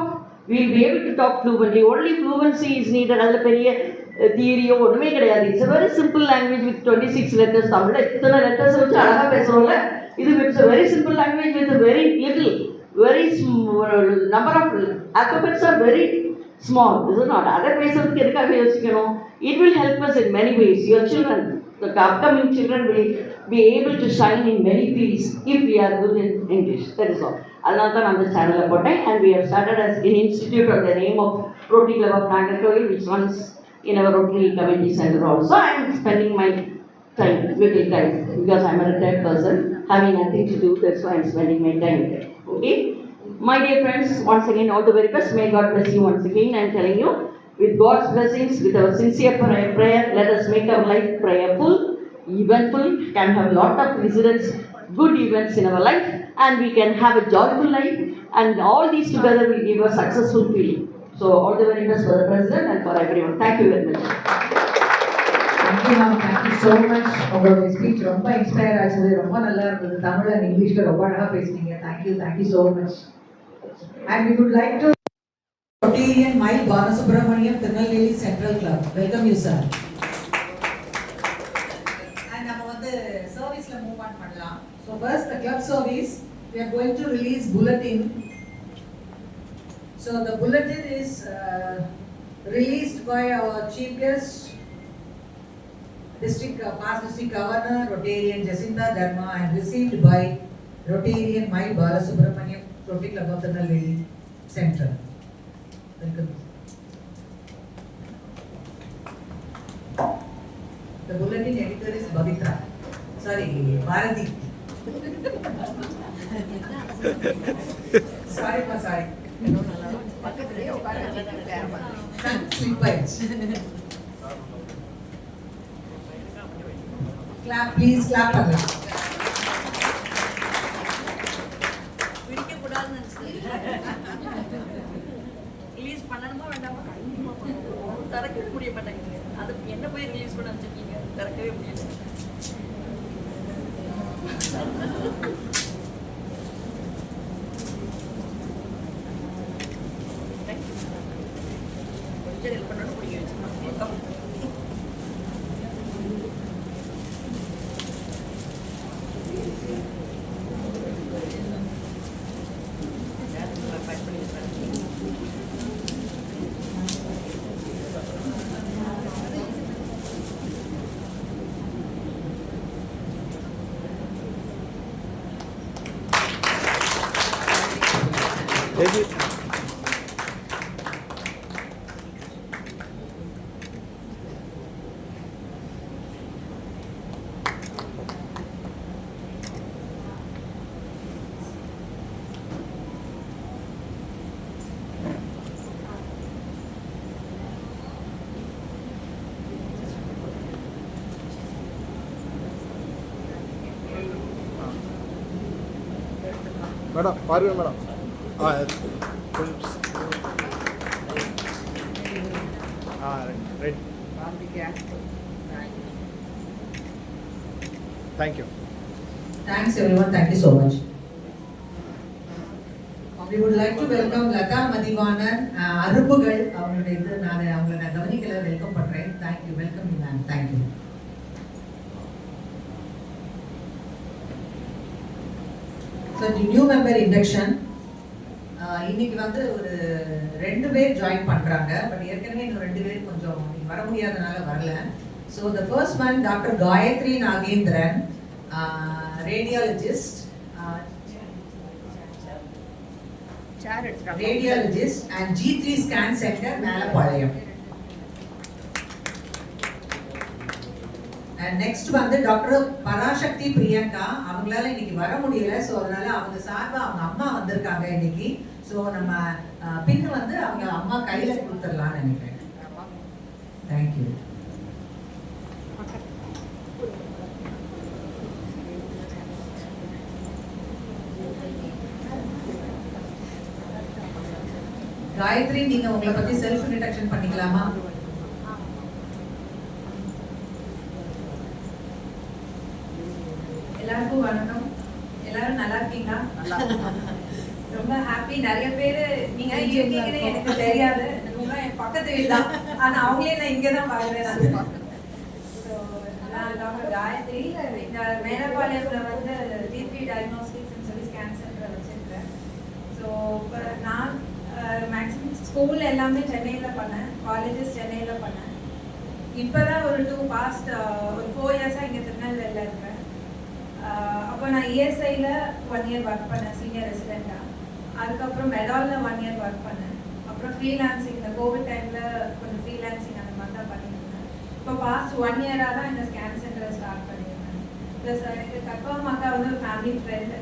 we will be able to talk fluently. Only fluency is needed. அதில் பெரிய தியரியோ ஒன்றுமே கிடையாது. It's a very simple language with 26 letters. தமிழில் இத்தனை லெட்டர்ஸ் வச்சு அழகாக பேசுகிறோம்ல, இது it's a very simple language with a very little, very number of alphabets are very small, is it not? அதை பேசுறதுக்கு எதுக்காக யோசிக்கணும்? It will help us in many ways. Your children, the upcoming children will be able to shine in many fields if we are good in English. That is all. அதனால தான் நான் அந்த சேனலில் போட்டேன். And we have started as an institute on the name of Rotary Club of Nagarkoil, which runs in our Rotary Community Center also. I am spending my time, little time, because I am a retired person, having nothing to do. That's why I am spending my time there. Okay? My dear friends, once again, all the very best. May God bless you once again. I am telling you, with God's blessings, with our sincere prayer, let us make our life prayerful, eventful, can have a lot of incidents, good events in our life, and we can have a joyful life, and all these together will give a successful feeling. So, all the very best for the President and for everyone. Thank you very much. Thank you, ma'am. Thank you so much. உங்களுடைய speech ரொம்ப inspire ஆச்சு, ரொம்ப நல்லா இருந்தது. Tamil and இங்கிலீஷ்ல ரொம்ப அழகாக பேசுனீங்க. Thank you so much. And we would like to Rotarian Mai Balasubramaniam Tirunelveli Central Club. Welcome you, sir. And நம்ம வந்து சர்வீஸ்ல மூவ் ஆன் பண்ணலாம். So first the club service, we are going to release bulletin. So the bulletin is released by our chief guest, past district governor, Rotarian Jacinta Dharma, and received by Rotarian Mai Balasubramaniam, Rotary Club of Tirunelveli Central. Welcome. The bulletin editor is Babita. Sorry, Bharati. Sorry. Slippage. Clap, please clap. Release பண்ணணுமா வேண்டாமா? திறக்கவே முடிய மாட்டேங்குது. அது என்ன போய் release பண்ண வச்சிருக்கீங்க? திறக்கவே முடியல. கொஞ்சம் ஹெல்ப் பண்ணணும், பிடிக்க வச்சுருக்கோம். மேடம் பாருங்க madam. Right. Thank you. Thanks everyone, thank you so much. We would like to welcome Lata Madhivanan, அருப்புகள் அவங்களுடைய இது அவங்களை நான் கவனிக்கல, வெல்கம் பண்றேன். Thank you, welcome you ma'am, thank you. So the new member induction, இன்னைக்கு வந்து ஒரு 2 பேர் ஜாயின் பண்றாங்க. பட் ஏற்கனவே இன்னும் 2 பேர் கொஞ்சம் வர முடியாதனால வரல. So the first one, Dr. Gayatri Nagendran, radiologist, and G3 Scan Center, Nalapalayam. And next வந்து டாக்டர் பராசக்தி பிரியங்கா, அவங்களால இன்னைக்கு வர முடியல. ஸோ அதனால அவங்க சார்பாக அவங்க அம்மா வந்திருக்காங்க இன்னைக்கு. ஸோ நம்ம பின் வந்து அவங்க அம்மா கையில கொடுத்துடலாம்னு நினைக்கிறேன். தேங்க்யூ. காயத்ரி, நீங்க உங்களை பத்தி செல்ஃப் இன்ட்ரடக்ஷன் பண்ணிக்கலாமா? எல்லாருக்கும் வணக்கம். எல்லாரும் நல்லா இருக்கீங்களா? ரொம்ப ஹாப்பி. நிறைய பேர் நீங்க இருக்கீங்கன்னு எனக்கு தெரியாது. ரொம்ப என் பக்கத்து வீடு தான், ஆனா அவங்களே நான் இங்கே தான் பார்க்குறேன். நான் டாக்டர் காயத்ரி. இந்த மேலப்பாளையத்தில் வந்து G3 டயக்னோஸ்டிக்ஸ்ன்னு சொல்லி ஸ்கேன் சென்டரை வச்சிருக்கிறேன். ஸோ இப்போ நான் மேக்ஸிமம் ஸ்கூல் எல்லாமே சென்னையில் பண்ணேன், காலேஜஸ் சென்னையில் பண்ணேன். இப்போ தான் ஒரு 4 இயர்ஸாக இங்கே திருநெல்வேலியில் இருக்கிறேன். அப்போ நான் இஎஸ்ஐயில் 1 இயர் ஒர்க் பண்ணேன் சீனியர் ரெசிடெண்ட்டாக. அதுக்கப்புறம் மெடாலில் 1 இயர் ஒர்க் பண்ணேன். அப்புறம் ஃப்ரீலான்சிங், இந்த கோவிட் டைமில் கொஞ்சம் ஃப்ரீலான்சிங் அந்த மாதிரி தான் பண்ணியிருந்தேன். இப்போ பாஸ்ட் 1 இயராக தான் இந்த ஸ்கேன் சென்டரை ஸ்டார்ட் பண்ணியிருந்தேன். ப்ளஸ் எனக்கு கற்பகம் அக்கா வந்து ஒரு ஃபேமிலி ஃப்ரெண்ட்,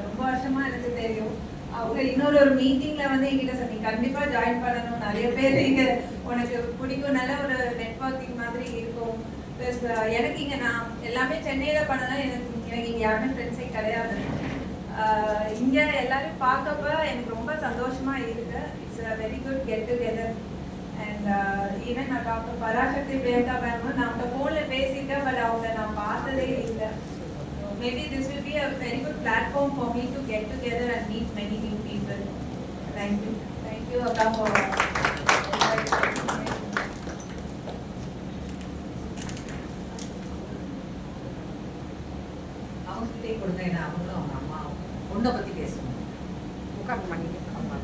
ரொம்ப வருஷமாக எனக்கு தெரியும். அவங்க இன்னொரு மீட்டிங்கில் வந்து என்கிட்ட சொன்னீங்க கண்டிப்பாக ஜாயின் பண்ணணும், நிறைய பேர் இங்கே உனக்கு பிடிக்கும், நல்ல ஒரு நெட்வொர்க்கிங் மாதிரி இருக்கும். ப்ளஸ் எனக்கு இங்கே நான் எல்லாமே சென்னையில் பண்ணதான் எனக்கு இங்கே யாருமே ஃப்ரெண்ட்ஸே கிடையாது. இங்கே எல்லாரும் பார்க்கப்ப எனக்கு ரொம்ப சந்தோஷமாக இருக்குது. It's a very could get together. And even நான் டாக்டர் பராசக்தி பிரியங்கா மேம் நான் அவங்க ஃபோனில் பேசிட்டேன், பட் அவங்க நான் பார்த்ததே இல்லை. Maybe this will be a very good platform for me to get together and meet many new people. Thank you. Thank you, Akka, for அவங்ககிட்டே கொடுங்க. ஏன்னா அவங்களும் அவங்க அம்மா பொண்ணை பற்றி பேசணும். உட்காந்து பண்ணிட்டு அம்மா.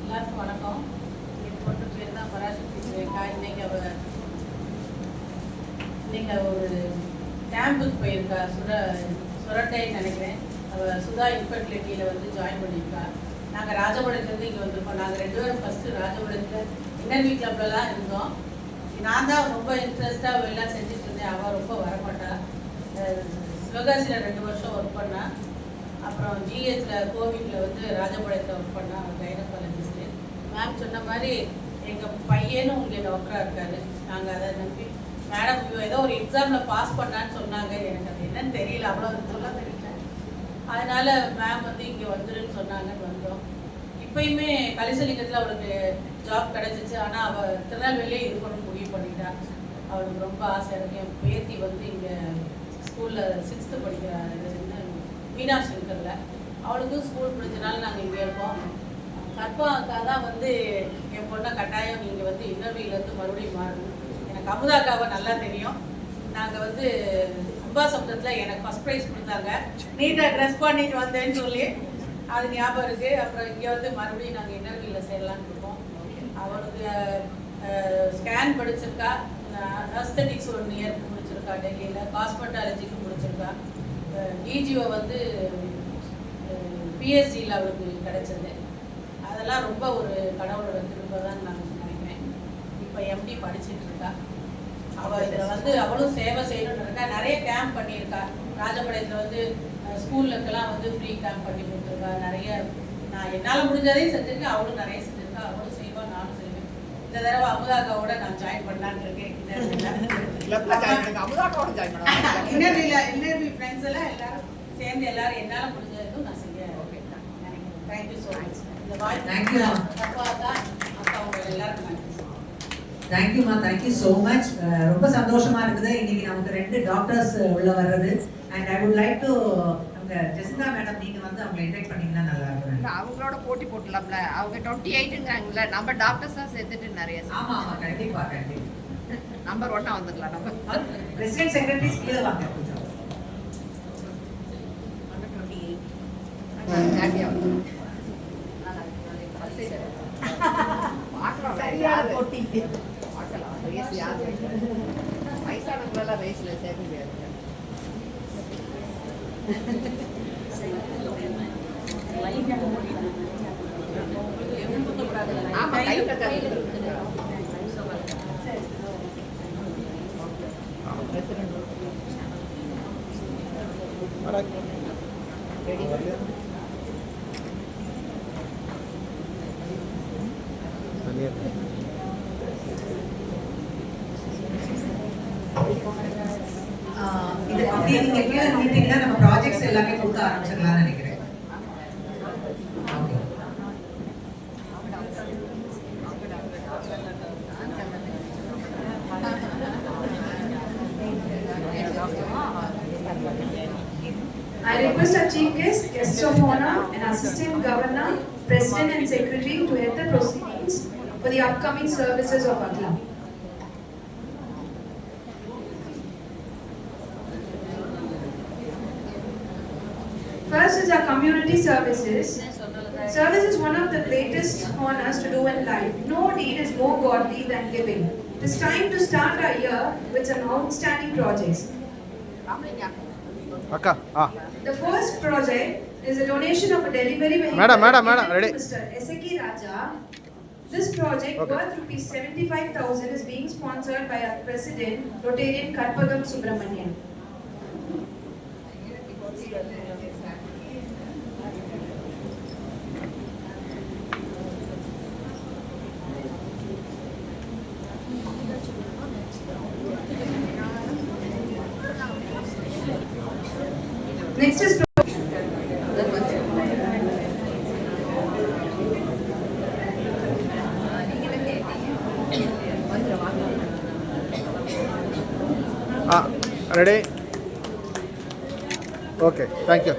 எல்லாருக்கும் வணக்கம். என் பொண்ணு பேர் தான் பராசக்தி பிரியங்கா. இன்னைக்கு ஒரு கேம்புக்கு போயிருக்கா, சுரட்டைன்னு நினைக்கிறேன். அவள் சுதா இன்ஃபர்டிலிட்டியில் வந்து ஜாயின் பண்ணியிருக்கா. நாங்கள் ராஜபாளையத்துலேருந்து இங்கே வந்திருக்கோம். நாங்கள் 2 பேரும் ஃபஸ்ட்டு ராஜபாளையத்தில் இன்டர்வியூ கிளப்லலாம் இருந்தோம். நான் தான் ரொம்ப இன்ட்ரெஸ்ட்டாக எல்லாம் செஞ்சுட்டு இருந்தேன். அவள் ரொம்ப வரமாட்டா. சிவகாசியில் 2 வருஷம் ஒர்க் பண்ணா. அப்புறம் ஜிஹெச்சில் கோவிட்டில் வந்து ராஜபாளையத்தில் ஒர்க் பண்ணா. அவள் கைனகாலஜிஸ்ட்டு. மேம் சொன்ன மாதிரி எங்கள் பையனும் இங்கே டாக்டராக இருக்காரு. நாங்கள் அதை நம்பி மேடம் ஏதோ ஒரு எக்ஸாமில் பாஸ் பண்ணான்னு சொன்னாங்க. எனக்கு அது என்னன்னு தெரியல, அவ்வளோ சொல்ல தெரியல. அதனால் மேம் வந்து இங்கே வந்துருன்னு சொன்னாங்கன்னு வந்தோம். இப்போயுமே கலிசலிங்கத்தில் அவளுக்கு ஜாப் கிடச்சிச்சு. ஆனால் அவள் திருநெல்வேலியே இருக்கணும்னு முடிவு பண்ணிட்டா. அவளுக்கு ரொம்ப ஆசை. எனக்கு என் பேத்தி வந்து இங்கே ஸ்கூலில் 6th படிக்கிறாள் மீனாட்சி சென்டரில். அவளுக்கும் ஸ்கூல் படிச்சனால நாங்கள் இங்கே இருக்கோம். கற்பகா தான் வந்து என் பொண்ணை கட்டாயம் நீங்கள் வந்து இன்டர்வியூலேருந்து மறுபடியும் மாறணும். எனக்கு அமுதாக்காவை நல்லா தெரியும். நாங்கள் வந்து அம்பாசமுத்திரத்தில் எனக்கு ஃபஸ்ட் ப்ரைஸ் கொடுத்தாங்க. நீட்டாக ட்ரெஸ் பண்ணிட்டு வந்தேன்னு சொல்லி அது ஞாபகம் இருக்குது. அப்புறம் இங்கே வந்து மறுபடியும் நாங்கள் இன்டர்வியூவில் சேரலான்னு இருக்கோம். அவளுக்கு ஸ்கேன் படிச்சிருக்கா, அஸ்தட்டிக்ஸ் 1 இயர் முடிச்சிருக்கா டெல்லியில், காஸ்மெட்டாலஜிக்கு முடிச்சிருக்கா. டிஜிஓ வந்து பிஎஸ்சியில் அவளுக்கு கிடச்சிது. அதெல்லாம் ரொம்ப ஒரு கடவுளோட கிருபை தான் நான் நினைக்கிறேன். இப்போ எம்டி படிச்சுட்டு இருக்கா. அவள் இதில் வந்து அவளும் சேவை செய்யணும்னு இருக்கா. நிறைய கேம்ப் பண்ணியிருக்கா. ராஜபாளையத்தில் வந்து ஸ்கூலுக்கெல்லாம் வந்து ஃப்ரீ கேம்ப் பண்ணி கொடுத்துருக்கா. நிறைய நான் என்னால் முடிஞ்சதையும் செஞ்சுருக்கேன், அவளும் நிறைய செஞ்சுருக்கா. அவளும் செய்வாள், நானும் செய்வேன். இந்த தடவை அமுதாக்காவோட நான் ஜாயின் பண்ணலான்னு இருக்கேன். இன்னர்வி ஃப்ரெண்ட்ஸ் எல்லாம் எல்லாரும் சேர்ந்து எல்லாரும் என்னால் முடிஞ்சதும் நான் செய்ய நினைக்கிறேன். Thank you so much. இந்த வாய்ப்பு அப்பா தான் அப்பா அவங்க எல்லாருக்கும் நன்றி. தேங்க்யூமா, தேங்க்யூ ஸோ மச். ரொம்ப சந்தோஷமா இருக்குது இன்னைக்கு நமக்கு 2 டாக்டர்ஸ் உள்ள வர்றது. And I would like to அவங்க ஜெசிந்தா மேடம் நீங்க வந்து அவங்க இன்வைட் பண்ணீங்கன்னா நல்லா இருக்கும். அவங்களோட போட்டி போட்டலாம்ல. அவங்க 28ங்கறாங்கல, நம்ம டாக்டர்ஸ் தான் சேர்த்துட்டு நிறைய. ஆமா ஆமா, கண்டிப்பா கண்டிப்பா. நம்பர் 1 வந்துடலாம். நம்ம பிரசிடென்ட் செக்ரட்டரிஸ் கீழ வாங்க கொஞ்சம். under 28 ஹாப்பியா வந்து பார்க்கலாம். சரியான போட்டி பார்க்கலாம். ரேஸ் யார் வயசானவங்களெல்லாம் ரேஸ்ல சேர்க்க முடியாது. ஆமா, கை கட்டாது. இது அப்படியே நீங்க கீழே நின்னுட்டீங்கன்னா நம்ம ப்ராஜெக்ட்ஸ் எல்லாமே கொடுக்க ஆரம்பிச்சிடலாம்னு நினைக்கிறேன். I request our chief guest, guests of honor, and assistant governor, president and secretary to head the proceedings for the upcoming services of our club. First is our community services. Service is one of the greatest honors to do in life. No deed is more godly than giving. It is time to start our year with some outstanding projects. Akka, The first project is a donation of a delivery vehicle Madam, given ready. to Mr. S.A.K. Raja. This project worth rupees 75,000 is being sponsored by our president, Rotarian Karpagam Subramanian. Next is ready? Okay, thank you.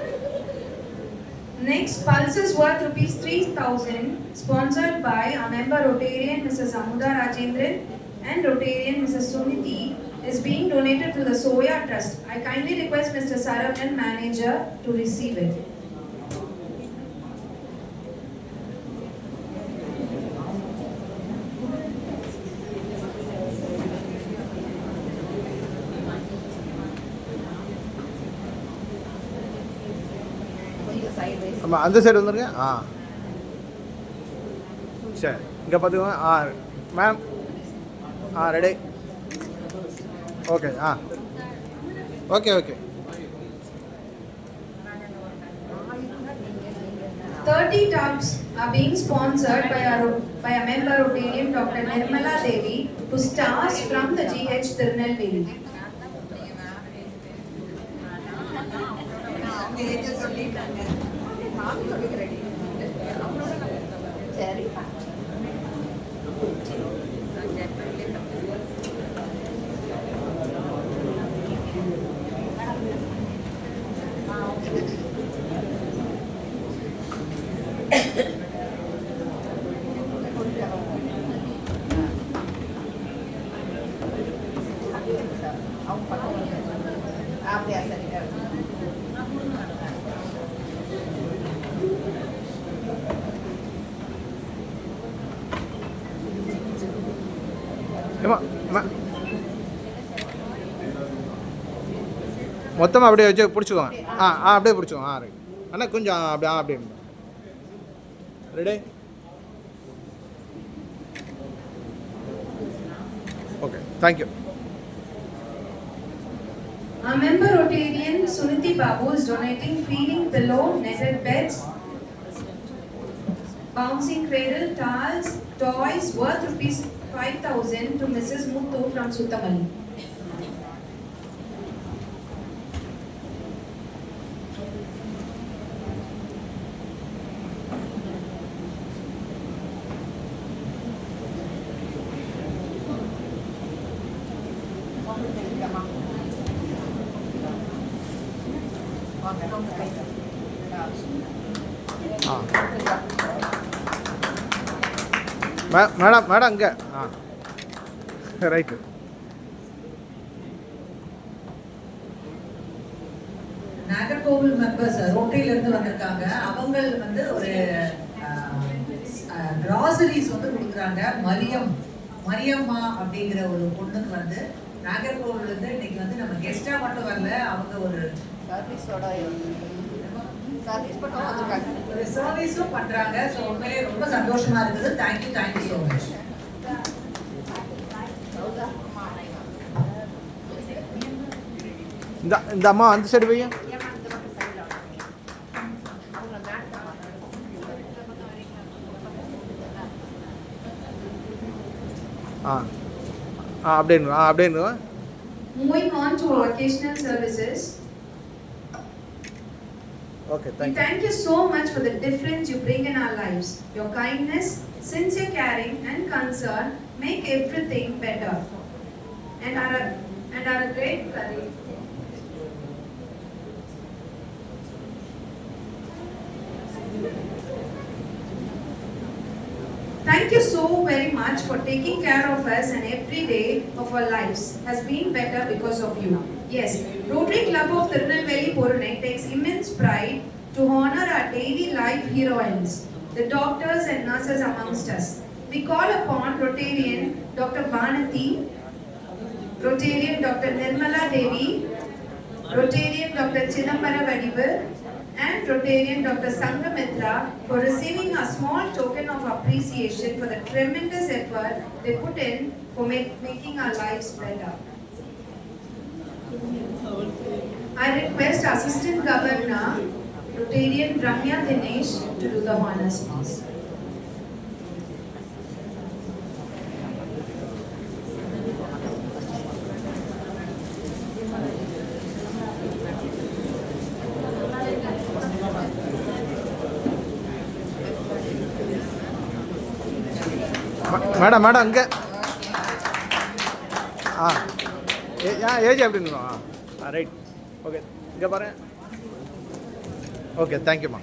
Next, pulses worth rupees 3,000, sponsored by our member Rotarian Mrs. Amuda Rajendran and Rotarian Mrs. Suniti, is being donated to the Soya Trust. I kindly request Mr. Saravanan, manager, to receive it. ஆமாம், அந்த side வந்துருங்க. சரி, இங்கே பார்த்துக்கோங்க. Ma'am, ready? Okay. Okay. 30 tubs are being sponsored by a member Rotarian Dr. Nirmala Devi to stars from the GH Tirunelveli. மொத்தமாக அப்படியே வச்சு பிடிச்சிக்கோங்க. அப்படியே பிடிச்சிக்கோங்க. ரைட் அண்ணா, கொஞ்சம் அப்படியே ready? Thank you. Our member Rotarian Suniti Babu is donating feeding pillow, netted beds, bouncing cradle, towels, toys worth rupees 5,000 to Mrs. Muthu from Suttamali. Madam இங்கே right. Nagercoil members ரோட்டரியிலேருந்து வந்திருக்காங்க. அவங்க வந்து ஒரு கிராசரிஸ் வந்து கொடுக்குறாங்க. மரியம்மா அப்படிங்கிற ஒரு பொண்ணுக்கு வந்து நாகர்கோவிலேருந்து இன்னைக்கு வந்து நம்ம கெஸ்ட்டாக மட்டும் வரல, அவங்க ஒரு சர்வீஸும் பண்ணுறாங்க. ஸோ உண்மையிலே ரொம்ப சந்தோஷமா இருக்குது. Thank you so much. இந்த அம்மா அந்த சைடு போய் அப்படியே. Moving on to occasional services. Okay, We thank you so much for the difference you bring in our lives. Your kindness, sincere caring and concern make everything better and are a great courage. Thank you so very much for taking care of us, and every day of our lives has been better because of you. Yes, Rotary Club of Tirunelveli Porunai takes immense pride to honor our daily life heroines, the doctors and nurses amongst us. We call upon Rotarian Dr. Banati, Rotarian Dr. Nirmala Devi, Rotarian Dr. Chinnamara Vadivu, and Rotarian Dr. Sangamitra for receiving a small token of appreciation for the tremendous effort they put in for making our lives better. I request Assistant Governor Rotarian Ramya Dinesh to do the honors, please. Madam இங்கே age எப்படி right. Okay, இங்கே பாரு. Okay, தேங்க்யூம்மா.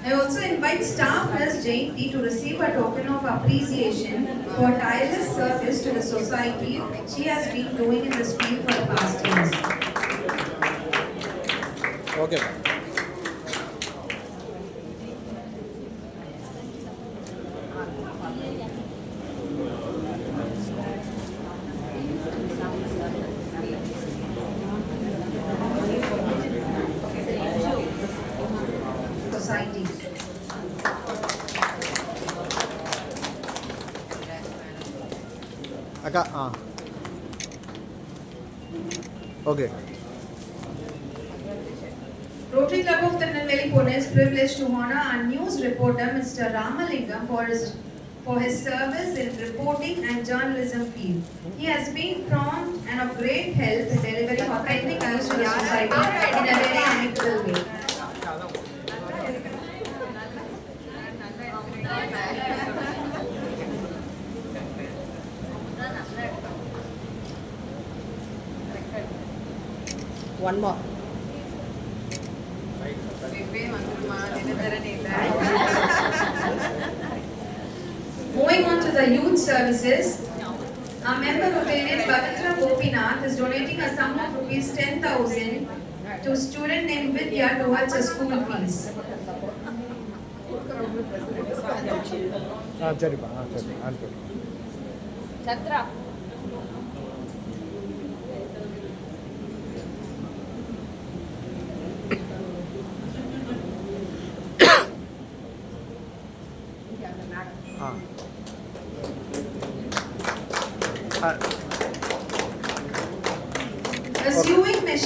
I also invite staff Ms. Jayanti to receive a token of appreciation for tireless service to the society she has been doing in this field for the past years. Okay. Society. அக்கா okay. Rotary Club of Tirunelveli Porunai is privileged to honor our news reporter Mr. Ramalingam for his service in reporting and journalism field. He has been prompt and of great help in delivering authentic news to the society in a very amicable way. One more. Moving on to the youth services, our member Rotarian Pavitra Gopinath is donating a sum of rupees 10,000 to a student named Vidya towards a school fees. சரிப்பா சரி அனுப்பி. Sathra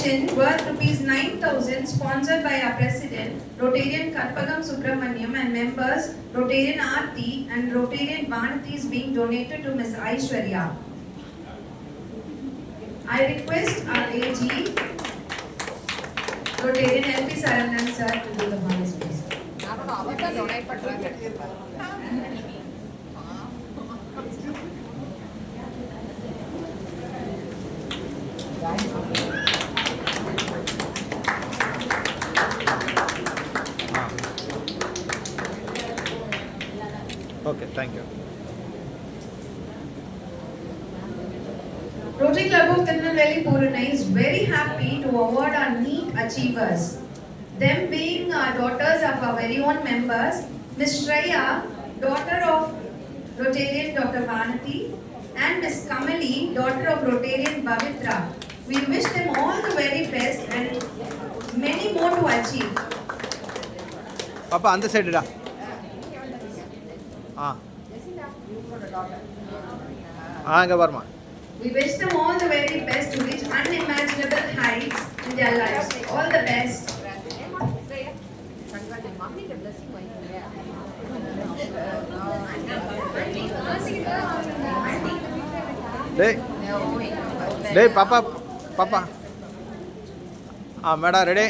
donation worth rupees 9,000 sponsored by our president, Rotarian Karpagam Subramaniam, and members Rotarian Aarti and Rotarian Vanati is being donated to Ms. Aishwarya. I request our AG, Rotarian LP Sarangan sir, to do the honors please. Donate பண்ணுறாங்க. Okay thank you. Rotary Club of Tirunelveli Purunai is very happy to award our NEET achievers. Them being our daughters of our very own members, Ms. Shreya, daughter of Rotarian Dr. Vanati, and Ms. Kamali, daughter of Rotarian Bavitra. We wish them all the very best and many more to achieve. பாப்பா அந்த சைடுடா. இங்கே வரமா. We wish them all the very best to reach unimaginable heights in their lives. All the best. டேய் பாப்பா பாப்பா. Madam ready?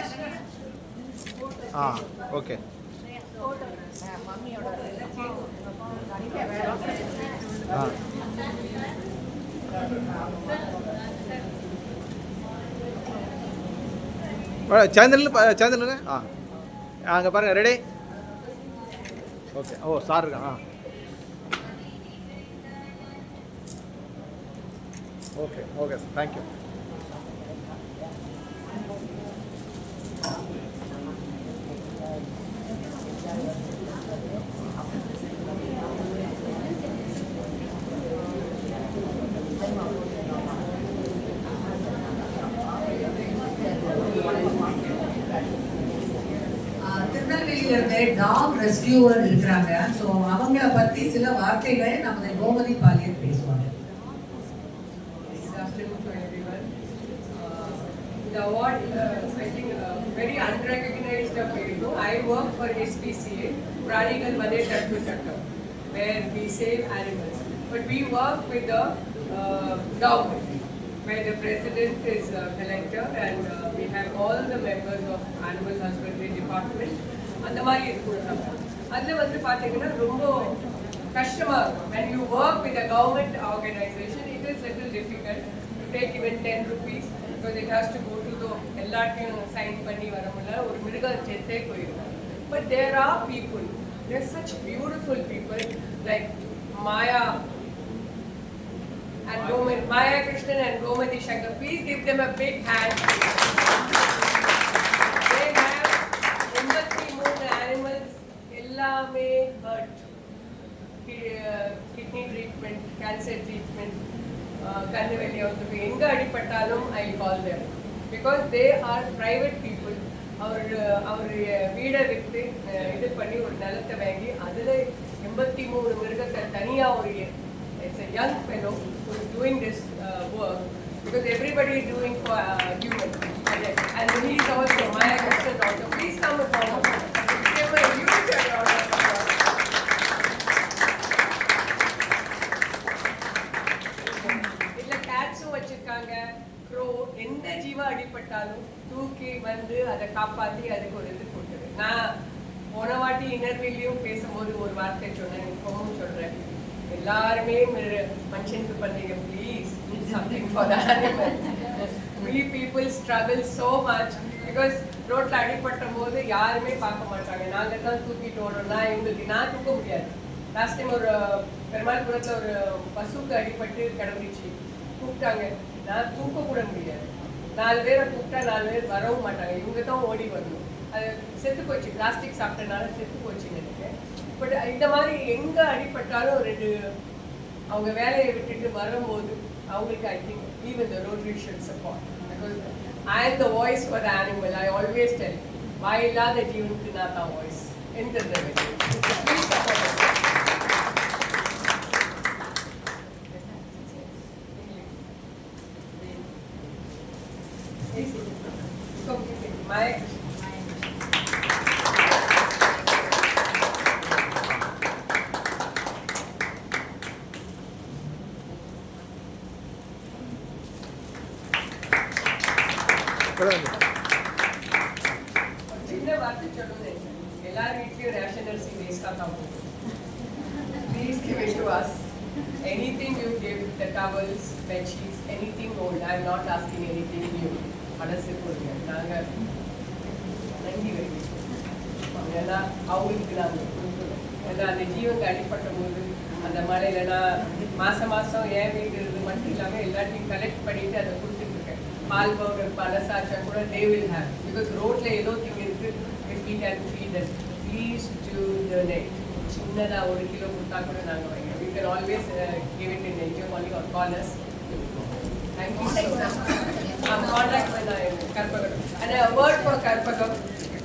Okay. சேர்ந்துருங்க. அங்கே பாருங்கள். Ready? Okay. ஓ sir இருக்கா? Okay okay sir thank you. திருநெல்வேலியில இருந்த டாக் ரெஸ்கியூவர் இருக்கிறாங்க. ஸோ அவங்கள பற்றி சில வார்த்தைகள் நமது கோமதி பாலியன் பேசுவாங்க. The award, I think, very unrecognized people. I work for SPCA, Pranigal Vade Tattu Chattam, where we save animals. But we work with the government, where the president is a collector and we have all the members of animal husbandry department. அந்த மாதிரி இருக்கிறாங்க. அதில் வந்து பார்த்தீங்கன்னா ரொம்ப கஷ்டமாக இருக்கும். When you work with a government organization, it is little difficult to take even 10 rupees because it has to go to the எல்லாத்தையும் சைன் பண்ணி வர முடியல. ஒரு மிருகம் செத்தே போயிடும். But there are people, there are such beautiful people like Maya and Maya Krishnan and Gomati Shankar. Please give them a big hand. They have 83 animals, எல்லாமே hurt. Kidney treatment, cancer treatment, கண்ணு வெளியாகிறதுக்கு எங்கே அடிப்பட்டாலும் I call them because they are private people. அவருடைய வீடை விற்று இது பண்ணி ஒரு நிலத்தை வாங்கி அதில் 83 மிருகத்தை தனியாக ஒரு it's a young fellow who is doing this work because everybody is doing for human and he is also Maya Krishnan also. Please come forward. Give a huge round of applause. இல்லை கேட்ஸும் வச்சுருக்காங்க, grow, எந்த ஜீவா அடிப்பட்டாலும் தூக்கி வந்து அதை காப்பாற்றி அதுக்கு ஒரு இது கொடுக்குது. நான் போன வாட்டி இன்டர்வியூலையும் பேசும்போது ஒரு வார்த்தை சொன்னேன், இப்பவும் சொல்கிறேன். எல்லாருமே மனுஷனுக்கு பண்ணீங்க, please something for the animals. We people struggle so much because ரோட்டில் அடிப்பட்டும் போது யாருமே பார்க்க மாட்டாங்க. நாங்கள் தான் தூக்கிட்டு ஓடணும்னா இவங்களுக்கு நான் தூக்க முடியாது. லாஸ்ட் டைம் ஒரு பெருமாள்புரத்தில் ஒரு பசுக்கு அடிப்பட்டு கிடந்துச்சு, கூப்பிட்டாங்க. நான் தூக்க கூட முடியாது. 4 பேரை கூப்பிட்டா 4 பேர் வரவும் மாட்டாங்க. இவங்க தான் ஓடி வரணும். அது செத்து போச்சு, பிளாஸ்டிக் சாப்பிட்டனால செத்து போச்சுன்னு நினைக்கிறேன். பட் இந்த மாதிரி எங்கே அடிப்பட்டாலும் 2 அவங்க வேலையை விட்டுட்டு வரும்போது அவங்களுக்கு I think even the Rotary should support because I am the voice for the animal. I always tell வாயில்லாத ஜீவனுக்கு நான் தான் வாய்ஸ் எந்த please support. Thank you. My சின்ன வார்த்தை சொல்லுவேன் எல்லார் வீட்லயும் ரேஷன் அரிசி வேஸ்டா தான் போகும். Please give it to us. Anything you give, the towels, bed sheets, anything old. I am not asking anything new. மனசு கொடுங்க. நாங்க நன்றி வைக்கிறோம். ஏன்னா அவங்களுக்கு நாங்கள் ஏன்னா அந்த ஜீவங்க அடிப்பட்ட போது அந்த மழையிலனா மாதம் என் வீடு இருந்து மட்டும் இல்லாமல் எல்லாத்தையும் கலெக்ட் பண்ணிட்டு அதை கொடுத்துட்டு இருக்கேன். பால் பவுடர் பழசாச்சா கூட they will have. Because ரோட்ல ஏதோ திங்க இருக்கு, if we can feed them. Please do donate. சின்னதா 1 கிலோ கொடுத்தா கூட நாங்கள் வைங்க. We can always give it in NGO money or call us. Thank you so much. Contact when I am Karpagam. And a word for Karpagam.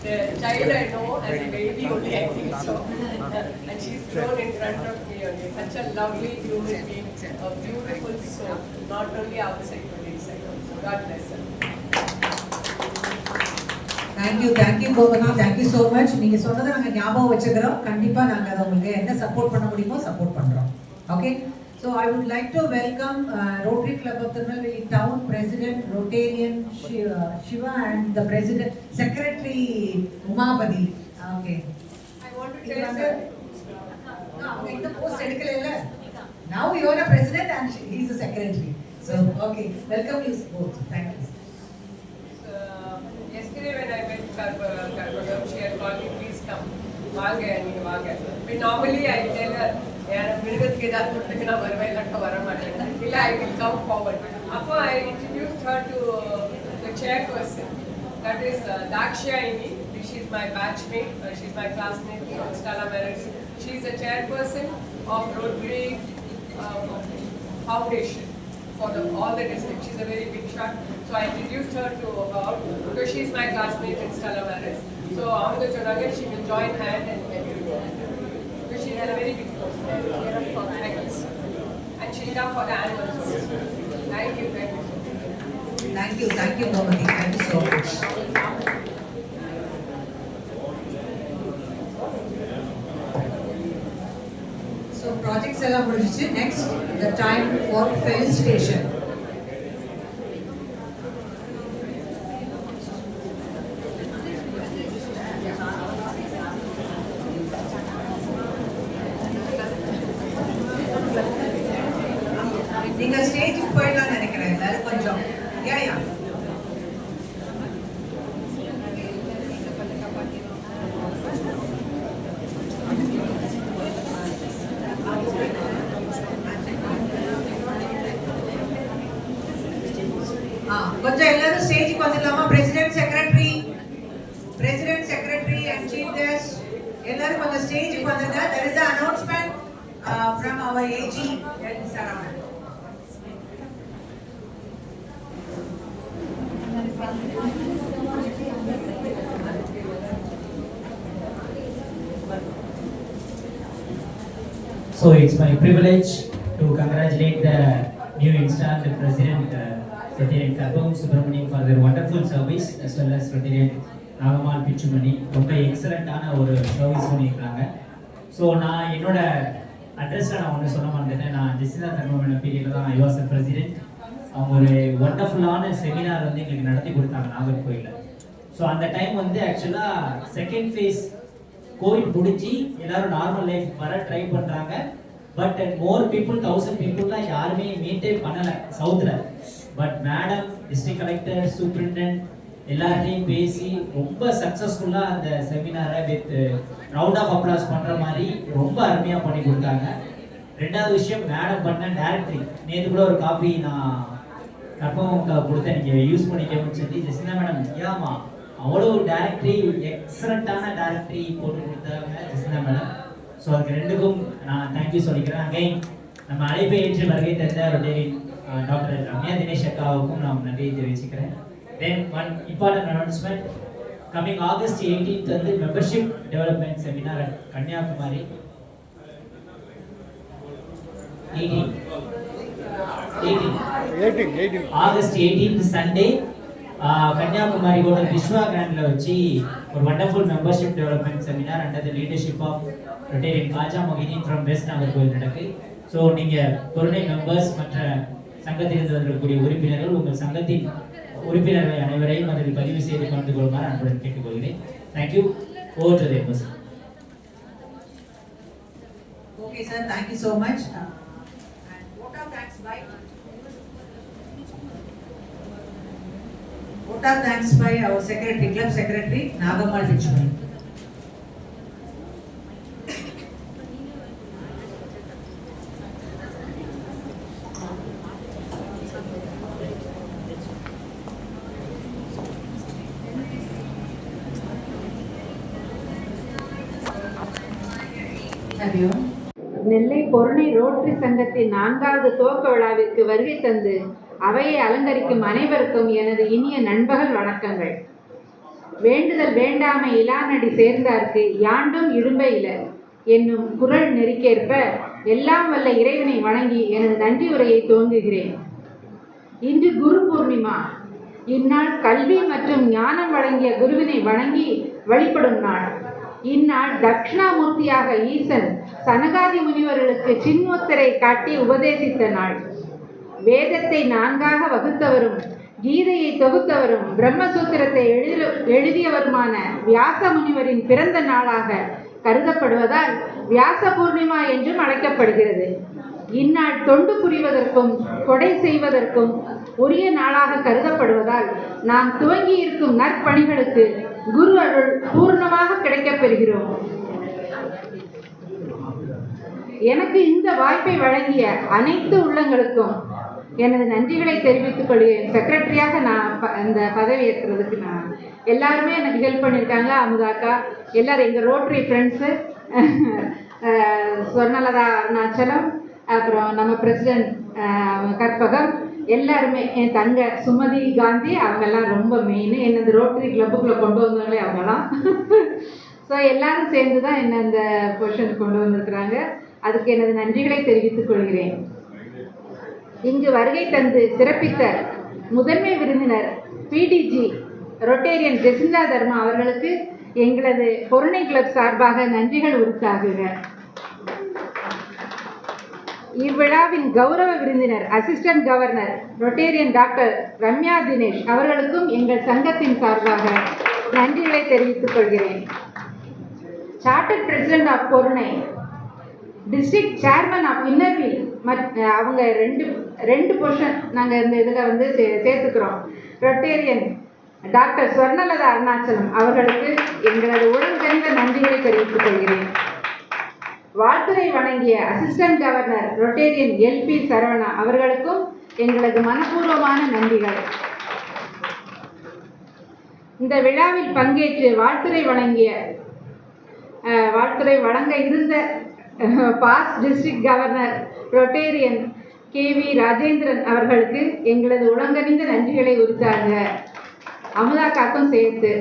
The child I know as a baby only, I think so. And she's grown in front of me only. Such a lovely human being, a beautiful soul, not only outside but inside also. God bless her. Thank you கோபதி, thank you so much. நீங்க சொன்னதை நாங்க ஞாபகம் வச்சுக்கிறோம். கண்டிப்பா நாங்க அதை உங்களுக்கு என்ன சப்போர்ட் பண்ண முடியுமோ சப்போர்ட் பண்றோம். Okay? So I would like to welcome Rotary Club of Tirunelveli Town President Rotarian Shiva and the President Secretary Umapati. Okay. I want to tell you. No, in the post edukala. Now you are a president and he is a secretary. So okay, welcome you both. Thank you. Yesterday when I met Karpagam, she had called me, please come. Vaanga, நீங்க வாங்க. But normally I tell her, மிருகத்துக்கு ஏதாவது கொடுத்துக்கு நான் வருவேன், இல்லாட்ட வர மாட்டேன். இல்லை, I will come forward. அப்போ I introduced her to the chairperson. That is Dakshaini. She is my batchmate. She is my classmate from Stella Merit. She is the chairperson of Rotary Foundation for all the districts. She is a very big shot. So I introduced her to her because she is my classmate in Stella Merit. So அவங்க சொன்னாங்க she will join hand and help you. Because she has a very big post there. And she'll come for the annual show. Thank you. Thank you Gopati. Thank you so much. So projects எல்லாம் முடிஞ்சிச்சு. Next, the time for felicitation. நீங்க ஸ்டேஜுக்கு போயிடலாம் நினைக்கிறேன் எல்லாரும் கொஞ்சம். யா கொஞ்சம் எல்லாரும் ஸ்டேஜுக்கு வந்துடலாமா? President secretary and chief guest எல்லாரும் கொஞ்சம் ஸ்டேஜுக்கு வந்துருங்க. there is an announcement from our AG Saravanan. So it's my privilege to congratulate the new installed President Rotarian Karpagam Subramanian for their wonderful service, as well as Rotarian Nagamal Pichumani. ரொம்ப எக்ஸலண்ட்டான ஒரு service பண்ணியிருக்காங்க. So நான் என்னோட அட்ரஸில் நான் ஒன்று சொல்ல மாட்டேன். நான் ஜெசிந்தா தர்மம் பீரியடில் தான் ஐ வாஸ் அ பிரசிடென்ட். அவங்க ஒரு ஒண்டர்ஃபுல்லான செமினார் வந்து எங்களுக்கு நடத்தி கொடுத்தாங்க நாகர்கோயிலில். ஸோ அந்த டைம் வந்து ஆக்சுவலாக செகண்ட் ஃபேஸ் கோவிட் முடிஞ்சு எல்லாரும் நார்மல் லைஃப் வர ட்ரை பண்ணுறாங்க. பட் மோர் பீப்புள் 1000 பீப்புள்லாம் யாருமே மெயின்டைன் பண்ணலை சவுத்தில். But madam, district collector, superintendent எல்லார்ட்டையும் பேசி ரொம்ப சக்ஸஸ்ஃபுல்லாக அந்த செமினாரை வித் ரவுண்ட் ஆஃப் அப்ளாஸ் பண்ணுற மாதிரி ரொம்ப அருமையாக பண்ணி கொடுத்தாங்க. ரெண்டாவது விஷயம், மேடம் பண்ண டேரக்டரி. நேற்று கூட ஒரு காப்பி நான் கற்பகம் கொடுத்தேன், நீங்கள் யூஸ் பண்ணிக்கணும்னு சொல்லி ஜெசிந்தா மேடம் ஏமா அவ்வளோ டேரக்டரி, எக்ஸலண்ட்டான டேரக்டரி போட்டு கொடுத்தாங்க ஜெசிந்தா மேடம். ஸோ அதுக்கு ரெண்டுக்கும் நான் தேங்க்யூ சொல்லிக்கிறேன். அகைன் நம்ம அழைப்பை ஏற்று வருகை தந்த ரொட்டேரியன் டாக்டர் ரம்யா தினேஷ் அக்காவுக்கும் நான் நன்றியை தெரிவிச்சுக்கிறேன். Then one important announcement, coming August 18th வந்து membership development seminar at Kanniyakumari. 18 August 18th Sunday Kanniyakumari hotel Viswa கிராண்டில் வச்சு ஒரு wonderful membership development seminar under the leadership of Rotarian Kaja Mohini from west Nagercoil நடக்கு. ஸோ நீங்கள் பொருணை மெம்பர்ஸ் மற்ற சங்கத்திலிருந்து வந்திருக்கக்கூடிய உறுப்பினர்கள் உங்கள் சங்கத்தின் உறுப்பினர்கள் அனைவரையும் அதில் பதிவு செய்து கலந்து கொள்ளுமாறு அன்புடன் கேட்டுக்கொள்கிறேன். Thank you. Over to the embassy. Okay, sir. Thank you so much. And vote of thanks by our secretary, club secretary, Nagamal Vichman. Nellai Porunai rotary சங்கத்தின் 4வது துவக்க விழாவிற்கு வருகை தந்து அவையை அலங்கரிக்கும் அனைவருக்கும் எனது இனிய நண்பகல் வணக்கங்கள். வேண்டுதல் வேண்டாமை இலானடி சேர்ந்தார்க்கு யாண்டும் இடும்ப இல என்னும் குறள் நெறிக்கேற்ப எல்லாம் வல்ல இறைவனை வணங்கி எனது நன்றி உரையை துவங்குகிறேன். இன்று குரு பூர்ணிமா. இந்நாள் கல்வி மற்றும் ஞானம் வழங்கிய குருவினை வணங்கி வழிபடும் நாள். இந்நாள் தட்சிணாமூர்த்தியாக ஈசன் சனகாதி முனிவர்களுக்கு சின்முத்திரை காட்டி உபதேசித்த நாள். வேதத்தை 4ஆக வகுத்தவரும் கீதையை தொகுத்தவரும் பிரம்மசூத்திரத்தை எழுதியவருமான வியாச முனிவரின் பிறந்த நாளாக கருதப்படுவதால் வியாச பூர்ணிமா என்றும் அழைக்கப்படுகிறது. இந்நாள் தொண்டு புரிவதற்கும் கொடை செய்வதற்கும் உரிய நாளாக கருதப்படுவதால் நாம் துவங்கி இருக்கும் நற்பணிகளுக்கு குரு அருள் பூர்ணமாக கிடைக்கப் பெறுகிறோம். எனக்கு இந்த வாய்ப்பை வழங்கிய அனைத்து உள்ளங்களுக்கும் எனது நன்றிகளை தெரிவித்துக் கொள்கிறேன். செக்ரட்டரியாக நான் இந்த பதவி ஏற்கிறதுக்கு எல்லாருமே எனக்கு ஹெல்ப் பண்ணியிருக்காங்க. அமுதாக்கா எல்லாரும் எங்கள் ரோட்டரி ஃப்ரெண்ட்ஸு, சொர்ணலதா அருணாச்சலம், அப்புறம் நம்ம பிரசிடென்ட் கற்பகம், எல்லாருமே என் தங்க சுமதி காந்தி, அவங்கெல்லாம் ரொம்ப மெயின். என்ன இந்த ரோட்டரி கிளப்புக்குள்ளே கொண்டு வந்தவங்களே அவங்கெல்லாம். ஸோ எல்லாரும் சேர்ந்து தான் என்னை இந்த பொசிஷனுக்கு கொண்டு வந்திருக்கிறாங்க. அதுக்கு எனது நன்றிகளை தெரிவித்துக் கொள்கிறேன். இங்கு வருகை தந்து சிறப்பித்த முதன்மை விருந்தினர் பிடிஜி ரொட்டேரியன் ஜெசிந்தா தர்மா அவர்களுக்கு எங்களது பொருணை கிளப் சார்பாக நன்றிகள் உரித்தாகுக. இவ்விழாவின் கௌரவ விருந்தினர் assistant governor Rotarian doctor Ramya Dinesh அவர்களுக்கும் எங்கள் சங்கத்தின் சார்பாக நன்றிகளை தெரிவித்துக் கொள்கிறேன். Chartered president of Porunai, district chairman of inner wheel, அவங்க ரெண்டு பொசிஷன் நாங்கள் இந்த இதில் வந்து சேர்த்துக்கிறோம். ரொட்டேரியன் டாக்டர் சொர்ணலதா அருணாச்சலம் அவர்களுக்கு எங்களது உடன்கணிந்த நன்றிகளை தெரிவித்துக் கொள்கிறேன். வாழ்த்துரை வழங்கிய assistant governor Rotarian LP Saravana அவர்களுக்கும் எங்களது மனப்பூர்வமான நன்றிகள். இந்த விழாவில் பங்கேற்று வாழ்த்துரை வழங்க இருந்த past district governor Rotarian KV Rajendran அவர்களுக்கு எங்களது உலங்கணிந்த நன்றிகளை உரித்தாங்க. அமுதாக்காக்கும் சேர்த்து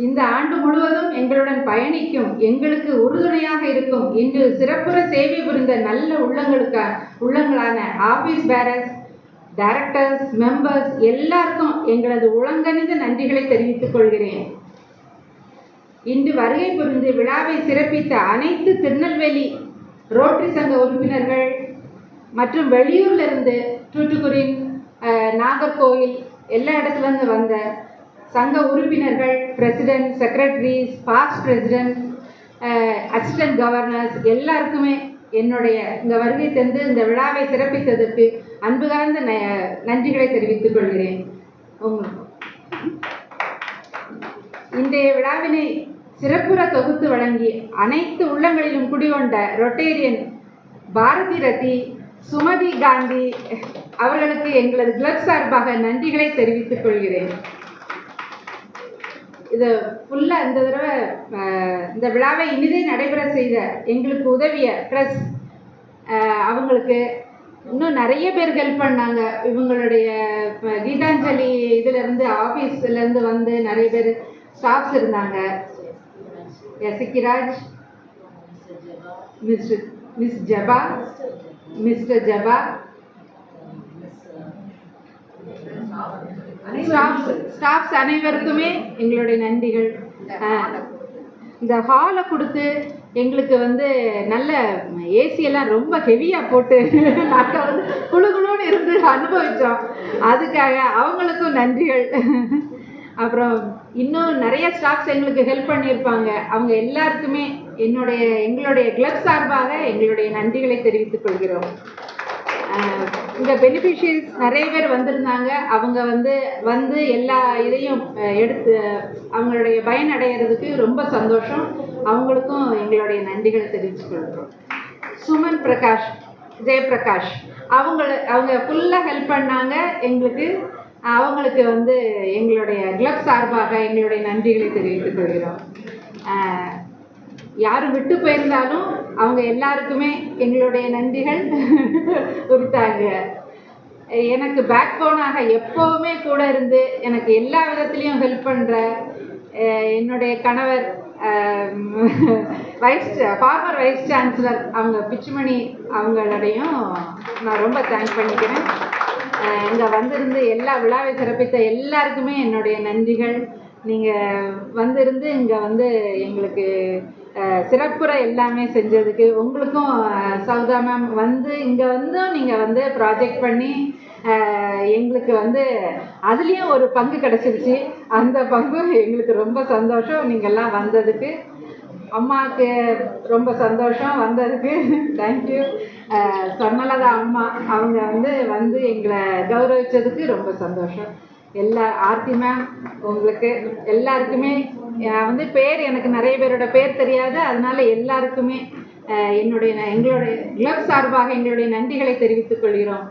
இந்த ஆண்டு முழுவதும் எங்களுடன் பயணிக்கும், எங்களுக்கு உறுதுணையாக இருக்கும், இன்று சிறப்புற சேவை புரிந்த நல்ல உள்ளங்களான ஆபீஸ் பேரர்ஸ், டைரக்டர்ஸ், மெம்பர்ஸ் எல்லாருக்கும் எங்களது உலங்கணிந்த நன்றிகளை தெரிவித்துக் கொள்கிறேன். இன்று வருகை புரிந்து விழாவை சிறப்பித்த அனைத்து திருநெல்வேலி ரோட்டரி சங்க உறுப்பினர்கள் மற்றும் வெளியூர்லேருந்து தூத்துக்குடி, நாகர்கோவில் எல்லா இடத்துலேருந்து வந்த சங்க உறுப்பினர்கள், president, secretaries, past president, assistant governors எல்லாருக்குமே என்னுடைய இந்த வருகை தந்து இந்த விழாவை சிறப்பித்ததற்கு அன்பு கலந்த நன்றிகளை தெரிவித்துக் கொள்கிறேன். இன்றைய விழாவினை சிறப்புற தொகுத்து வழங்கி அனைத்து உள்ளங்களிலும் குடிகொண்ட ரொட்டேரியன் பாரதி ரத்தி சுமதி காந்தி அவர்களுக்கு எங்களது கிளப் சார்பாக நன்றிகளை தெரிவித்துக் கொள்கிறேன். இது ஃபுல்லாக இந்த தடவை இந்த விழாவை இனிதே நடைபெற செய்த எங்களுக்கு உதவிய ப்ரெஸ், அவங்களுக்கு இன்னும் நிறைய பேர் ஹெல்ப் பண்ணாங்க. இவங்களுடைய கீதாஞ்சலி இதிலேருந்து ஆஃபீஸ்லேருந்து வந்து நிறைய பேர் ஸ்டாஃப்ஸ் இருந்தாங்க. சிக்கிராஜ், மிஸ்டர் ஜபா, ஸ்டாஃப்ஸ் அனைவருக்குமே எங்களுடைய நன்றிகள். இந்த ஹாலை கொடுத்து எங்களுக்கு வந்து நல்ல ஏசியெல்லாம் ரொம்ப ஹெவியாக போட்டு நாங்கள் வந்து குழுகுழுன்னு இருந்து அனுபவித்தோம். அதுக்காக அவங்களுக்கும் நன்றிகள். அப்புறம் இன்னும் நிறைய ஸ்டாஃப்ஸ் எங்களுக்கு ஹெல்ப் பண்ணியிருப்பாங்க. அவங்க எல்லாருக்குமே எங்களுடைய கிளப் சார்பாக எங்களுடைய நன்றிகளை தெரிவித்துக் கொள்கிறோம். இந்த பெனிஃபிஷியரிஸ் நிறைய பேர் வந்திருந்தாங்க. அவங்க வந்து எல்லா இதையும் எடுத்து அவங்களுடைய பயனடைகிறதுக்கு ரொம்ப சந்தோஷம். அவங்களுக்கும் எங்களுடைய நன்றிகளை தெரிவித்துக் கொள்கிறோம். சுமன் பிரகாஷ், ஜெயபிரகாஷ் அவங்க ஃபுல்லாக ஹெல்ப் பண்ணாங்க எங்களுக்கு. அவங்களுக்கு எங்களுடைய கிளப் சார்பாக எங்களுடைய நன்றிகளை தெரிவித்துக் கொள்கிறோம். யாரும் விட்டு போயிருந்தாலும் அவங்க எல்லாருக்குமே எங்களுடைய நன்றிகள் உரித்தாங்க. எனக்கு பேக் போனாக எப்போவுமே கூட இருந்து எனக்கு எல்லா விதத்துலேயும் ஹெல்ப் பண்ணுற என்னுடைய கணவர், ஃபார்மர் வைஸ் சான்சலர் அவங்க பிச்சுமணி அவங்களோடையும் நான் ரொம்ப தேங்க் பண்ணிக்கிறேன். இங்கே வந்திருந்து எல்லா விழாவை சிறப்பித்த எல்லாருக்குமே என்னுடைய நன்றிகள். நீங்கள் வந்திருந்து இங்கே எங்களுக்கு சிறப்புற எல்லாமே செஞ்சதுக்கு உங்களுக்கும் சௌதா மேம் இங்கே நீங்கள் ப்ராஜெக்ட் பண்ணி எங்களுக்கு அதுலேயும் ஒரு பங்கு கிடச்சிருச்சு. அந்த பங்கு எங்களுக்கு ரொம்ப சந்தோஷம். நீங்கள்லாம் வந்ததுக்கு அம்மாவுக்கு ரொம்ப சந்தோஷம் வந்ததுக்கு. தேங்க்யூ. சொன்னலதா அம்மா அவங்க எங்களை கௌரவிச்சதுக்கு ரொம்ப சந்தோஷம். ஆர்த்தி மேம் உங்களுக்கு எல்லாருக்குமே பேர் எனக்கு நிறைய பேரோட பேர் தெரியாது. அதனால எல்லாருக்குமே எங்களுடைய கிளப் சார்பாக எங்களுடைய நன்றிகளை தெரிவித்துக் கொள்கிறோம்.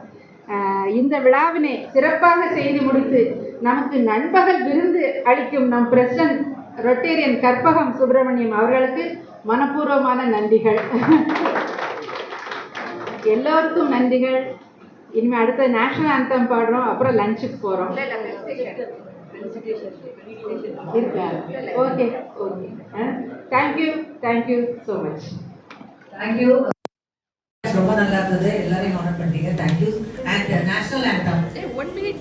இந்த விழாவினை சிறப்பாக செய்து முடித்து நமக்கு நண்பகல் விருந்து அளிக்கும் நம் பிரசிடென்ட் ரொட்டேரியன் கற்பகம் சுப்பிரமணியம் அவர்களுக்கு மனப்பூர்வமான நன்றிகள். எல்லோருக்கும் நன்றிகள். இனிமேல் அடுத்த நேஷனல் ஆந்தம் பாடுறோம், அப்புறம் லஞ்சுக்கு போகிறோம். இருக்கா? Okay okay. Thank you so much. Thank you. ரொம்ப நல்லா இருந்தது. எல்லாரையும் ஆனர் பண்ணிட்டீங்க. Thank you. And national anthem 1 minute